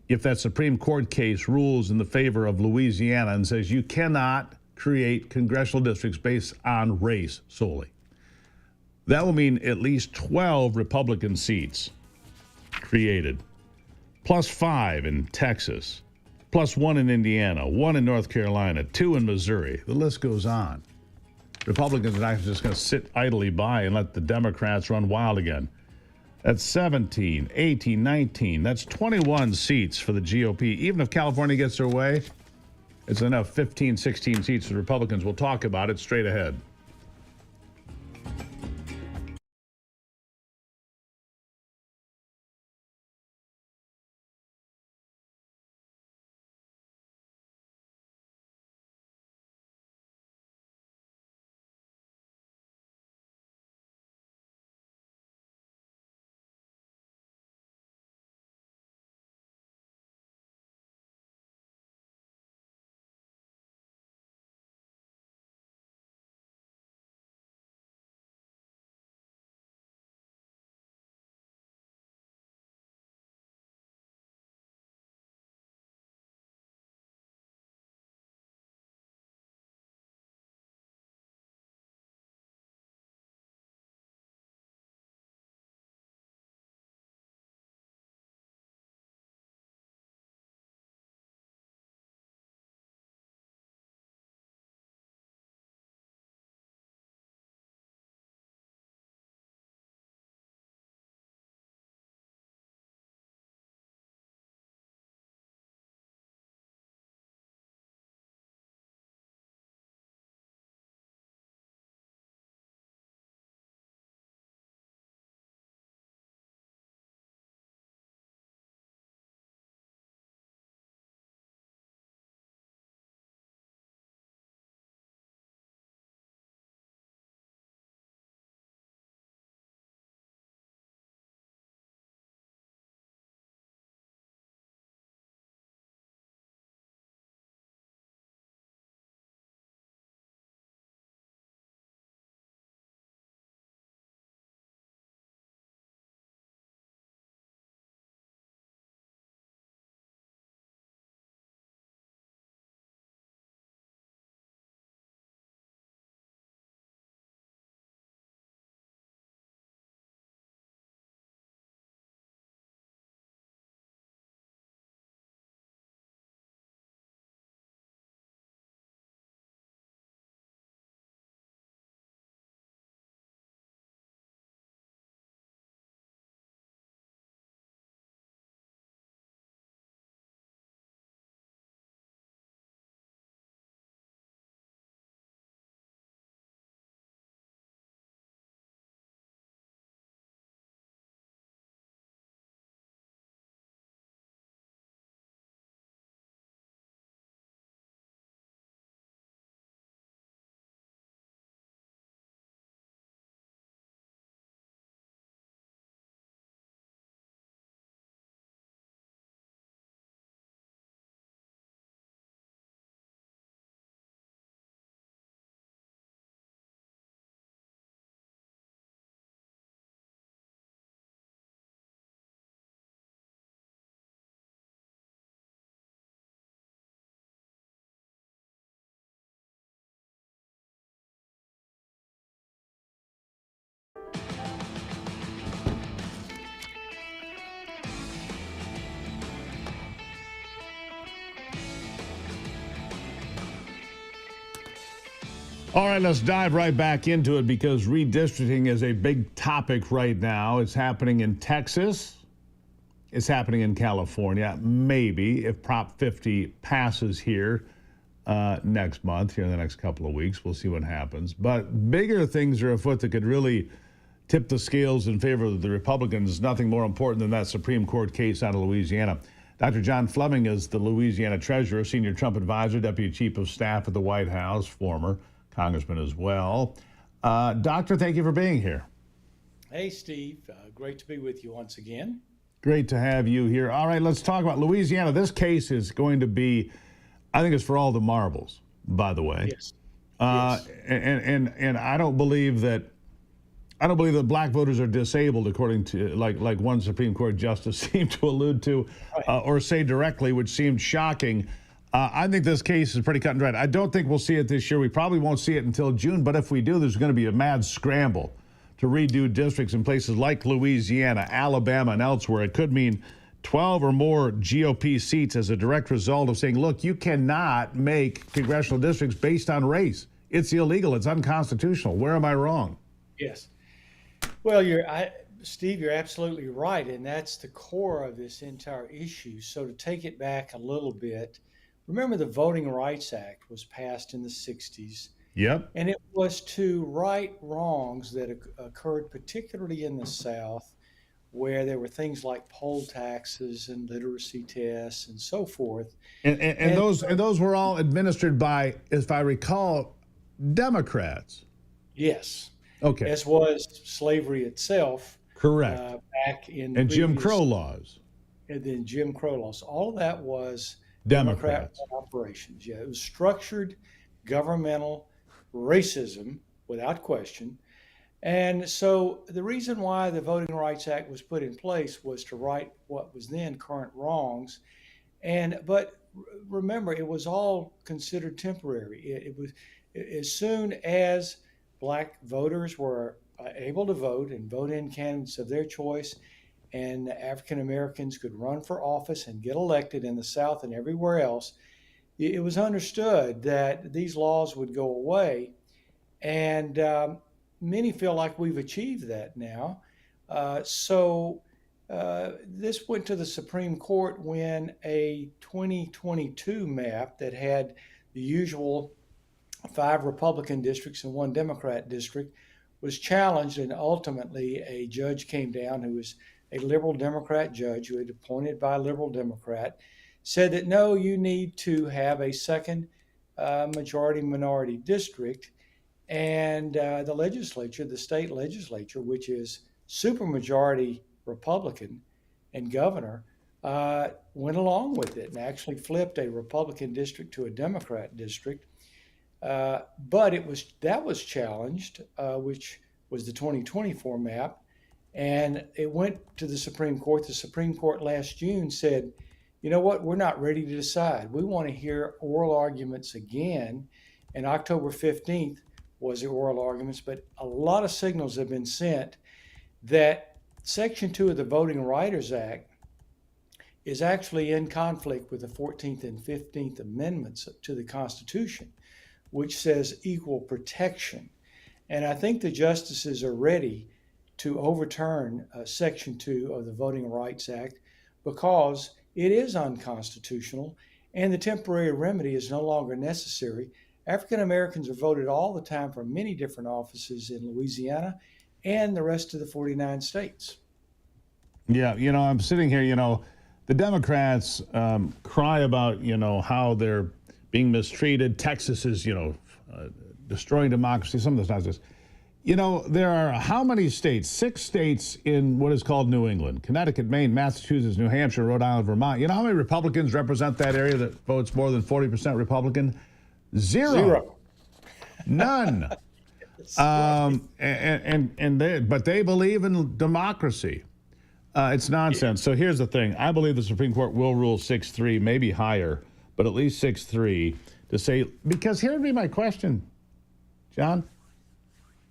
if that Supreme Court case rules in the favor of Louisiana and says you cannot create congressional districts based on race solely. That will mean at least 12 Republican seats created, plus 5 in Texas, plus 1 in Indiana, 1 in North Carolina, 2 in Missouri. The list goes on. Republicans are not just going to sit idly by and let the Democrats run wild again. That's 17, 18, 19. That's 21 seats for the GOP. Even if California gets their way, it's enough 15, 16 seats for the Republicans. We'll talk about it straight ahead. All right, let's dive right back into it because redistricting is a big topic right now. It's happening in Texas. It's happening in California. Maybe if Prop 50 passes here next month, here in the next couple of weeks, we'll see what happens. But bigger things are afoot that could really tip the scales in favor of the Republicans. Nothing more important than that Supreme Court case out of Louisiana. Dr. John Fleming is the Louisiana Treasurer, Senior Trump Advisor, Deputy Chief of Staff at the White House, former Congressman as well. Doctor, thank you for being here. Hey, Steve. Great to be with you once again. Great to have you here. All right, let's talk about Louisiana. This case is going to be, I think it's for all the marbles, by the way. Yes. And I don't believe that black voters are disabled, according to like one Supreme Court justice seemed to allude to, or say directly, which seemed shocking. I think this case is pretty cut and dried. I don't think we'll see it this year. We probably won't see it until June. But if we do, there's going to be a mad scramble to redo districts in places like Louisiana, Alabama, and elsewhere. It could mean 12 or more GOP seats as a direct result of saying, look, you cannot make congressional districts based on race. It's illegal. It's unconstitutional. Where am I wrong? Yes. Well, Steve, you're absolutely right. And that's the core of this entire issue. So to take it back a little bit, remember the Voting Rights Act was passed in the 60s. Yep. And it was to right wrongs that occurred, particularly in the South, where there were things like poll taxes and literacy tests and so forth. And those were all administered by, if I recall, Democrats. Yes. Okay. As was slavery itself. Correct. Back in and Jim Crow laws. And then Jim Crow laws. All of that was Democrats. Democrat operations. Yeah, it was structured governmental racism without question. And so the reason why the Voting Rights Act was put in place was to right what was then current wrongs. But remember, it was all considered temporary. It was as soon as black voters were able to vote and vote in candidates of their choice, and African Americans could run for office and get elected in the South and everywhere else, it was understood that these laws would go away. And many feel like we've achieved that now. So this went to the Supreme Court when a 2022 map that had the usual 5 Republican districts and 1 Democrat district was challenged, and ultimately a judge came down who was a liberal Democrat judge who had appointed by a liberal Democrat, said that no, you need to have a second majority minority district. And the legislature, the state legislature, which is supermajority Republican and governor, went along with it and actually flipped a Republican district to a Democrat district. But that was challenged, which was the 2024 map, and it went to the Supreme Court. The Supreme Court last June said, you know what, we're not ready to decide. We want to hear oral arguments again. And October 15th was the oral arguments, but a lot of signals have been sent that Section 2 of the Voting Rights Act is actually in conflict with the 14th and 15th Amendments to the Constitution, which says equal protection. And I think the justices are ready to overturn Section 2 of the Voting Rights Act because it is unconstitutional and the temporary remedy is no longer necessary. African Americans are voted all the time for many different offices in Louisiana and the rest of the 49 states. Yeah, I'm sitting here, the Democrats cry about, how they're being mistreated. Texas is, destroying democracy. Some of this nonsense. There are how many states? 6 states in what is called New England: Connecticut, Maine, Massachusetts, New Hampshire, Rhode Island, Vermont. You know how many Republicans represent that area that votes more than 40% Republican? Zero. None. But they believe in democracy. It's nonsense. So here's the thing. I believe the Supreme Court will rule 6-3, maybe higher, but at least 6-3 to say, because here would be my question, John.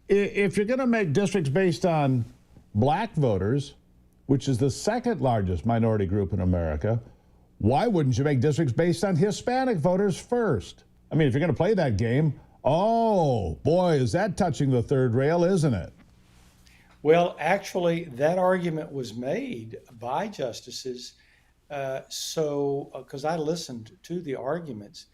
If you're going to make districts based on black voters, which is the second largest minority group in America, why wouldn't you make districts based on Hispanic voters first? I mean, if you're going to play that game, oh, boy, is that touching the third rail, isn't it? Well, actually, that argument was made by justices. Because I listened to the arguments,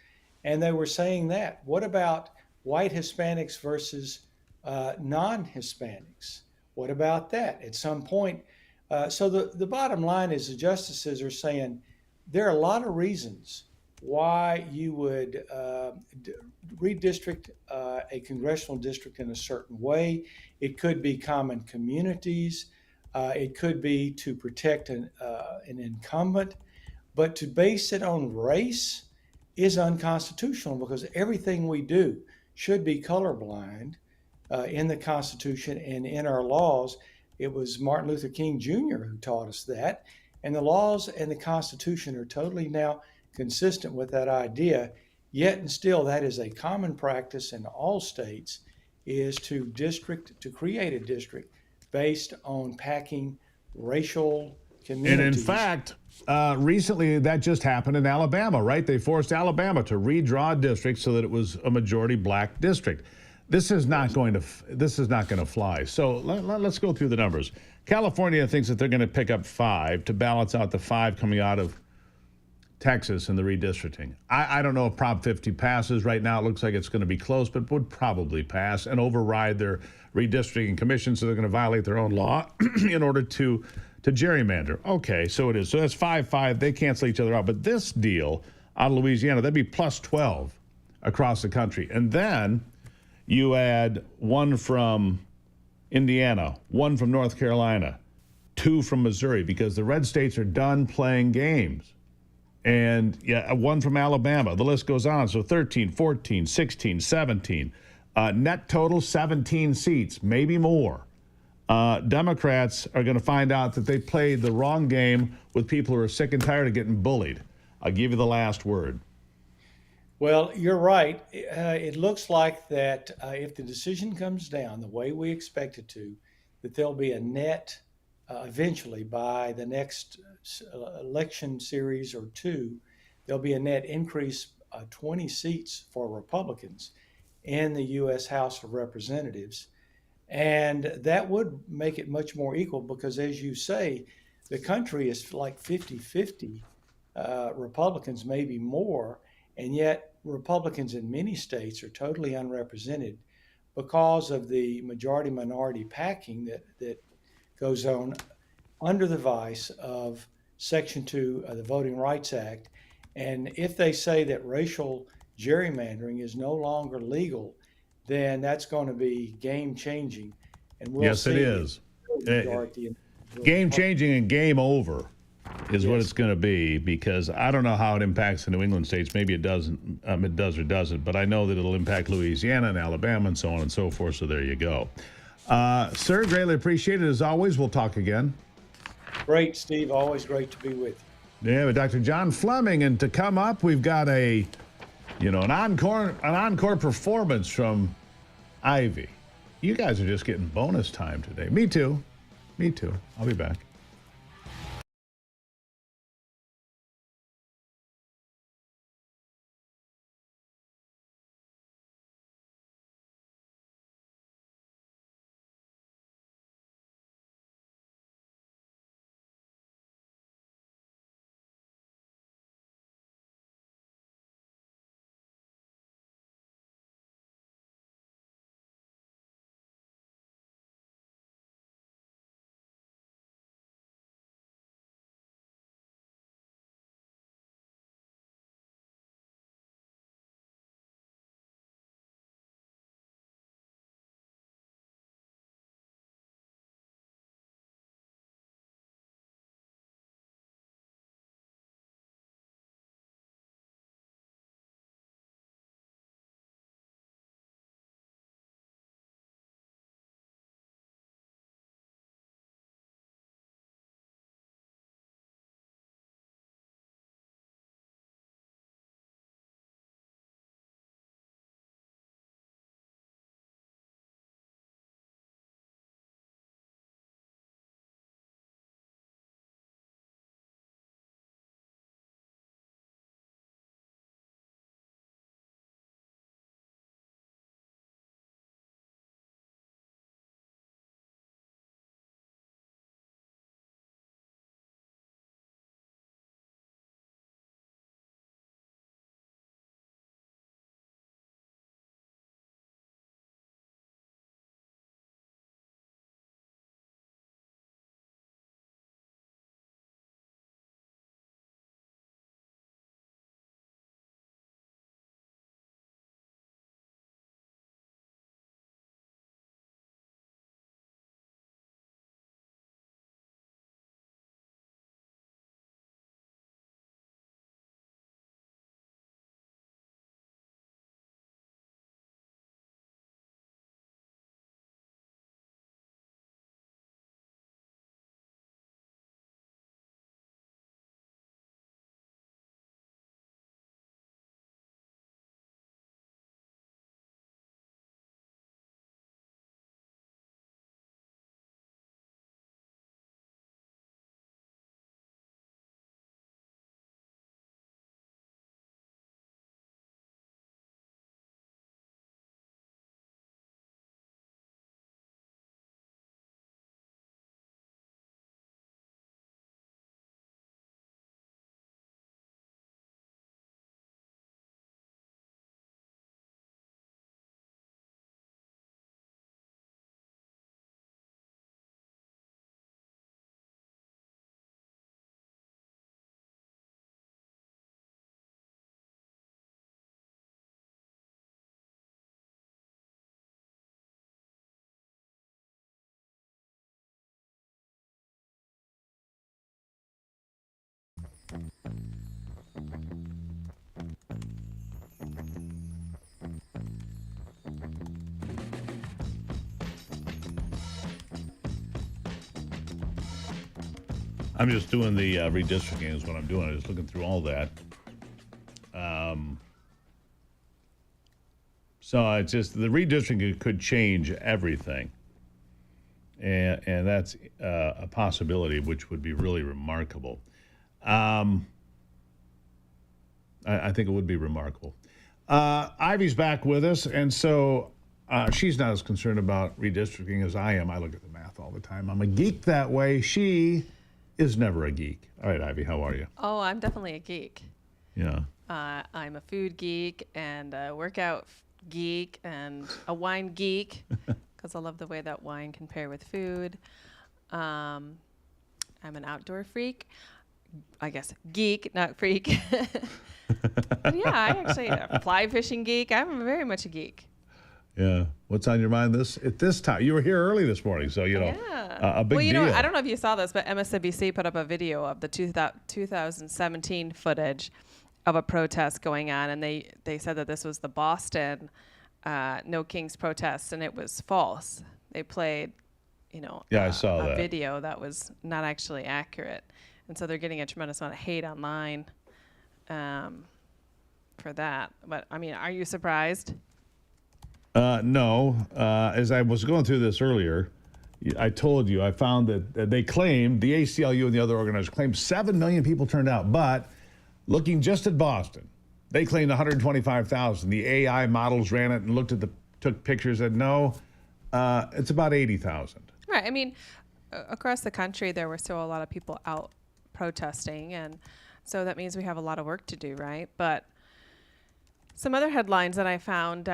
and they were saying that. What about white Hispanics versus non-Hispanics? What about that? At some point, so the bottom line is the justices are saying, there are a lot of reasons why you would redistrict a congressional district in a certain way. It could be common communities. It could be to protect an incumbent. But to base it on race is unconstitutional because everything we do should be colorblind in the Constitution and in our laws. It was Martin Luther King Jr. who taught us that. And the laws and the Constitution are totally now consistent with that idea. Yet and still, that is a common practice in all states, is to create a district based on packing racial communities. And in fact, recently that just happened in Alabama, right? They forced Alabama to redraw districts so that it was a majority black district. This is not going to fly. So let's go through the numbers. California thinks that they're going to pick up 5 to balance out the 5 coming out of Texas in the redistricting. I don't know if Prop 50 passes. Right now it looks like it's going to be close, but would probably pass and override their redistricting commission, so they're going to violate their own law in order to gerrymander. Okay, so it is. So that's 5-5. They cancel each other out. But this deal out of Louisiana, that'd be plus 12 across the country. And then you add 1 from Indiana, 1 from North Carolina, 2 from Missouri, because the red states are done playing games. And 1 from Alabama. The list goes on. So 13, 14, 16, 17. Net total 17 seats, maybe more. Democrats are going to find out that they played the wrong game with people who are sick and tired of getting bullied. I'll give you the last word. Well, you're right. It looks like that if the decision comes down the way we expect it to, that there'll be a net eventually by the next election series or 2, there'll be a net increase 20 seats for Republicans in the U.S. House of Representatives. And that would make it much more equal because, as you say, the country is like 50-50, Republicans, maybe more, and yet Republicans in many states are totally unrepresented because of the majority-minority packing that goes on under the vice of Section 2 of the Voting Rights Act. And if they say that racial gerrymandering is no longer legal, then that's going to be game-changing. And we'll Yes, see it is. Game-changing and game over is what it's going to be, because I don't know how it impacts the New England states. Maybe it doesn't. It does or doesn't. But I know that it'll impact Louisiana and Alabama and so on and so forth. So there you go. Sir, greatly appreciated as always. We'll talk again. Great, Steve. Always great to be with you. Yeah, with Dr. John Fleming. And to come up, we've got an encore performance from Ivy. You guys are just getting bonus time today. Me too. I'll be back. I'm just doing the redistricting is what I'm doing. I'm just looking through all that. So it's just the redistricting could change everything. And that's a possibility, which would be really remarkable. I think it would be remarkable. Ivy's back with us, and so she's not as concerned about redistricting as I am. I look at the math all the time. I'm a geek that way. She is never a geek. All right, Ivy, how are you? Oh, I'm definitely a geek. Yeah. I'm a food geek and a workout geek and a wine geek because I love the way that wine can pair with food. I'm an outdoor freak. I guess geek, not freak. But yeah, I actually a fly fishing geek. I'm very much a geek. Yeah. What's on your mind at this time? You were here early this morning, so a big well, you deal. know, I don't know if you saw this, but MSNBC put up a video of the 2017 footage of a protest going on, and they said that this was the Boston No Kings protests, and it was false. They played, I saw a that video that was not actually accurate, and so they're getting a tremendous amount of hate online for that. But I mean, are you surprised? No. As I was going through this earlier, I told you I found that they claimed, the ACLU and the other organizers claimed 7 million people turned out. But looking just at Boston, they claimed 125,000. The AI models ran it and took pictures and no, it's about 80,000. Right. I mean, across the country, there were still a lot of people out protesting. And so that means we have a lot of work to do, right? But some other headlines that I found,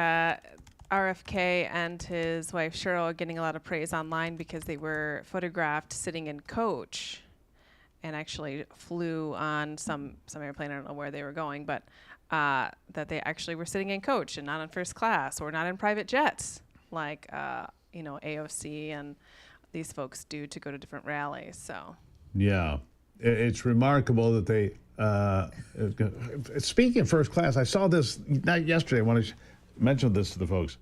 RFK and his wife Cheryl are getting a lot of praise online because they were photographed sitting in coach and actually flew on some airplane. I don't know where they were going, but that they actually were sitting in coach and not in first class or not in private jets like AOC and these folks do to go to different rallies. So yeah, it's remarkable that they speaking of first class, I saw this not yesterday. I want to mention this to the folks.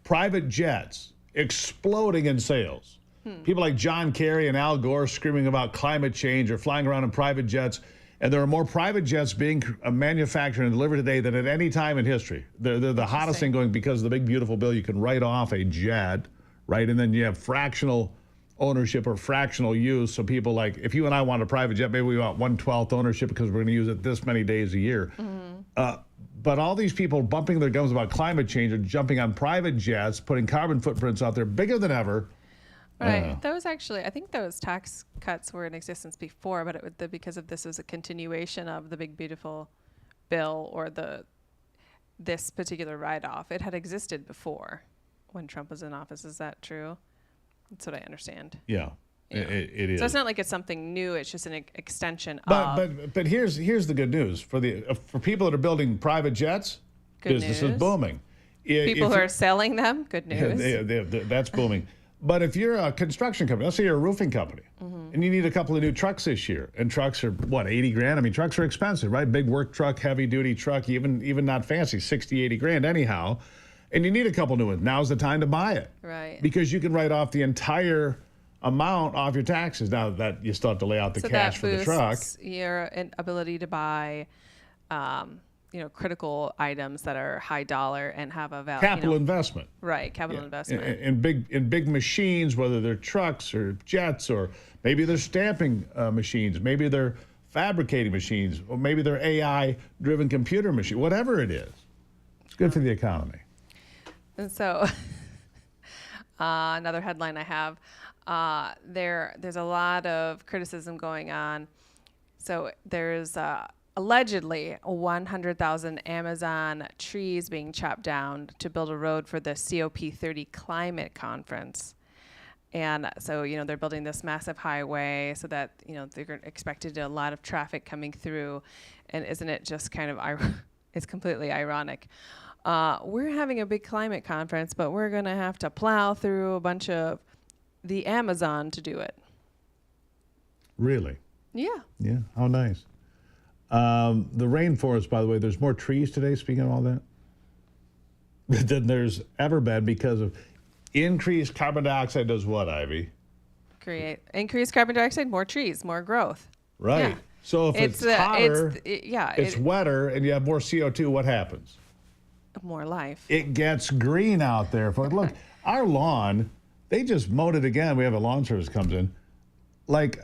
Private jets exploding in sales. People like John Kerry and Al Gore screaming about climate change or flying around in private jets. And there are more private jets being manufactured and delivered today than at any time in history. They're the hottest thing going because of the big, beautiful bill. You can write off a jet, right? And then you have fractional ownership or fractional use. So people like, if you and I want a private jet, maybe we want 1/12 ownership because we're going to use it this many days a year. But all these people bumping their gums about climate change are jumping on private jets, putting carbon footprints out there bigger than ever. Right. Those actually, I think those tax cuts were in existence before, but because of this was a continuation of the big beautiful bill or this particular write-off. It had existed before when Trump was in office. Is that true? That's what I understand. Yeah. It is. So it's not like it's something new. It's just an extension But here's the good news for people that are building private jets. Business is booming. People who are selling them, good news. That's booming. But if you're a construction company, let's say you're a roofing company, and you need a couple of new trucks this year, and trucks are what, 80 grand? I mean, trucks are expensive, right? Big work truck, heavy duty truck, even not fancy, 60, 80 grand anyhow. And you need a couple new ones. Now's the time to buy it. Right. Because you can write off the entire amount off your taxes. Now that you still have to lay out the cash for the truck. Your ability to buy, critical items that are high dollar and have a value. Capital investment. Right, capital investment. In big machines, whether they're trucks or jets, or maybe they're stamping machines, maybe they're fabricating machines, or maybe they're AI-driven computer machine. Whatever it is, it's good for the economy. And so, another headline I have. There's a lot of criticism going on. So there's allegedly 100,000 Amazon trees being chopped down to build a road for the COP30 climate conference. And so, they're building this massive highway so that, they're expected a lot of traffic coming through. And isn't it just kind of, it's completely ironic. We're having a big climate conference, but we're going to have to plow through a bunch of the Amazon to do it. Really? Yeah. Yeah. How nice. The rainforest, by the way, there's more trees today, speaking of all that, than there's ever been because of increased carbon dioxide does what, Ivy? Create increased carbon dioxide, more trees, more growth. Right. Yeah. So if it's hotter, it's it, wetter, and you have more CO2, what happens? more life. It gets green out there. Look, our lawn, they just mowed it again. We have a lawn service comes in like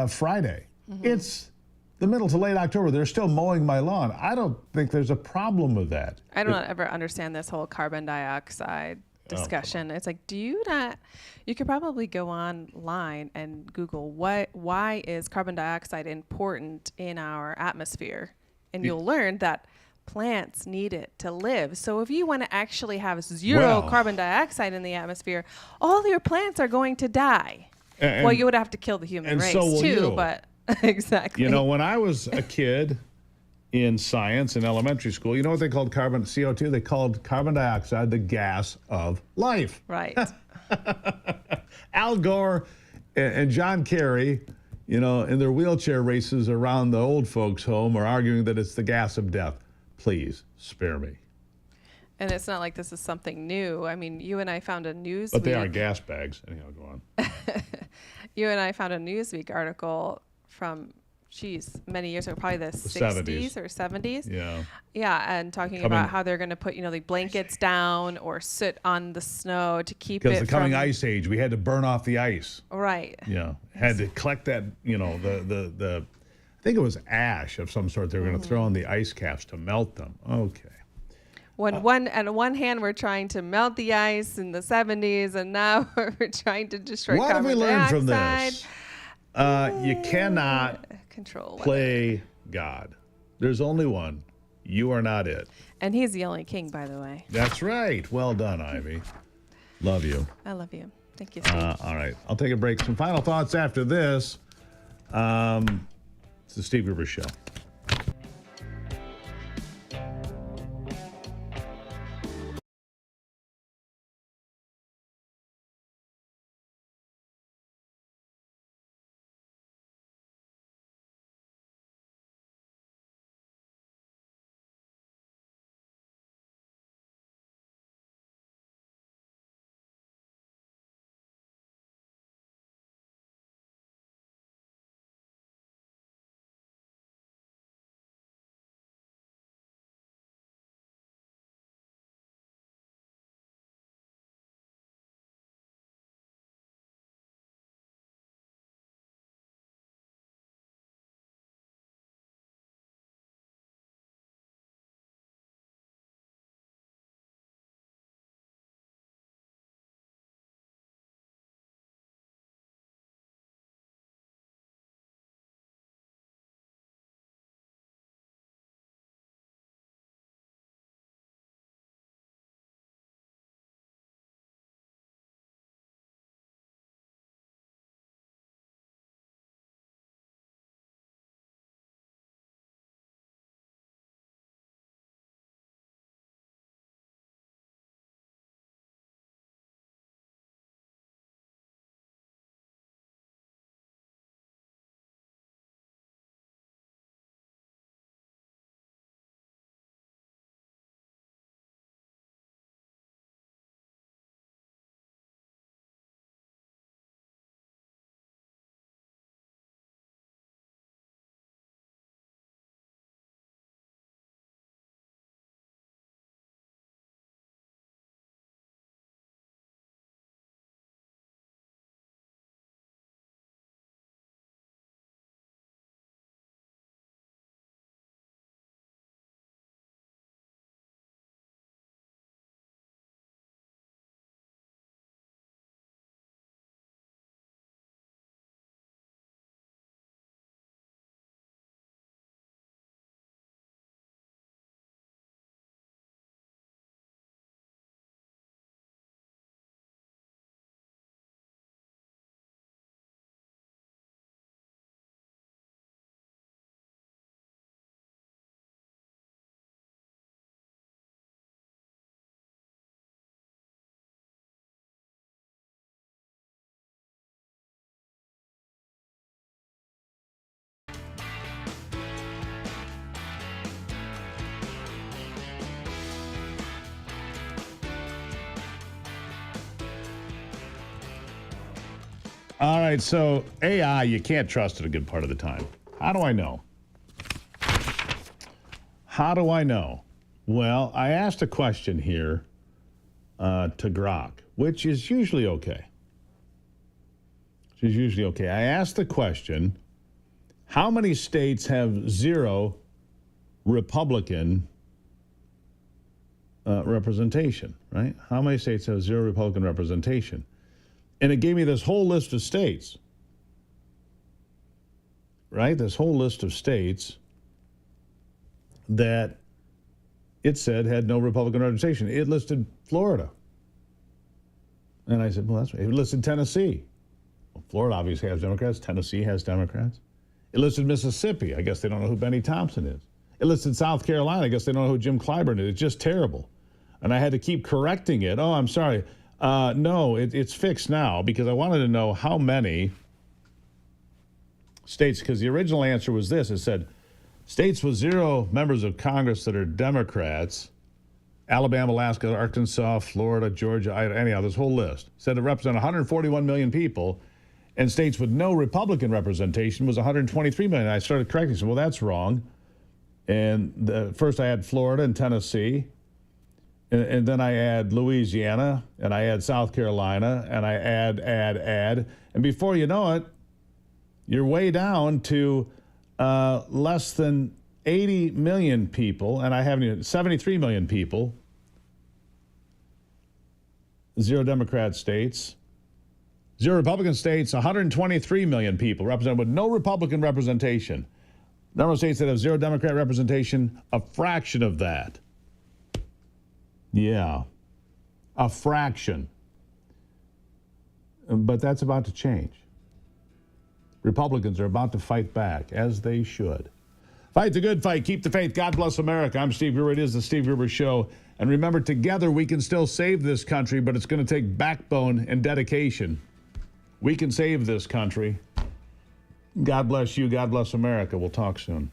Friday. It's the middle to late October. They're still mowing my lawn. I don't think there's a problem with that. I don't ever understand this whole carbon dioxide discussion. It's like, do you not? You could probably go online and Google why is carbon dioxide important in our atmosphere, and you'll learn that plants need it to live. So if you want to actually have zero carbon dioxide in the atmosphere, all your plants are going to die. Well, you would have to kill the human race so will too, you. but exactly. You know, when I was a kid in science in elementary school, you know what they called CO2? They called carbon dioxide the gas of life. Right. Al Gore and John Kerry, you know, in their wheelchair races around the old folks' home are arguing that it's the gas of death. Please spare me. And it's not like this is something new. I mean, you and I found a Newsweek. But they are gas bags. Anyhow, go on. You and I found a Newsweek article from, many years ago, probably the 60s or 70s. Yeah. Yeah, and talking about how they're going to put, the blankets down or sit on the snow to keep it because the coming ice age, we had to burn off the ice. Right. Yeah. Had to collect that, the I think it was ash of some sort they were going to throw on the ice caps to melt them. Okay. On one hand, we're trying to melt the ice in the 70s, and now we're trying to destroy what have we carbon learned from dioxide. this? You cannot play God. There's only one. You are not it. And he's the only king, by the way. That's right. Well done, Ivy. Love you. I love you. Thank you, Steve. All right. I'll take a break. Some final thoughts after this. It's the Steve Gruber Show. All right, so AI, you can't trust it a good part of the time. How do I know? How do I know? Well, I asked a question here to Grok, which is usually okay. Which is usually okay. I asked the question, how many states have zero Republican representation, right? How many states have zero Republican representation? And it gave me this whole list of states, right? This whole list of states that it said had no Republican representation. It listed Florida. And I said, well, that's right. It listed Tennessee. Well, Florida obviously has Democrats. Tennessee has Democrats. It listed Mississippi. I guess they don't know who Benny Thompson is. It listed South Carolina. I guess they don't know who Jim Clyburn is. It's just terrible. And I had to keep correcting it. Oh, I'm sorry. No, it's fixed now because I wanted to know how many states, because the original answer was this. It said, states with zero members of Congress that are Democrats, Alabama, Alaska, Arkansas, Florida, Georgia, anyhow, this whole list, said it represent 141 million people, and states with no Republican representation was 123 million. I started correcting, so well, that's wrong. And first I had Florida and Tennessee, and then I add Louisiana, and I add South Carolina, and I add, and before you know it, you're way down to less than 80 million people, and I haven't even 73 million people, zero Democrat states, zero Republican states, 123 million people represented with no Republican representation. Number of states that have zero Democrat representation, a fraction of that. Yeah, a fraction. But that's about to change. Republicans are about to fight back, as they should. Fight the good fight. Keep the faith. God bless America. I'm Steve Gruber. It is the Steve Gruber Show. And remember, together we can still save this country, but it's going to take backbone and dedication. We can save this country. God bless you. God bless America. We'll talk soon.